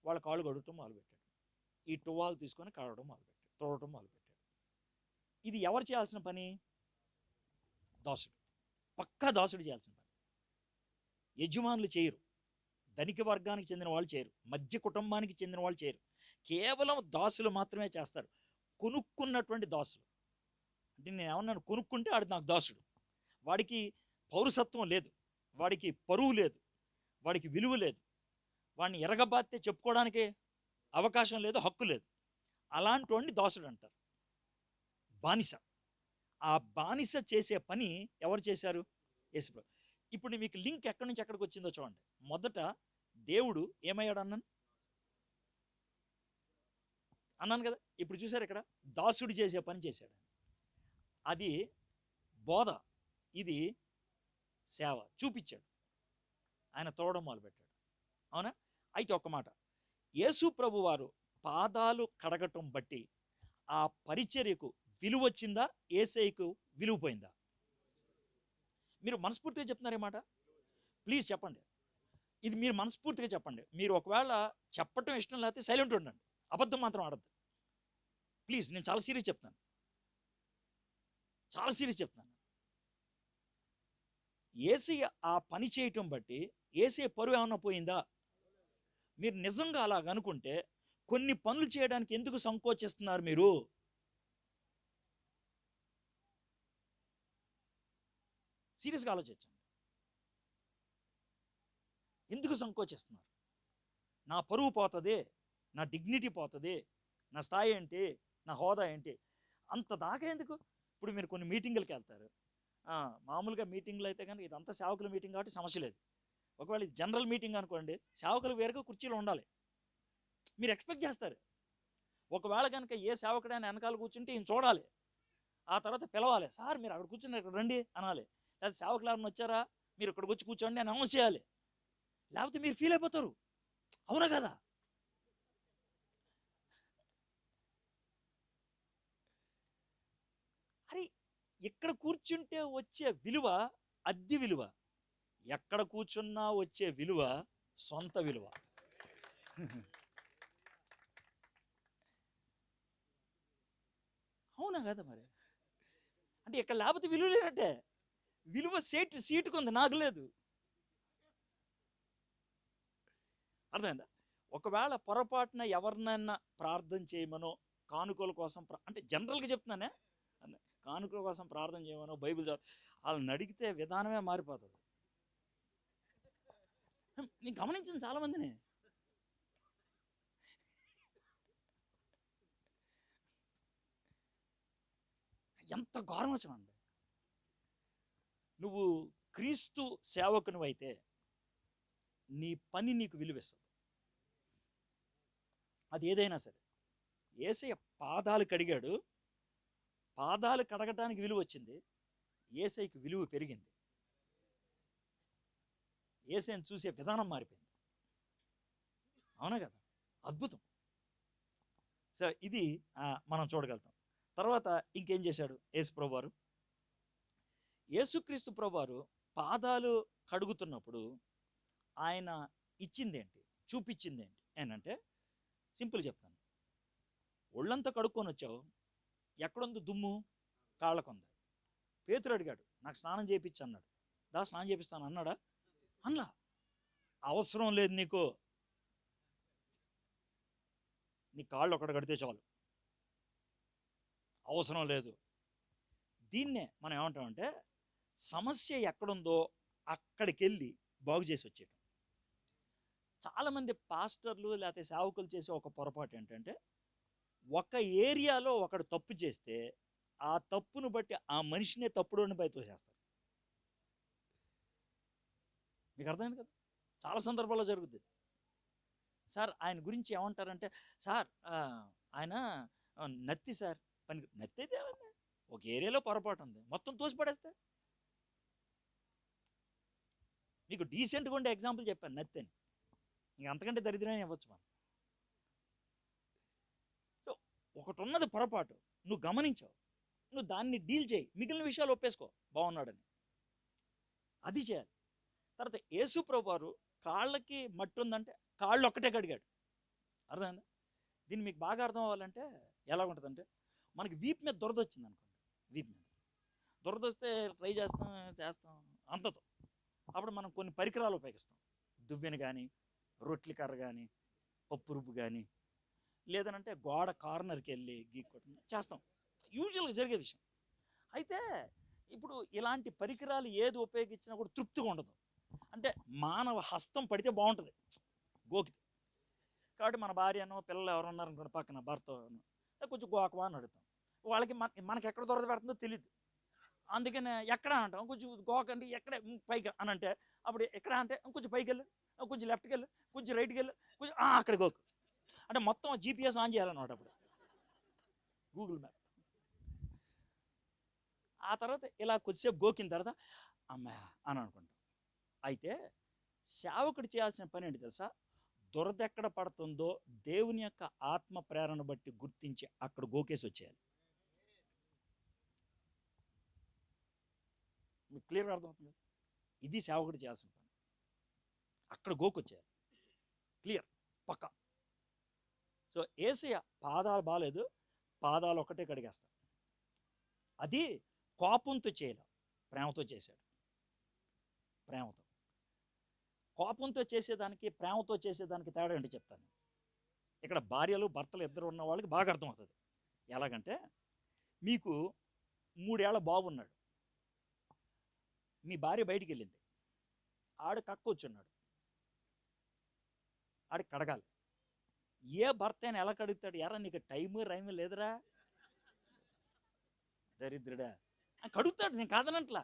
వాళ్ళ కాళ్ళు కడగటం మొదలుపెట్టాడు. ఈ టువాలు తీసుకొని కడగడం మొదలుపెట్టాడు, తోడటం మొదలుపెట్టాడు. ఇది ఎవరు చేయాల్సిన పని? దాసుడు, పక్కా దాసుడు చేయాల్సిన పని. యజమానులు చేయరు, ధనిక వర్గానికి చెందిన వాళ్ళు చేయరు, మధ్య కుటుంబానికి చెందిన వాళ్ళు చేయరు. కేవలం దాసులు మాత్రమే చేస్తారు. కొనుక్కున్నటువంటి దాసులు. అంటే నేను ఏమన్నాను, కొనుక్కుంటే వాడు నాకు దాసుడు. వాడికి పౌరసత్వం లేదు, వాడికి పరువు లేదు, వాడికి విలువ లేదు, వాడిని ఎరగబాస్తే చెప్పుకోవడానికి అవకాశం లేదు, హక్కు లేదు. అలాంటి వాడిని దాసుడు అంటారు. బానిస. ఆ బానిస చేసే పని ఎవరు చేశారు? యేసు. ఇప్పుడు మీకు లింక్ ఎక్కడి నుంచి ఎక్కడికి వచ్చిందో చూడండి. మొదట దేవుడు ఏమయ్యాడు అన్నాను కదా. ఇప్పుడు చూసారు, ఇక్కడ దాసుడు చేసే పని చేశాడు. అది బోధ, ఇది సేవ చూపించాడు. ఆయన తోడడం మొదలుపెట్టాడు. అవునా? అయితే ఒక్క మాట, యేసు ప్రభు వారు పాదాలు కడగటం బట్టి ఆ పరిచర్యకు విలువ వచ్చిందా, యేసయ్యకు విలువ పోయిందా? మీరు మనస్ఫూర్తిగా చెప్తున్నారే మాట, ప్లీజ్ చెప్పండి. ఇది మీరు మనస్ఫూర్తిగా చెప్పండి. మీరు ఒకవేళ చెప్పటం ఇష్టం లేకపోతే సైలెంట్ ఉండండి, అబద్ధం మాత్రం ఆడద్దు ప్లీజ్. నేను చాలా సీరియస్ చెప్తాను, యేసయ్య ఆ పని చేయటం బట్టి యేసయ్య పరువు ఏమన్నా పోయిందా? మీరు నిజంగా అలాగ అనుకుంటే కొన్ని పనులు చేయడానికి ఎందుకు సంకోచిస్తున్నారు మీరు? సీరియస్గా ఆలోచించండి. ఎందుకు సంకోచిస్తున్నారు? నా పరువు పోతుంది, నా డిగ్నిటీ పోతుంది, నా స్థాయి ఏంటి, నా హోదా ఏంటి, అంత దాకా ఎందుకు? ఇప్పుడు మీరు కొన్ని మీటింగులకి వెళ్తారు, మామూలుగా మీటింగ్లు అయితే కానీ ఇదంతా సేవకుల మీటింగ్ కాబట్టి సమస్య లేదు. ఒకవేళ ఇది జనరల్ మీటింగ్ అనుకోండి, సేవకులు వేరుగా కుర్చీలు ఉండాలి, మీరు ఎక్స్పెక్ట్ చేస్తారు. ఒకవేళ కనుక ఏ సేవకుడైనా వెనకాల కూర్చుంటే ఈయన చూడాలి, ఆ తర్వాత పిలవాలి, సార్ మీరు అక్కడ కూర్చుని ఇక్కడ రండి అనాలి. లేదా సేవకులు ఎవరైనా వచ్చారా, మీరు ఇక్కడికి వచ్చి కూర్చోండి నేను అనౌన్స్ చేయాలి, లేకపోతే మీరు ఫీల్ అయిపోతారు. అవునా కదా? అరే, ఇక్కడ కూర్చుంటే వచ్చే విలువ అద్దె విలువ, ఎక్కడ కూర్చున్నా వచ్చే విలువ సొంత విలువ. అవునా కదా? మరి అంటే ఇక్కడ లేకపోతే విలువ లేనట్టే. విలువ సీటుకు ఉంది, నాకు లేదు. అర్థమైందా? ఒకవేళ పొరపాటున ఎవరినైనా ప్రార్థన చేయమనో, కానుకల కోసం అంటే జనరల్గా చెప్తున్నానే, కానుకల కోసం ప్రార్థన చేయమనో, బైబిల్ వాళ్ళని అడిగితే విధానమే మారిపోతుంది. నేను గమనించింది చాలా మందిని. ఎంత ఘోరమచం అండి. నువ్వు క్రీస్తు సేవకునివి అయితే నీ పని నీకు విలువిస్తుంది. అది ఏదైనా సరే. యేసయ్య పాదాలు కడిగాడు, పాదాలు కడగటానికి విలువ వచ్చింది, యేసయ్యకి విలువ పెరిగింది. యేసయ్యని చూసే విధానం మారిపోయింది. అవునా కదా? అద్భుతం. సో ఇది మనం చూడగలుగుతాం. తర్వాత ఇంకేం చేశాడు యేసు ప్రభువారు? యేసుక్రీస్తు ప్రభువారు పాదాలు కడుగుతున్నప్పుడు ఆయన ఇచ్చిందేంటి, చూపించిందేంటి ఏంటంటే, సింపుల్ చెప్తాను. ఒళ్ళంతా కడుక్కొని వచ్చావు, ఎక్కడుంది దుమ్ము? కాళ్ళకుంది. పేతురు అడిగాడు, నాకు స్నానం చేయించు అన్నాడు. స్నానం చేపిస్తాను అన్నాడా? అన్నా. అవసరం లేదు నీకు, నీ కాళ్ళు ఒకటి కడితే చాలు, అవసరం లేదు. దీన్నే మనం ఏమంటామంటే, సమస్య ఎక్కడుందో అక్కడికి వెళ్ళి బాగు చేసి వచ్చేయటం. చాలామంది పాస్టర్లు లేకపోతే సేవకులు చేసే ఒక పొరపాటు ఏంటంటే, ఒక ఏరియాలో ఒకడు తప్పు చేస్తే ఆ తప్పును బట్టి ఆ మనిషినే తప్పుడోని బయట చేస్తారు. మీకు అర్థమైంది కదా? చాలా సందర్భాల్లో జరుగుతుంది. సార్ ఆయన గురించి ఏమంటారంటే, సార్ ఆయన నత్తి సార్, పని నత్తి అయితే ఏమైంది, ఒక ఏరియాలో పొరపాటు ఉంది, మొత్తం తోసిపడేస్తే. మీకు డీసెంట్గా ఉండే ఎగ్జాంపుల్ చెప్పాను, నత్తి అని. ఇంక అంతకంటే దరిద్రమే ఇవ్వచ్చు మనం. సో ఒకటి ఉన్నది పొరపాటు, నువ్వు గమనించావు, నువ్వు దాన్ని డీల్ చేయి, మిగిలిన విషయాలు ఒప్పేసుకో బాగున్నాడని. అది చేయాలి. తర్వాత యేసు ప్రభువారు కాళ్ళకి మట్టి ఉందంటే కాళ్ళు ఒక్కటే కడిగాడు. అర్థమైందా? దీన్ని మీకు బాగా అర్థం అవ్వాలంటే ఎలా ఉంటుందంటే, మనకి వీపు మీద దురద వచ్చింది అనుకోండి, వీపు మీద దురద వస్తే ట్రై చేస్తాం అంతతో. అప్పుడు మనం కొన్ని పరికరాలు ఉపయోగిస్తాం. దువ్వెన కానీ, రొట్టెల కర్ర కానీ, పప్పు రుబ్బు కానీ, లేదనంటే గోడ కార్నర్కి వెళ్ళి గీక్కోవటం చేస్తాం, యూజువల్గా జరిగే విషయం. అయితే ఇప్పుడు ఇలాంటి పరికరాలు ఏది ఉపయోగించినా కూడా తృప్తిగా ఉండదు. అంటే మానవ హస్తం పడితే బాగుంటుంది గోకితే. కాబట్టి మన భార్యనో పిల్లలు ఎవరు ఉన్నారనుకోండి పక్కన, భర్త కొంచెం గోకవా అని అడుగుతాం. వాళ్ళకి మనకి ఎక్కడ దొరద పెడుతుందో తెలియదు. అందుకనే ఎక్కడ అంటాం, కొంచెం గోకండి, ఎక్కడ పైకి అని అంటే, అప్పుడు ఎక్కడ అంటే కొంచెం పైకి వెళ్ళు, కొంచెం లెఫ్ట్కి వెళ్ళు, కొంచెం రైట్కి వెళ్ళు, కొంచెం అక్కడ గోకు. అంటే మొత్తం జీపీఎస్ ఆన్ చేయాలన్నమాట అప్పుడు, గూగుల్ మ్యాప్. ఆ తర్వాత ఇలా కొద్దిసేపు గోకిన తర్వాత అమ్మా అని అనుకుంటాం. అయితే సేవకుడు చేయాల్సిన పని ఏంటి తెలుసా? దురద ఎక్కడ పడుతుందో దేవుని యొక్క ఆత్మ ప్రేరణ బట్టి గుర్తించి అక్కడ గోకేసి వచ్చేయాలి. మీకు క్లియర్గా అర్థమవుతుంది? ఇది సేవకుడు చేయాల్సిన పని. అక్కడ గోకొచ్చేయాలి, క్లియర్, పక్కా. సో యేసయ్య పాదాలు బాగాలేదు, పాదాలు ఒకటే కడిగేస్తాడు. అది కోపంతో చేయలే, ప్రేమతో చేశాడు. ప్రేమతో. కోపంతో చేసేదానికి ప్రేమతో చేసేదానికి తేడా ఏంటి చెప్తాను. ఇక్కడ భార్యలు భర్తలు ఇద్దరు ఉన్న వాళ్ళకి బాగా అర్థమవుతుంది. ఎలాగంటే, మీకు 3 ఏళ్ల బాబు ఉన్నాడు, మీ భార్య బయటికి వెళ్ళింది, ఆడు కక్కొచ్చున్నాడు, ఆడికి కడగాలి. ఏ భర్త అయినా ఎలా కడుగుతాడు? ఎరా నీకు టైము రైము లేదురా దరిద్రుడా, కడుగుతాడు, నేను కాదనట్లా.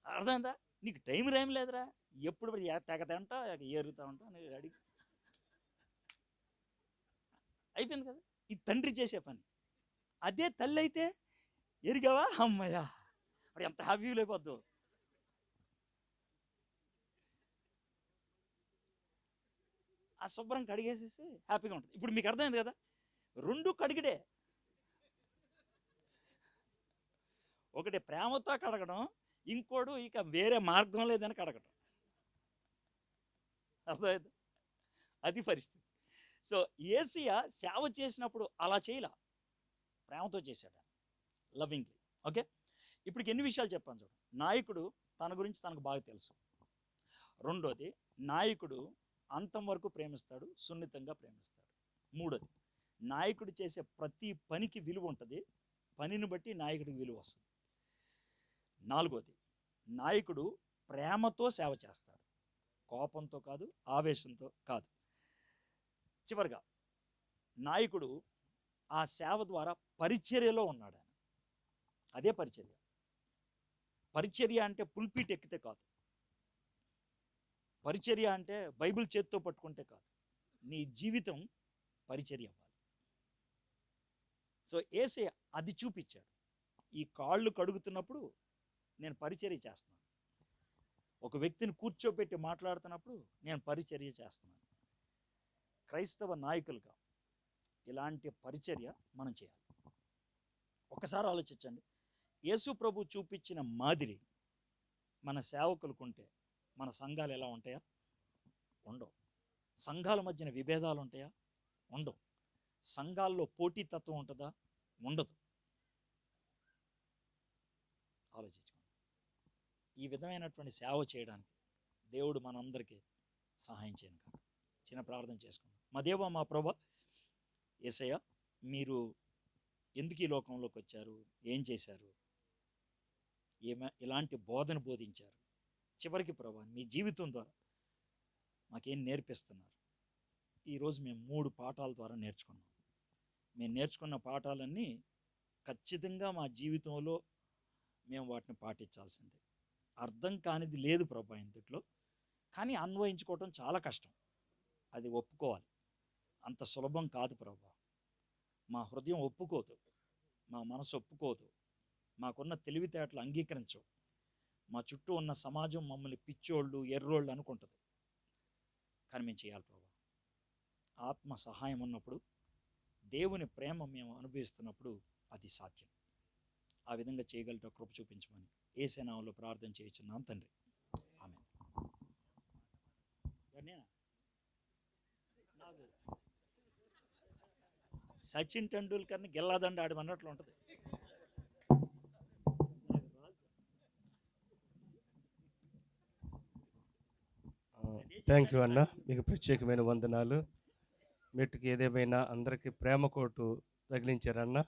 అర్థమైందా? నీకు టైం రైం లేదురా, ఎప్పుడు తెగతంటా ఏరుగుతా ఉంటా అని అడిగి అయిపోయింది కదా. ఇది తండ్రి చేసే పని. అదే తల్లి అయితే, ఎరిగావా అమ్మయ్యా, అప్పుడు ఎంత హ్యాపీ ఫీల్ అయిపోద్దు. ఆ శుభ్రం కడిగేసేసి హ్యాపీగా ఉంటుంది. ఇప్పుడు మీకు అర్థమైంది కదా, రెండు కడిగిడే. ఒకటి ప్రేమతో కడగడం, ఇంకోడు ఇక వేరే మార్గం లేదని కడగడం. అర్థమైంది? అది పరిస్థితి. సో ఏసియా సేవ చేసినప్పుడు అలా చేయలా, ప్రేమతో చేశాడు, లవింగ్లీ. ఓకే, ఇప్పటికి ఎన్ని విషయాలు చెప్పాను చూడు. నాయకుడు తన గురించి తనకు బాగా తెలుసు. రెండోది, నాయకుడు అంతం వరకు ప్రేమిస్తాడు, సున్నితంగా ప్రేమిస్తాడు. మూడోది, నాయకుడు చేసే ప్రతి పనికి విలువ ఉంటుంది, పనిని బట్టి నాయకుడికి విలువ వస్తుంది. నాలుగోది, నాయకుడు ప్రేమతో సేవ చేస్తాడు, కోపంతో కాదు, ఆవేశంతో కాదు. చివరిగా, నాయకుడు ఆ సేవ ద్వారా పరిచర్యలో ఉన్నాడు. ఆయన అదే పరిచర్య. పరిచర్య అంటే పుల్పీట్ ఎక్కితే కాదు, పరిచర్య అంటే బైబిల్ చేత్తో పట్టుకుంటే కాదు, నీ జీవితం పరిచర్య అవ్వాలి. సో ఏసే అది చూపించాడు. ఈ కాళ్ళు కడుగుతున్నప్పుడు నేను పరిచర్య చేస్తున్నాను, ఒక వ్యక్తిని కూర్చోబెట్టి మాట్లాడుతున్నప్పుడు నేను పరిచర్య చేస్తున్నాను. క్రైస్తవ నాయకులుగా ఇలాంటి పరిచర్య మనం చేయాలి. ఒకసారి ఆలోచించండి, యేసు ప్రభు చూపించిన మాదిరి మన సేవకులకుంటే మన సంఘాలు ఎలా ఉంటాయా? ఉండవు. సంఘాల మధ్యన విభేదాలు ఉంటాయా? ఉండవు. సంఘాల్లో పోటీతత్వం ఉంటుందా? ఉండదు. ఆలోచించుకోండి. ఈ విధమైనటువంటి సేవ చేయడానికి దేవుడు మనందరికీ సహాయం చేయను కాక. చిన్న ప్రార్థన చేసుకుందాం. మా దేవా, మా ప్రభా, యేసయ్య, మీరు ఎందుకు ఈ లోకంలోకి వచ్చారు, ఏం చేశారు, ఇలాంటి బోధన బోధించారు, చివరికి ప్రభా మీ జీవితం ద్వారా మాకేం నేర్పిస్తున్నారు. ఈరోజు మేము 3 పాఠాల ద్వారా నేర్చుకున్నాం. మేము నేర్చుకున్న పాఠాలన్నీ ఖచ్చితంగా మా జీవితంలో మేము వాటిని పాటించాల్సిందే. అర్థం కానిది లేదు ప్రభా ఇందులో, కానీ అన్వయించుకోవటం చాలా కష్టం. అది ఒప్పుకోవాలి, అంత సులభం కాదు ప్రభా. మా హృదయం ఒప్పుకోదు, మా మనసు ఒప్పుకోదు, మాకున్న తెలివితేటలు అంగీకరించవు. మా చుట్టూ ఉన్న సమాజం మమ్మల్ని పిచ్చోళ్ళు, ఎర్రోళ్ళు అనుకుంటుంది. కానీ మేము చేయాలి ప్రభా. ఆత్మ సహాయం ఉన్నప్పుడు, దేవుని ప్రేమ మేము అనుభవిస్తున్నప్పుడు అది సాధ్యం. ఆ విధంగా చేయగలిగే కృప చూపించమని యేసు నామములో ప్రార్థన చేయుచున్నాం తండ్రి, ఆమేన్. సచిన్ టెండూల్కర్ని గిల్లాదండ ఆడమన్నట్లు ఉంటుంది. థ్యాంక్ యూ అన్న, మీకు ప్రత్యేకమైన వందనాలు. మెట్టుకు ఏదేమైనా అందరికీ ప్రేమ కోటు తగిలించారన్న.